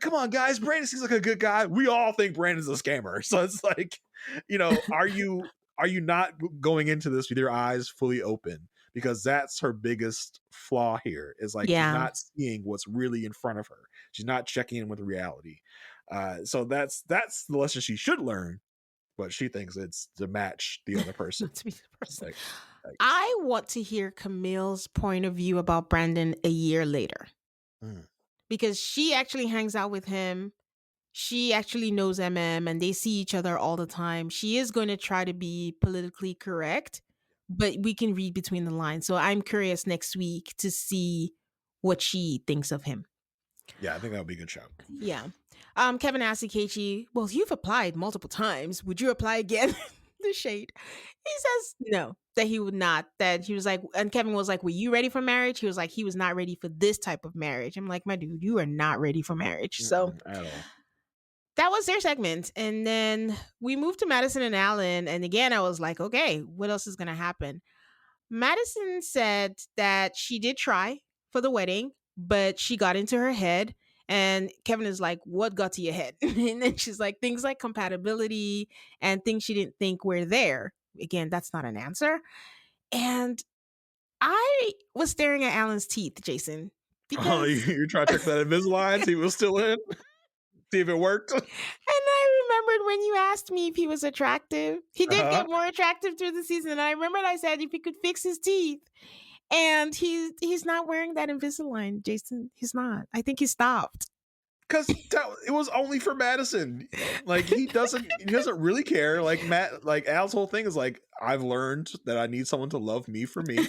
come on guys, Brandon seems like a good guy. We all think Brandon's a scammer. So it's like, are you not going into this with your eyes fully open? Because that's her biggest flaw here, is like, she's not seeing what's really in front of her. She's not checking in with reality. So that's the lesson she should learn, but she thinks it's to match the other person. Not to be the person. Like, I want to hear Camille's point of view about Brandon a year later. Because she actually hangs out with him. She actually knows and they see each other all the time. She is going to try to be politically correct, but we can read between the lines. So I'm curious next week to see what she thinks of him. Yeah, I think that would be a good show. Yeah. Kevin asked Ikechi, well, you've applied multiple times. Would you apply again? The shade. He says no, that he would not. That he was like, and Kevin was like, were you ready for marriage? He was like, he was not ready for this type of marriage. I'm like, my dude, you are not ready for marriage. So at all. That was their segment. And then we moved to Madison and Alan. And again, I was like, okay, what else is going to happen? Madison said that she did try for the wedding, but she got into her head. And Kevin is like, what got to your head? And then she's like, things like compatibility and things she didn't think were there. Again, that's not an answer. And I was staring at Alan's teeth, Jason. Because You're trying to check that Invisalign, see if it was still in? See if it worked? And I remembered when you asked me if he was attractive. He did get more attractive through the season. And I remembered I said if he could fix his teeth. And he's not wearing that Invisalign, Jason. He's not. I think he stopped. Because it was only for Madison. Like, he doesn't really care. Like, Al's whole thing is like, I've learned that I need someone to love me for me.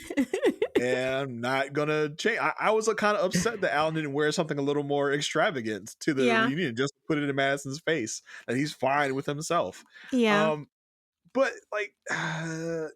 And I'm not gonna change. I was kind of upset that Alan didn't wear something a little more extravagant to the reunion, just to put it in Madison's face that he's fine with himself. Yeah. But like, and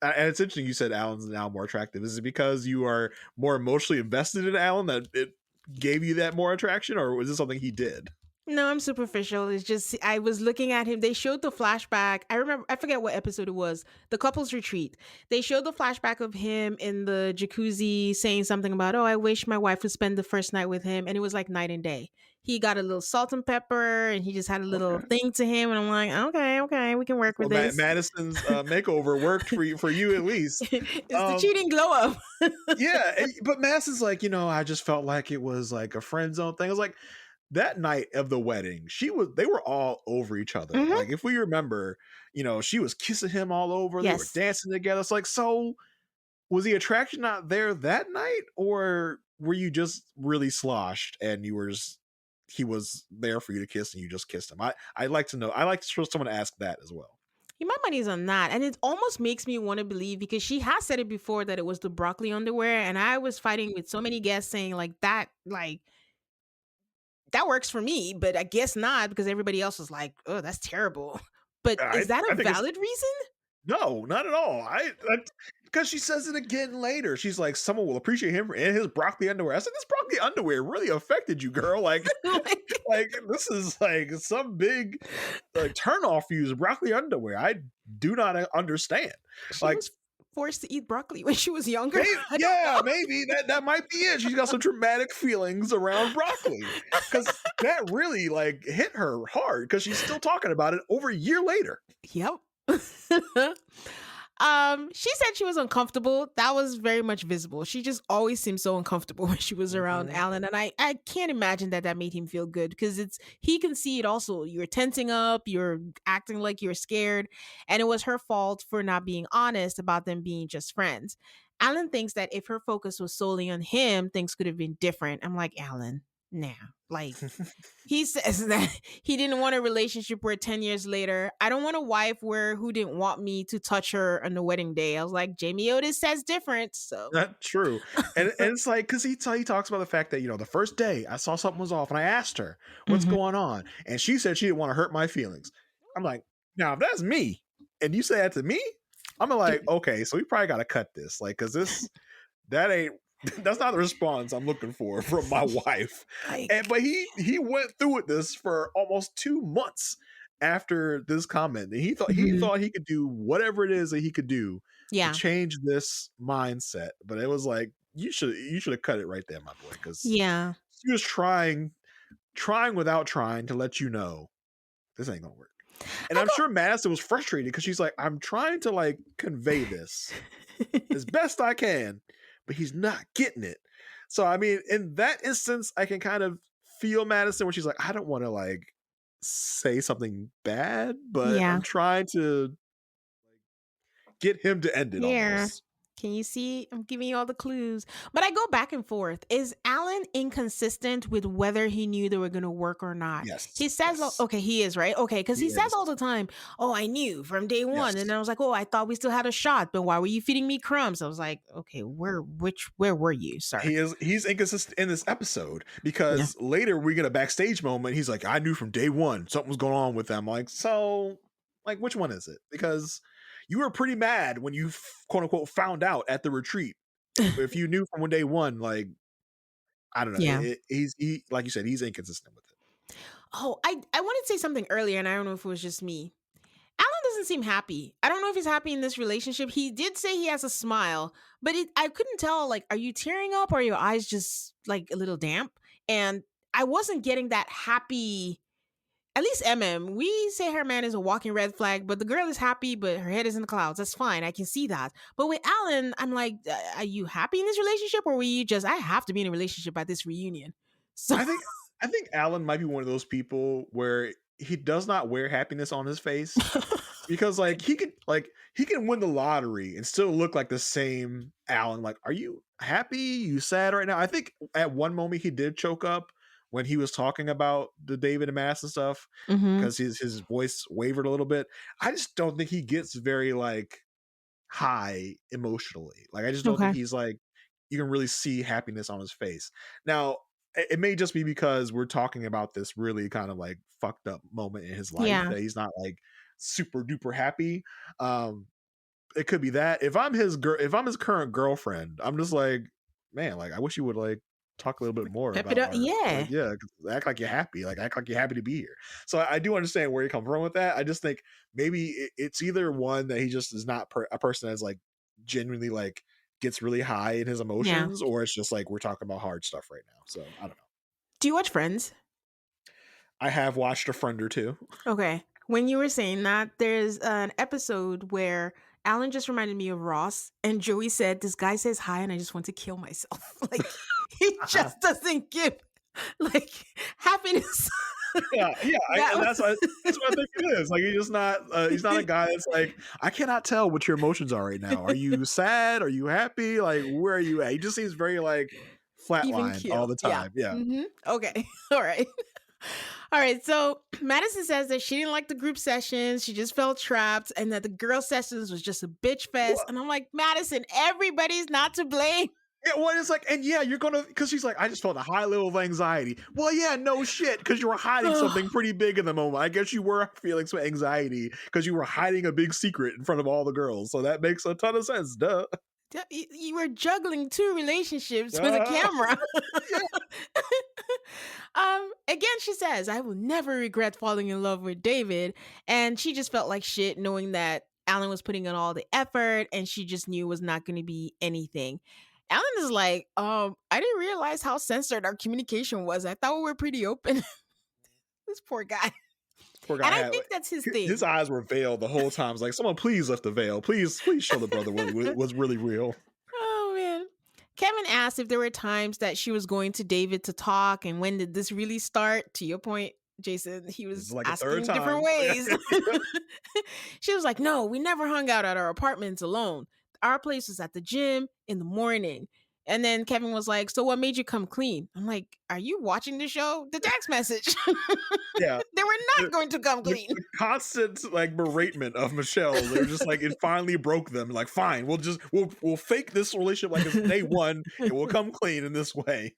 it's interesting you said Alan's now more attractive. Is it because you are more emotionally invested in Alan that it gave you that more attraction, or was it something he did? No, I'm superficial. It's just I was looking at him. They showed the flashback. I forget what episode it was. The couple's retreat. They showed the flashback of him in the jacuzzi saying something about, oh, I wish my wife would spend the first night with him. And it was like night and day. he got a little salt and pepper, and he just had a little Okay. thing to him, and I'm like, okay, we can work So with this. Madison's makeover worked for you at least. It's the Um, cheating glow up. yeah, but Madison's like, I just felt like it was like a friend zone thing. I was like, that night of the wedding, they were all over each other. Mhm. Like, if we remember, she was kissing him all over. They were Yes. dancing together. It's like, so was the attraction not there that night, or were you just really sloshed and he was there for you to kiss and you just kissed him? I'd like to know. I like for someone to ask that as well. My money's on that. And it almost makes me want to believe, because she has said it before, that it was the broccoli underwear. And I was fighting with so many guests saying that works for me, but I guess not, because everybody else was like, oh, that's terrible. But I is that I a think it's valid reason? no, not at all. Because she says it again later. She's like, someone will appreciate him and his broccoli underwear. I said, this broccoli underwear really affected you, girl. Like, like this is like some big turn off for you. Broccoli underwear. I do not understand. She Like, was forced to eat broccoli when she was younger. maybe, I don't know. maybe that might be it. She's got some traumatic feelings around broccoli because that really hit her hard because she's still talking about it over a year later. Yep. She said she was uncomfortable. That was very much visible. She just always seemed so uncomfortable when she was around Alan, and I can't imagine that made him feel good, because he can see it also. You're tensing up, you're acting like you're scared, and it was her fault for not being honest about them being just friends. Alan thinks that if her focus was solely on him, things could have been different. I'm like, Alan, nah. He says that he didn't want a relationship where 10 years later, I don't want a wife who didn't want me to touch her on the wedding day. I was like, Jamie Otis says different. So That's true. And it's like, because he talks about the fact that, the first day I saw something was off and I asked her, what's going on? And she said she didn't want to hurt my feelings. I'm like, now, if that's me and you say that to me, I'm like, okay, so we probably got to cut this. Because that's not the response I'm looking for from my wife. But he went through with this for almost 2 months after this comment. And he thought he could do whatever it is that he could do to change this mindset. But it was like, you should have cut it right there, my boy, because she was trying without trying to let you know this ain't gonna work. And I'm sure Madison was frustrated because she's like, I'm trying to convey this as best I can, but he's not getting it. So, I mean, in that instance, I can kind of feel Madison where she's like, I don't want to say something bad, but I'm trying to get him to end it almost. Can you see? I'm giving you all the clues. But I go back and forth. Is Alan inconsistent with whether he knew they were going to work or not? Yes. He says, okay, he is, right? Okay, because he says all the time, oh, I knew from day one. Yes. And I was like, oh, I thought we still had a shot, but why were you feeding me crumbs? I was like, okay, where were you, sir? He's inconsistent in this episode because later we get a backstage moment. He's like, I knew from day one something was going on with them. So which one is it? Because you were pretty mad when you quote unquote found out at the retreat. If you knew from day one, I don't know. Yeah. He's like you said, he's inconsistent with it. Oh, I wanted to say something earlier, and I don't know if it was just me. Alan doesn't seem happy. I don't know if he's happy in this relationship. He did say he has a smile, but I couldn't tell, are you tearing up or are your eyes just a little damp? And I wasn't getting that happy. At least we say her man is a walking red flag, but the girl is happy, but her head is in the clouds. That's fine. I can see that. But with Alan, I'm like, are you happy in this relationship, or were you just, I have to be in a relationship at this reunion? So I think Alan might be one of those people where he does not wear happiness on his face because he can win the lottery and still look like the same Alan. Are you happy? You sad right now? I think at one moment he did choke up when he was talking about the David and Madison stuff, because his voice wavered a little bit. I just don't think he gets very high emotionally. I just don't think he's you can really see happiness on his face. Now, it may just be because we're talking about this really kind of fucked up moment in his life that he's not super duper happy. It could be that. If I'm his current girlfriend, I'm just man, I wish you would talk a little bit more about it. Act like you're happy, act like you're happy to be here. So I do understand where you come from with that. I just think maybe it's either one that he just is not a person that's genuinely gets really high in his emotions, or it's just we're talking about hard stuff right now. So I don't know. Do you watch Friends? I have watched a friend or two. Okay. When you were saying that, there's an episode where Alan just reminded me of Ross, and Joey said, "This guy says hi, and I just want to kill myself." Like, he just doesn't give, like, happiness. Yeah, That and was. that's what I think it is. Like he's not a guy that's like, I cannot tell what your emotions are right now. Are you sad? Are you happy? Like, where are you at? He just seems very like Even flatlined all keel. the Yeah. time. Yeah. Okay. All right. All right. So Madison says that she didn't like the group sessions. She just felt trapped and that the girl sessions was just a bitch fest. Well, And I'm like, Madison, everybody's not to blame. yeah, well, it's like, and yeah, you're gonna, because she's like, I just felt a high level of anxiety. Well, yeah, no shit, because you were hiding something pretty big in the moment. I guess you were feeling some anxiety because you were hiding a big secret in front of all the girls. So that makes a ton of sense. Duh. You were juggling two relationships with a Uh, camera. yeah. Again, she says, I will never regret falling in love with David. And she just felt like shit knowing that Alan was putting in all the effort and she just knew it was not going to be anything. Alan is like, I didn't realize how censored our communication was. I thought we were pretty open. This poor guy. Poor guy And I had think that's his thing. his eyes were veiled the whole time. It's like, someone please lift the veil. Please show the brother what was really real. Oh, man. Kevin asked if there were times that she was going to David to talk and when did this really start? To your point, Jason, he It's was like a asking third time. different ways. She was like, no, we never hung out at our apartments alone. Our place was at the gym in the morning. And then Kevin was like, so what made you come clean? I'm like, are you watching the show? The text message. Yeah. They were not going to come clean. The constant like beratement of Michelle. They're just like, it finally broke them. Like, fine, we'll fake this relationship like it's day one and we'll come clean in this way.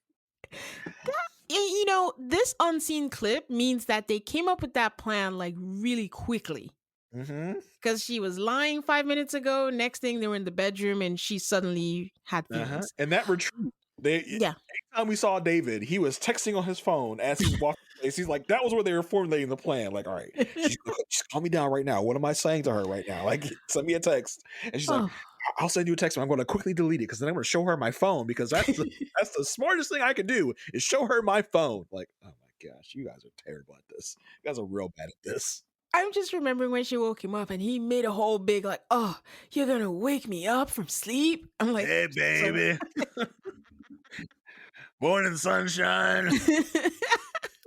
You know, this unseen clip means that they came up with that plan like really quickly. Because she was lying 5 minutes ago. Next thing, they were in the bedroom and she suddenly had feelings. And that retreat, anytime we saw David, he was texting on his phone as he was walking the place. He's like, that was where they were formulating the plan. Like, all right, she's calm me down right now. What am I saying to her right now? Like, send me a text. And she's like, I'll send you a text, but I'm going to quickly delete it because then I'm going to show her my phone because that's the smartest thing I can do is show her my phone. Like, oh my gosh, you guys are terrible at this. You guys are real bad at this. I'm just remembering when she woke him up and he made a whole big like, oh, you're going to wake me up from sleep? I'm like, hey, baby. Morning sunshine.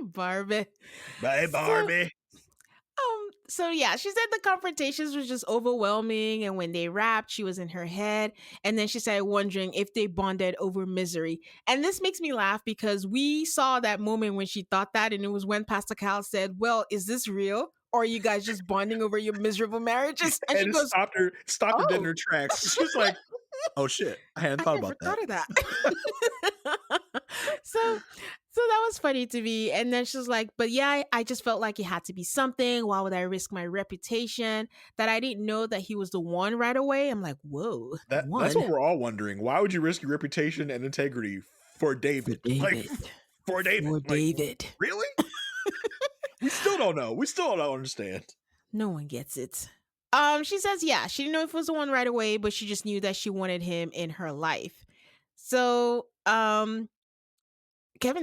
Barbie. Bye, Barbie. So yeah, she said the confrontations was just overwhelming. And when they rapped, she was in her head. And then she started wondering if they bonded over misery. And this makes me laugh because we saw that moment when she thought that. And it was when Pastor Cal said, well, is this real? Or are you guys just bonding over your miserable marriages? And she goes, stopped her dead in her tracks. She's like, oh shit, I hadn't thought about that. Of that. So that was funny to me. And then she's like, but yeah, I just felt like it had to be something. Why would I risk my reputation? That I didn't know that he was the one right away. I'm like, whoa. That's what we're all wondering. Why would you risk your reputation and integrity for David? Like, for David. For David. Really? We still don't know. We still don't understand. No one gets it. She says, yeah, she didn't know if it was the one right away, but she just knew that she wanted him in her life. So, Kevin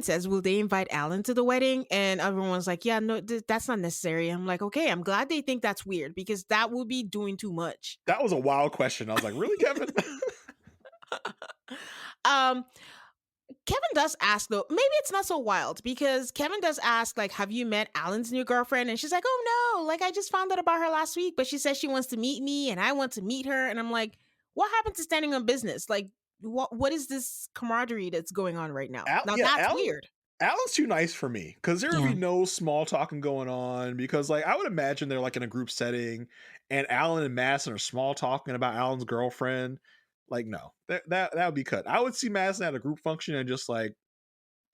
says, will they invite Alan to the wedding? And everyone's like, yeah, no, that's not necessary. I'm like, okay, I'm glad they think that's weird because that would be doing too much. That was a wild question. I was like, really, Kevin? Kevin does ask, though, maybe it's not so wild because Kevin does ask, like, have you met Alan's new girlfriend? And she's like, oh, no, like, I just found out about her last week, but she says she wants to meet me and I want to meet her. And I'm like, what happened to standing on business? Like, what is this camaraderie that's going on right now? That's weird. Alan's too nice for me because there would be no small talking going on because, like, I would imagine they're like in a group setting and Alan and Madison are small talking about Alan's girlfriend. Like, no, that would be cut. I would see Madison at a group function and just like,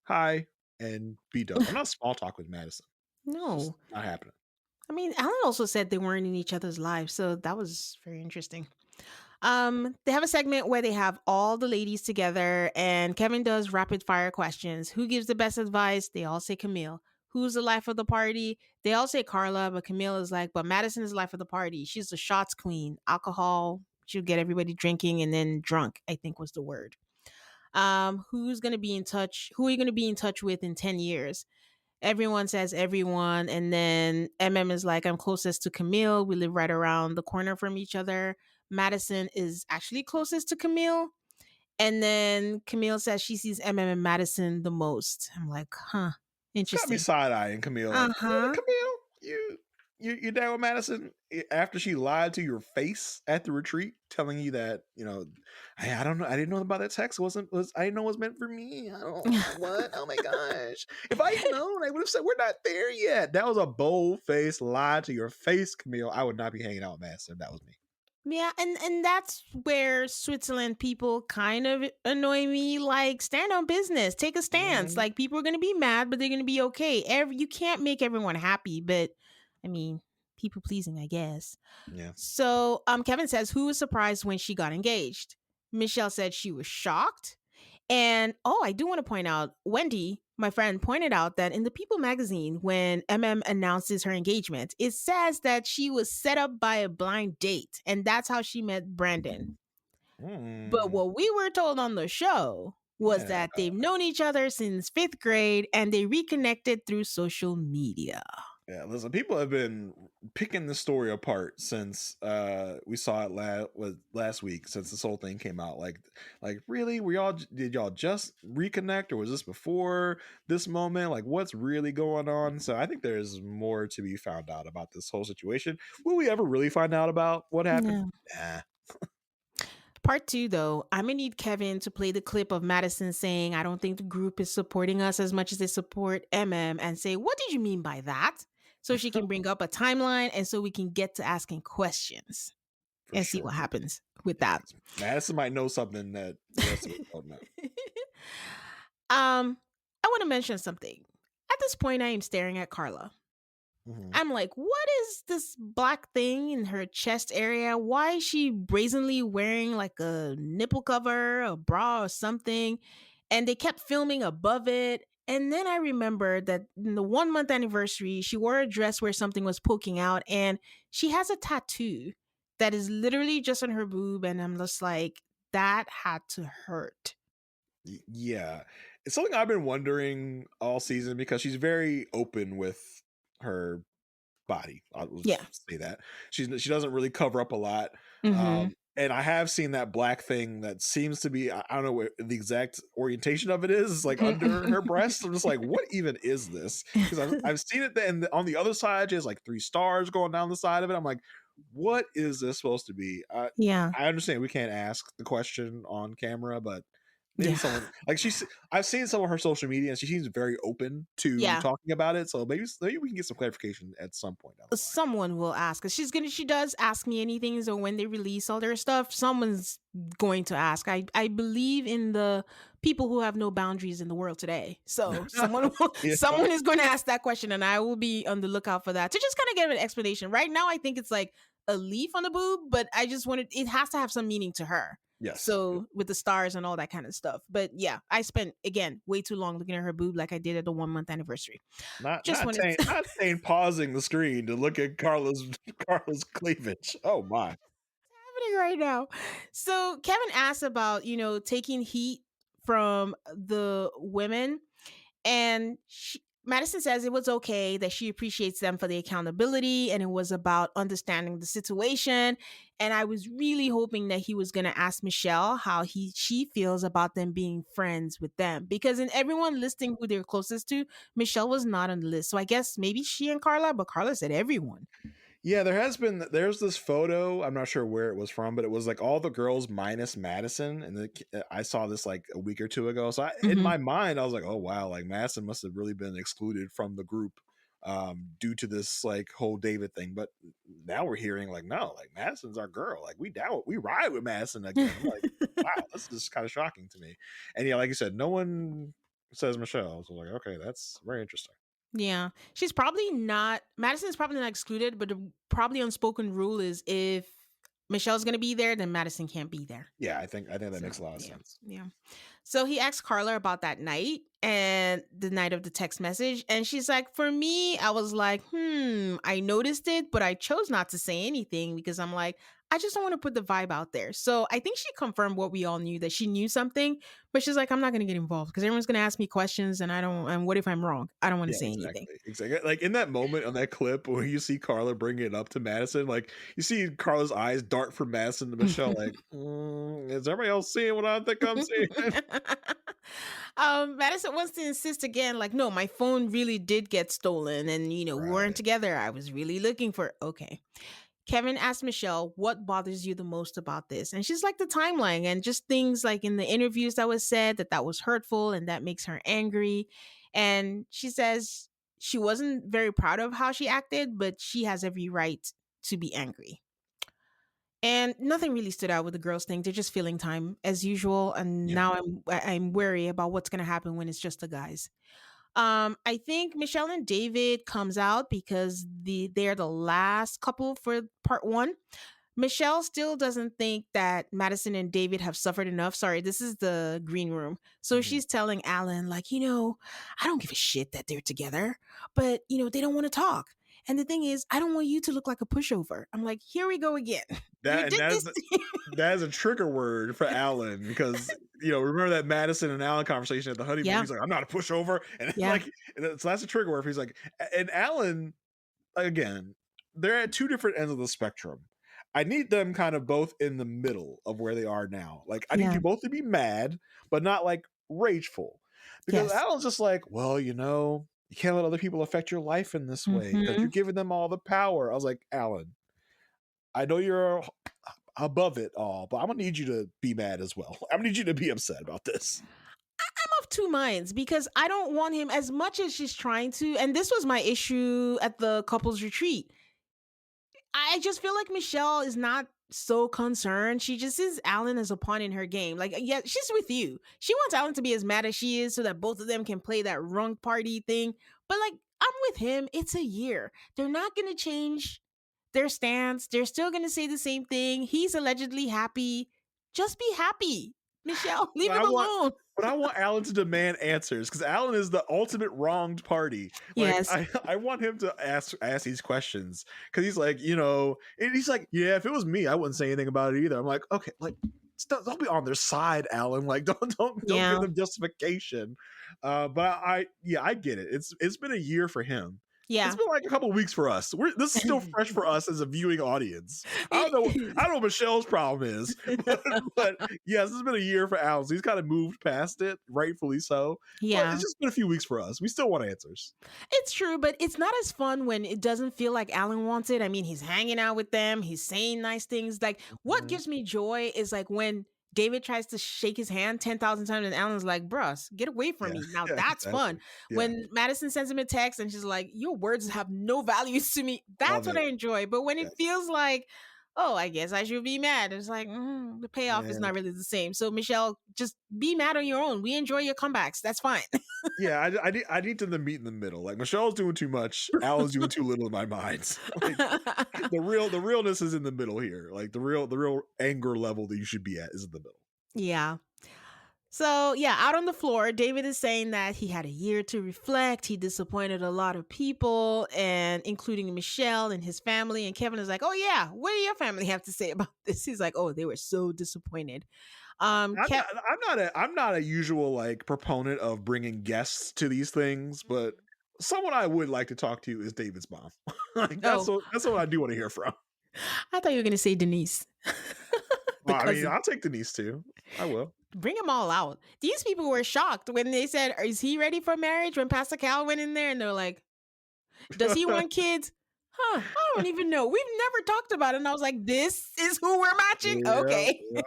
hi, and be done. I'm not small talk with Madison. No. Not happening. I mean, Alan also said they weren't in each other's lives, so that was very interesting. They have a segment where they have all the ladies together and Kevin does rapid fire questions. Who gives the best advice? They all say Camille. Who's the life of the party? They all say Carla, but Camille is like, but Madison is the life of the party. She's the shots queen. Alcohol, she'll get everybody drinking and then drunk, I think was the word. Who's going to be in touch? Who are you going to be in touch with in 10 years? Everyone says everyone. And then is like, I'm closest to Camille. We live right around the corner from each other. Madison is actually closest to Camille. And then Camille says she sees and Madison the most. I'm like, huh, It's got me interesting. side-eyeing Camille. Like, Uh-huh. Camille, you down with Madison after she lied to your face at the retreat, telling you that hey, I don't know, I didn't know about that text. I didn't know it was meant for me. I don't what? Oh my gosh! If I had known, I would have said we're not there yet. That was a bold-faced lie to your face, Camille. I would not be hanging out with Madison if that was me. Yeah, and that's where Switzerland people kind of annoy me. Like, stand on business, take a stance. Mhm. Like, people are going to be mad, but they're going to be okay. You can't make everyone happy, but I mean, people pleasing, I guess. Yeah. So, Kevin says, who was surprised when she got engaged? Michelle said she was shocked. And I do want to point out, Wendy, my friend, pointed out that in the People magazine, when announces her engagement, it says that she was set up by a blind date, and that's how she met Brandon. But what we were told on the show was that they've known each other since 5th grade and they reconnected through social media. Yeah, listen, people have been picking the story apart since we saw it last week, since this whole thing came out. Like really, did y'all just reconnect, or was this before this moment? Like, what's really going on? So I think there's more to be found out about this whole situation. Will we ever really find out about what happened? Nah. Part 2, though, I'm going to need Kevin to play the clip of Madison saying, I don't think the group is supporting us as much as they support and say, what did you mean by that? So she can bring up a timeline and so we can get to asking questions and see what happens with that. Madison might know something that the rest of us don't know. I want to mention something. At this point, I am staring at Carla. Mm-hmm. I'm like, what is this black thing in her chest area? Why is she brazenly wearing like a nipple cover, a bra or something? And they kept filming above it. And then I remembered that in the 1-month anniversary, she wore a dress where something was poking out, and she has a tattoo that is literally just on her boob. And I'm just like, that had to hurt. Yeah. It's something I've been wondering all season, because she's very open with her body. I'll say that. She doesn't really cover up a lot. Mm-hmm. And I have seen that black thing that seems to be, I don't know what the exact orientation of it is. It's like under her breast. I'm just like, what even is this? Because I've seen it and on the other side, she has like 3 stars going down the side of it. I'm like, what is this supposed to be? I understand we can't ask the question on camera, but maybe someone, like, I've seen some of her social media and she seems very open to talking about it. So maybe we can get some clarification at some point down the line. Someone will ask us. She does ask me anything. So when they release all their stuff, someone's going to ask. I believe in the people who have no boundaries in the world today. So someone is going to ask that question, and I will be on the lookout for that to just kind of give an explanation. Right now, I think it's like a leaf on the boob, but I just it has to have some meaning to her. Yes. So with the stars and all that kind of stuff. But yeah, I spent, again, way too long looking at her boob like I did at the 1-month anniversary. Not saying pausing the screen to look at Carla's cleavage. Oh my. What's happening right now? So Kevin asked about, taking heat from the women, and Madison says it was okay, that she appreciates them for the accountability, and it was about understanding the situation. And I was really hoping that he was going to ask Michelle how she feels about them being friends with them, because in everyone listing who they're closest to, Michelle was not on the list. So I guess maybe she and Carla, but Carla said everyone. Yeah, there's this photo. I'm not sure where it was from, but it was like all the girls minus Madison. And I saw this like a week or 2 ago. So in my mind, I was like, oh, wow, like Madison must have really been excluded from the group due to this like whole David thing. But now we're hearing like, no, like Madison's our girl. Like we ride with Madison again. I'm like, wow, this is kind of shocking to me. And yeah, like you said, no one says Michelle. So like, okay, that's very interesting. Yeah, Madison's probably not excluded, but the probably unspoken rule is if Michelle's going to be there, then Madison can't be there. Yeah, I think that makes a lot of sense. Yeah. So he asked Carla about that night and the night of the text message. And she's like, for me, I was like, I noticed it, but I chose not to say anything because I'm like, I just don't want to put the vibe out there. So I think she confirmed what we all knew, that she knew something, but she's like, I'm not going to get involved because everyone's going to ask me questions and and what if I'm wrong? I don't want to Yeah, say anything. exactly. Like in that moment on that clip where you see Carla bring it up to Madison, like you see Carla's eyes dart from Madison to Michelle, like, is everybody else seeing what I think I'm seeing? Madison wants to insist again, like, no, my phone really did get stolen and, we weren't Right. together. I was really looking for, okay. Kevin asked Michelle, what bothers you the most about this? And she's like, the timeline and just things like in the interviews that was said that was hurtful and that makes her angry. And she says she wasn't very proud of how she acted, but she has every right to be angry. And nothing really stood out with the girls thing. They're just filling time as usual. And Yeah. now I'm wary about what's going to happen when it's just the guys. I think Michelle and David comes out because they're the last couple for part one. Michelle still doesn't think that Madison and David have suffered enough. Sorry, this is the green room. So Mhm. she's telling Alan, like, I don't give a shit that they're together, but, they don't want to talk. And the thing is, I don't want you to look like a pushover. I'm like, here we go again. You That and did that is this. that is a trigger word for Alan because remember that Madison and Alan conversation at the honeymoon. Yeah. He's like, I'm not a pushover, and Yeah. so that's a trigger word. He's like, and Alan again, they're at two different ends of the spectrum. I need them kind of both in the middle of where they are now. Like I need Yeah. you both to be mad, but not like rageful, because Yes. Alan's just like, well, you can't let other people affect your life in this way because Mhm. you're giving them all the power. I was like, Alan, I know you're above it all, but I'm gonna need you to be mad as well. I'm gonna need you to be upset about this. I'm of two minds because I don't want him, as much as she's trying to. And this was my issue at the couples retreat. I just feel like Michelle is not so concerned. She just sees Alan as a pawn in her game. Like, yeah, she's with you. She wants Alan to be as mad as she is so that both of them can play that runk party thing. But like, I'm with him. It's a year. They're not going to change their stance. They're still going to say the same thing. He's allegedly happy. Just be happy, Michelle. Leave But him alone. I want Alan to demand answers because Alan is the ultimate wronged party. Like Yes. I want him to ask these questions because he's like, and he's like, yeah, if it was me, I wouldn't say anything about it either. I'm like, okay, like don't be on their side, Alan. Like don't Yeah. give them justification. But I get it. It's been a year for him. Yeah. It's been like a couple of weeks for us. This is still fresh for us as a viewing audience. I don't know what Michelle's problem is, but yes, it's been a year for Alan. So he's kind of moved past it, rightfully so. Yeah. But it's just been a few weeks for us. We still want answers. It's true, but it's not as fun when it doesn't feel like Alan wants it. I mean, he's hanging out with them, he's saying nice things. Like, what gives me joy is like when David tries to shake his hand 10,000 times and Alan's like, bruh, get away from me. Now that's fun. Yeah. When Madison sends him a text and she's like, your words have no values to me. That's what I enjoy. But when it feels like, oh, I guess I should be mad, it's like, the payoff is not really the same. So, Michelle, just be mad on your own. We enjoy your comebacks. That's fine. Yeah, I need them to meet in the middle. Like Michelle's doing too much, Alan's doing too little in my mind. Like, the realness is in the middle here. Like the real anger level that you should be at is in the middle. Yeah. So, yeah, out on the floor, David is saying that he had a year to reflect. He disappointed a lot of people, and including Michelle and his family. And Kevin is like, oh, yeah, what do your family have to say about this? He's like, oh, they were so disappointed. I'm not a usual like proponent of bringing guests to these things, but someone I would like to talk to is David's mom. Like, that's what I do want to hear from. I thought you were going to say Denise. I mean, I'll take Denise too. I will. Bring them all out. These people were shocked when they said, is he ready for marriage? When Pastor Cal went in there and they're like, does he want kids? I don't even know. We've never talked about it. And I was like, this is who we're matching? Yeah, okay. yeah.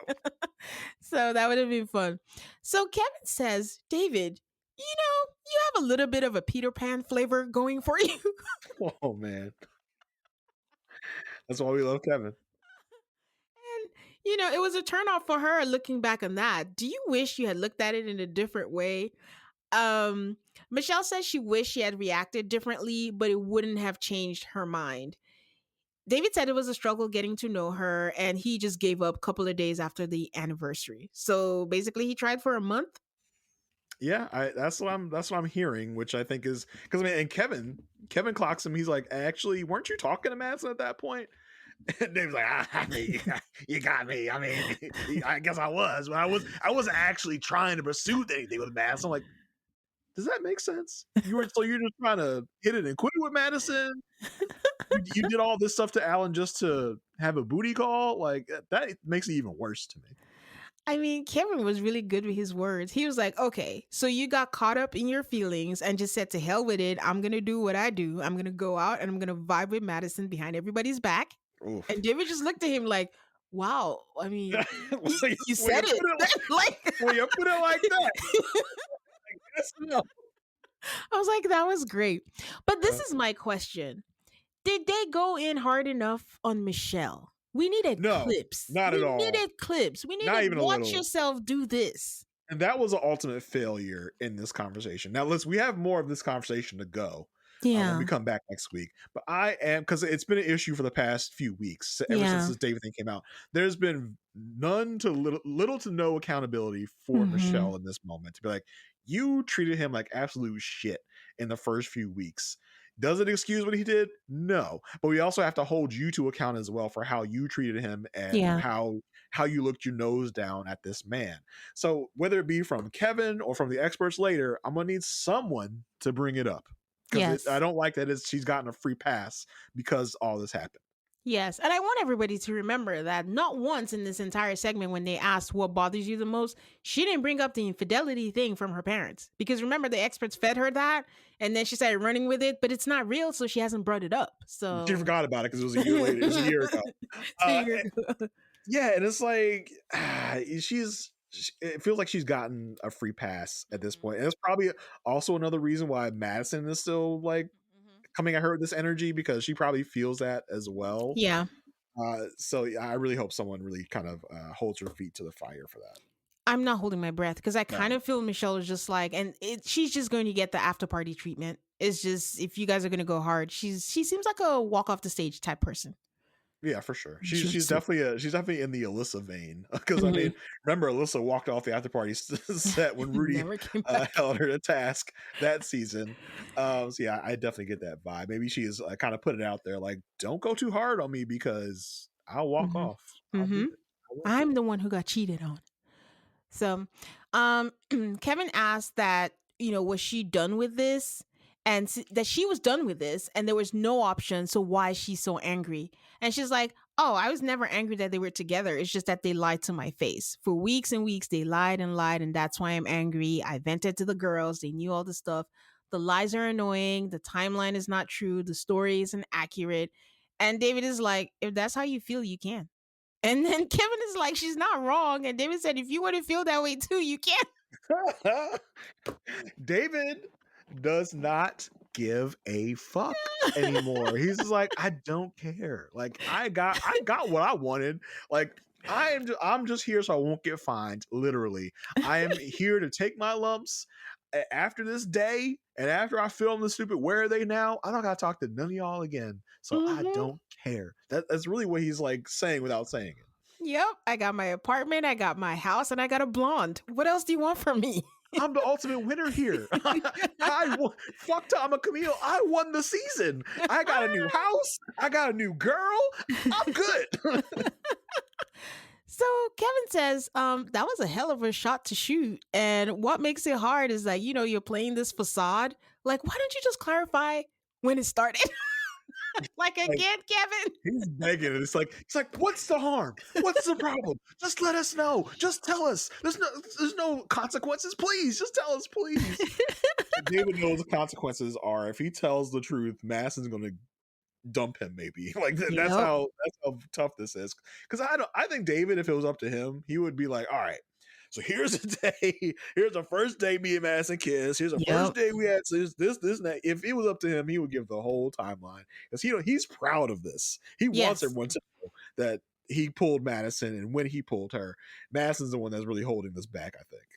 So that would have been fun. So Kevin says, David, you have a little bit of a Peter Pan flavor going for you. Oh, man. That's why we love Kevin. And, it was a turnoff for her looking back on that. Do you wish you had looked at it in a different way? Michelle says she wished she had reacted differently, but it wouldn't have changed her mind. David said it was a struggle getting to know her, and he just gave up a couple of days after the anniversary. So basically, he tried for a month. Yeah, that's what I'm hearing, which I think is because and Kevin clocks him. He's like, actually, weren't you talking to Madison at that point? And Dave's like, you got me. I mean, I guess I was, but I wasn't actually trying to pursue anything with Madison. I'm like, does that make sense? You're just trying to hit it and quit it with Madison. You did all this stuff to Alan just to have a booty call. Like that makes it even worse to me. I mean, Kevin was really good with his words. He was like, okay, so you got caught up in your feelings and just said, to hell with it. I'm going to do what I do. I'm going to go out and I'm going to vibe with Madison behind everybody's back. Oof. And David just looked at him like, wow, I mean, you said it. When you put it like that. I guess no. I was like, that was great. But this is my question. Did they go in hard enough on Michelle? We needed clips. Not at all. We needed clips. We needed to watch yourself do this. And that was an ultimate failure in this conversation. Now, we have more of this conversation to go. When we come back next week. But I am, because it's been an issue for the past few weeks, ever since this David thing came out. There's been none to little to no accountability for Michelle in this moment. To be like, you treated him like absolute shit in the first few weeks. Does it excuse what he did? No. But we also have to hold you to account as well for how you treated him and how you looked your nose down at this man. So whether it be from Kevin or from the experts later, I'm going to need someone to bring it up. Because I don't like that she's gotten a free pass because all this happened. Yes. And I want everybody to remember that not once in this entire segment when they asked what bothers you the most, she didn't bring up the infidelity thing from her parents. Because remember, the experts fed her that and then she started running with it, but it's not real, so she hasn't brought it up. So she forgot about it because it was a year later. It was a year ago. Yeah, and it's like it feels like she's gotten a free pass at this point. And it's probably also another reason why Madison is still like coming at her with this energy, because she probably feels that as well. Yeah. So I really hope someone really kind of holds her feet to the fire for that. I'm not holding my breath because I kind of feel Michelle is just like, and she's just going to get the after party treatment. It's just, if you guys are going to go hard, she seems like a walk off the stage type person. Yeah, for sure. She's definitely in the Alyssa vein, because I mean, remember Alyssa walked off the after party set when Rudy held her to task that season. So yeah, I definitely get that vibe. Maybe she is kind of put it out there, like, don't go too hard on me because I'll walk off. I'm the one who got cheated on. So, Kevin asked that, was she done with this? And that she was done with this and there was no option. So why is she so angry? And she's like, oh, I was never angry that they were together. It's just that they lied to my face. For weeks and weeks, they lied and lied. And that's why I'm angry. I vented to the girls. They knew all the stuff. The lies are annoying. The timeline is not true. The story isn't accurate. And David is like, if that's how you feel, you can. And then Kevin is like, she's not wrong. And David said, if you want to feel that way too, you can. David does not give a fuck anymore. He's just like, I don't care. Like, I got what I wanted. Like, I'm just here so I won't get fined. Literally, I am here to take my lumps. After this day, and after I film the stupid "Where Are They Now," I don't gotta talk to none of y'all again. So I don't care. That's really what he's like saying without saying it. Yep, I got my apartment, I got my house, and I got a blonde. What else do you want from me? I'm the ultimate winner here. Fuck Tom and Camille. I won the season. I got a new house. I got a new girl. I'm good. So Kevin says, that was a hell of a shot to shoot. And what makes it hard is that, you're playing this facade. Like, why don't you just clarify when it started? Like, again, Kevin. He's begging it. It's like, what's the harm? What's the problem? Just let us know. Just tell us. There's no consequences. Please, just tell us, please. David knows the consequences are if he tells the truth, Madison's going to dump him. Maybe that's how tough this is. Because I think David, if it was up to him, he would be like, all right. So here's a day. Here's the first day me and Madison kissed. Here's the first day we had this, and that. If it was up to him, he would give the whole timeline because he's proud of this. He wants everyone to know that he pulled Madison, and when he pulled her, Madison's the one that's really holding this back. I think.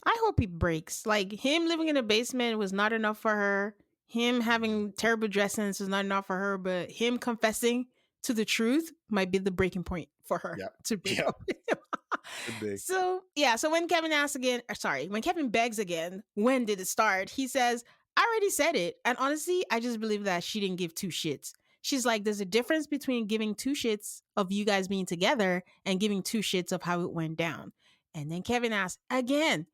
I hope he breaks. Like, him living in a basement was not enough for her. Him having terrible dress sense was not enough for her. But him confessing to the truth might be the breaking point for her to break up with him. So when Kevin begs again, when did it start? He says, I already said it. And honestly, I just believe that she didn't give two shits. She's like, there's a difference between giving two shits of you guys being together and giving two shits of how it went down. And then Kevin asks, again,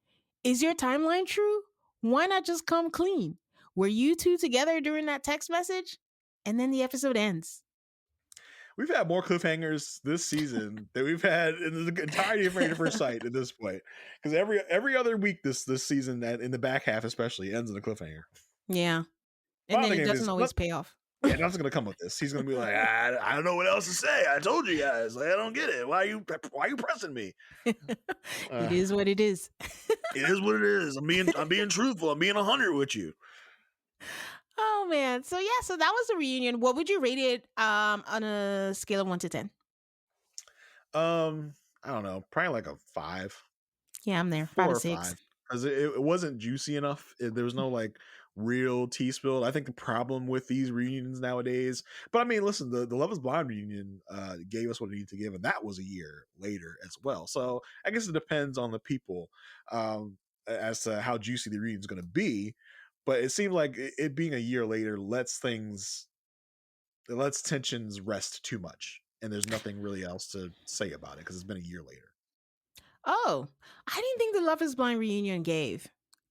is your timeline true? Why not just come clean? Were you two together during that text message? And then the episode ends. We've had more cliffhangers this season than we've had in the entirety of Married at First Sight at this point. Because every other week this season, that in the back half especially, ends in a cliffhanger. Yeah. And then it doesn't always pay off. Yeah, nothing's gonna come with this. He's gonna be like, I don't know what else to say. I told you guys, like, I don't get it. Why are you pressing me? It is what it is. It is what it is. I'm being truthful. I'm being 100 with you. Oh man. So yeah, so that was a reunion. What would you rate it on a scale of 1 to 10? I don't know, probably like a 5. Yeah, I'm there. 4 5 or or 6. 5. Because it wasn't juicy enough. There was no like real tea spilled. I think the problem with these reunions nowadays, but I mean, listen, the Love Is Blind reunion gave us what it needed to give, and that was a year later as well. So I guess it depends on the people as to how juicy the reunion is going to be. But it seemed like it being a year later lets tensions rest too much, and there's nothing really else to say about it because it's been a year later. Oh, I didn't think the Love Is Blind reunion gave.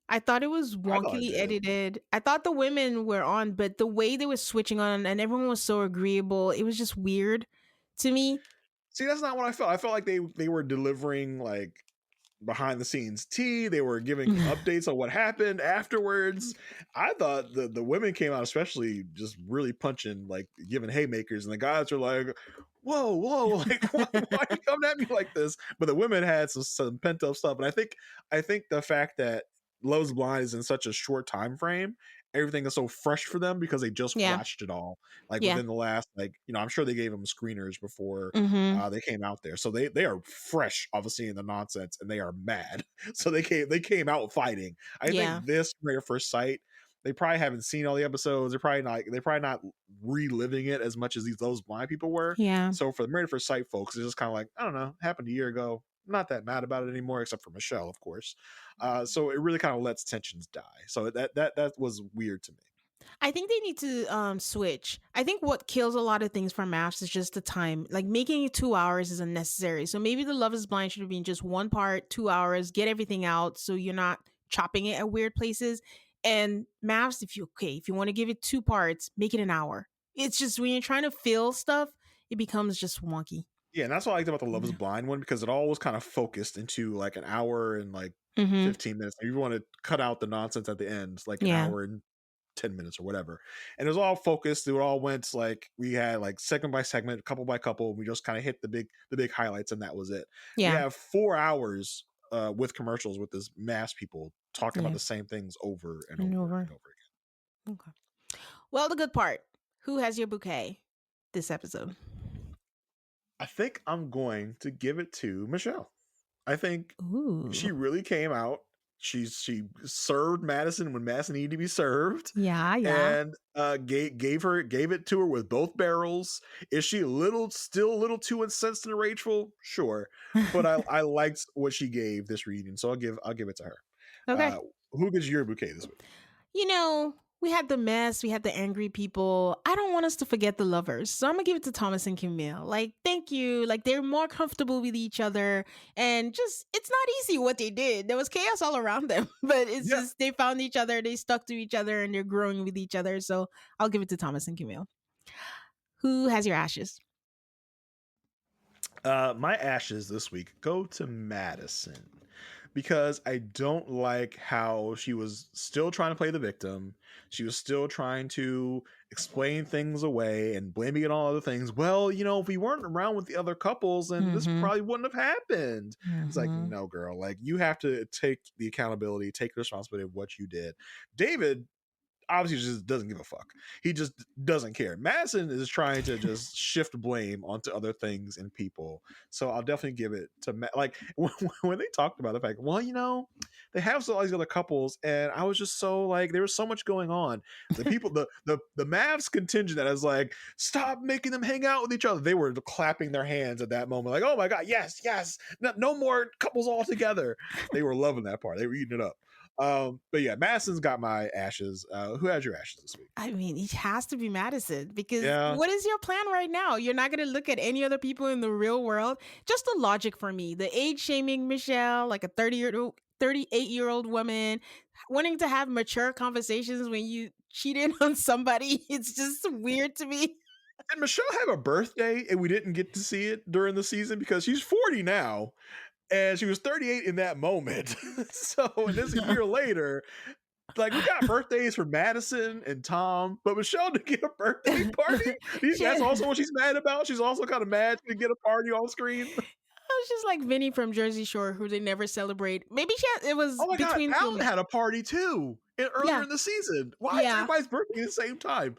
I thought it was wonkily edited. I thought the women were on, but the way they were switching on and everyone was so agreeable, it was just weird to me. See, that's not what I felt. I felt like they were delivering like behind the scenes tea. They were giving updates on what happened afterwards. I thought the women came out especially just really punching, like giving haymakers, and the guys were like, whoa, like why are you coming at me like this? But the women had some pent up stuff, and I think the fact that Love Is Blind is in such a short time frame, everything is so fresh for them because they just watched it all within the last, like, you know, I'm sure they gave them screeners before they came out there, so they are fresh obviously in the nonsense, and they are mad. So they came out fighting. I think this Married at First Sight, they probably haven't seen all the episodes. They're probably not reliving it as much as those blind people were. Yeah. So for the Married at First Sight folks, it's just kind of like, I don't know, happened a year ago. I'm not that mad about it anymore, except for Michelle, of course. So it really kind of lets tensions die. So that was weird to me. I think they need to switch. I think what kills a lot of things for MAFS is just the time. Like making it 2 hours is unnecessary. So maybe the Love Is Blind should have been just one part, 2 hours, get everything out so you're not chopping it at weird places. And MAFS, if you want to give it 2 parts, make it an hour. It's just when you're trying to fill stuff, it becomes just wonky. Yeah, and that's what I liked about the Love Is Blind one, because it all was kind of focused into like an hour and like 15 minutes. If you want to cut out the nonsense at the end, like an hour and 10 minutes or whatever. And it was all focused. It all went like, we had like segment by segment, couple by couple. We just kind of hit the big highlights, and that was it. Yeah. We have 4 hours with commercials with this MAFS people talking about the same things over and over and over again. Okay. Well, the good part. Who has your bouquet this episode? I think I'm going to give it to Michelle. I think she really came out. She served Madison when Madison needed to be served. Yeah. And gave it to her with both barrels. Is she still a little too incensed and rageful? Sure, but I liked what she gave this reunion, so I'll give it to her. Okay. Who gets your bouquet this week? You know, we had the mess, we had the angry people. I don't want us to forget the lovers. So I'm going to give it to Thomas and Camille. Like, thank you. Like, they're more comfortable with each other. And just, it's not easy what they did. There was chaos all around them. But it's just, they found each other, they stuck to each other, and they're growing with each other. So I'll give it to Thomas and Camille. Who has your ashes? My ashes this week go to Madison, because I don't like how she was still trying to play the victim. She was still trying to explain things away and blaming it on other things. Well, you know, if we weren't around with the other couples, then this probably wouldn't have happened. It's like, no, girl, like, you have to take the accountability, take the responsibility of what you did. David obviously just doesn't give a fuck. He just doesn't care. Madison is trying to just shift blame onto other things and people. So I'll definitely give it to like when they talked about the fact, well, you know, they have all these other couples, and I was just so like, there was so much going on. The people, the MAFS contingent that is like, stop making them hang out with each other. They were clapping their hands at that moment, like, oh my god, yes, no more couples all together. They were loving that part. They were eating it up. But yeah, Madison's got my ashes. Who has your ashes this week? I mean, it has to be Madison because Yeah. what is your plan right now? You're not going to look at any other people in the real world. Just the logic for me, the age shaming Michelle, like a 38-year-old woman, wanting to have mature conversations when you cheated on somebody. It's just weird to me. Did Michelle have a birthday and we didn't get to see it during the season because she's 40 now and she was 38 in that moment. So, and this a year later, like we got birthdays for Madison and Tom, but Michelle didn't get a birthday party. That's also what she's mad about. She's also kind of mad to get a party on screen. She's like Vinny from Jersey Shore, who they never celebrate. Maybe it was Oh my between God, Alan had a party too earlier in the season. Why is everybody's birthday at the same time?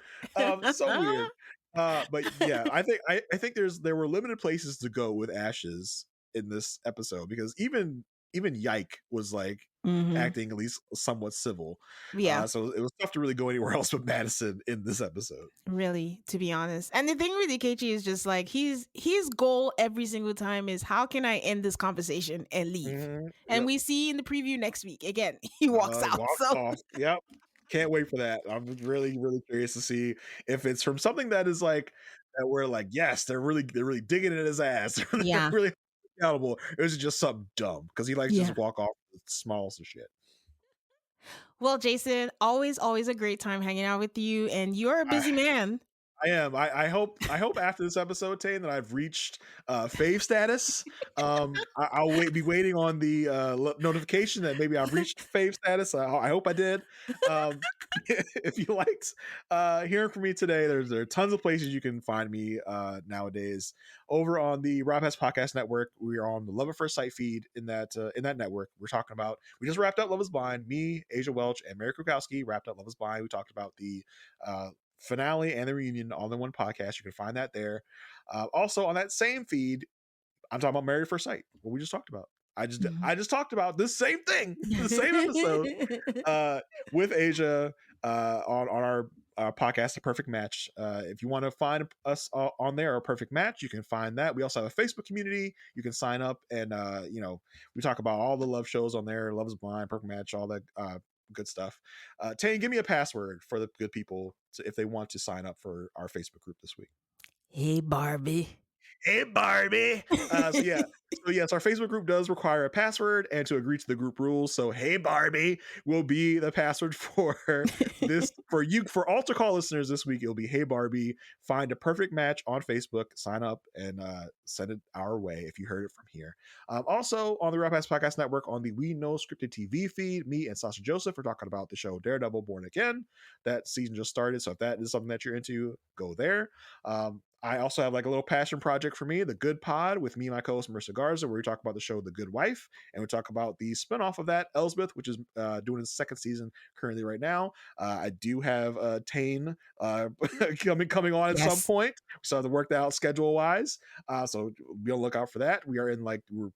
So weird. But yeah, I think there were limited places to go with ashes in this episode because even Yike was like acting at least somewhat civil. Yeah. So it was tough to really go anywhere else with Madison in this episode. Really, to be honest. And the thing with Ikechi is just like his goal every single time is how can I end this conversation and leave? And we see in the preview next week again, he walks out. Off. Yep. Can't wait for that. I'm really, really curious to see if it's from something that is like that we're like, yes, they're really digging in his ass. They're really accountable. It was just something dumb because he likes to just walk off with the smallest of shit. Well, Jason, always a great time hanging out with you, and you're a busy man. I am. I hope after this episode, Tane, that I've reached fave status. I'll be waiting on the notification that maybe I've reached fave status. I hope I did. If you liked hearing from me today, there are tons of places you can find me nowadays. Over on the Rob Has Podcast Network, we are on the Love at First Sight feed in that network. We're talking about, we just wrapped up Love is Blind. Me, Asia Welch, and Mary Krukowski wrapped up Love is Blind. We talked about the finale and the reunion all in one podcast. You can find that there. Also on that same feed, I'm talking about Married at First Sight, what we just talked about. I just talked about this same thing, the same episode with Asia on our podcast, A Perfect Match. If you want to find us on there, A Perfect Match, you can find that. We also have a Facebook community. You can sign up and we talk about all the love shows on there, Love is Blind, Perfect Match, all that good stuff. Tane, give me a password for the good people if they want to sign up for our Facebook group this week. Hey, Barbie. Hey, Barbie. So our Facebook group does require a password and to agree to the group rules. So, hey, Barbie will be the password for this for Altar Call listeners this week. It'll be, hey, Barbie, find a perfect match on Facebook, sign up and send it our way if you heard it from here. Also on the Rap Ass Podcast Network on the We Know Scripted TV feed, me and Sasha Joseph are talking about the show Daredevil Born Again. That season just started. So if that is something that you're into, go there. I also have like a little passion project for me, The Good Pod, with me and my co-host Marissa Garza, where we talk about the show The Good Wife, and we talk about the spinoff of that, Elsbeth, which is doing its second season currently right now. I do have Tane coming on at some point, so I have to work that out schedule-wise. So be on the lookout for that. We're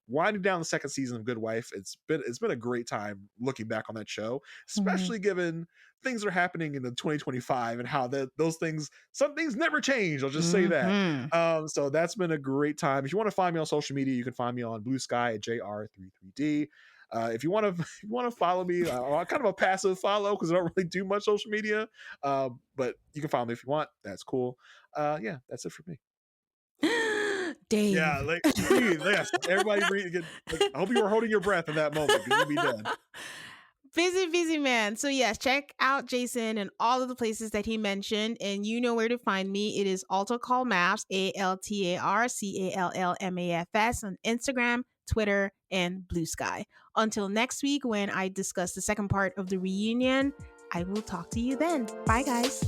winding down the second season of Good Wife. It's been a great time looking back on that show, especially given things are happening in the 2025 and how some things never change. I'll just say that. So that's been a great time. If you want to find me on social media, you can find me on Blue Sky at JR33D. If you want to follow me, I'm kind of a passive follow because I don't really do much social media. But you can follow me if you want. That's cool. That's it for me. Dave. Yeah, breathe. Yes, everybody breathe. I hope you were holding your breath in that moment because you'll be dead. Busy man. So yes, check out Jason and all of the places that he mentioned, and you know where to find me. It is Altar Call MAFS, ALTARCALLMAFS on Instagram, Twitter, and Blue Sky. Until next week when I discuss the second part of the reunion, I will talk to you then. Bye, guys.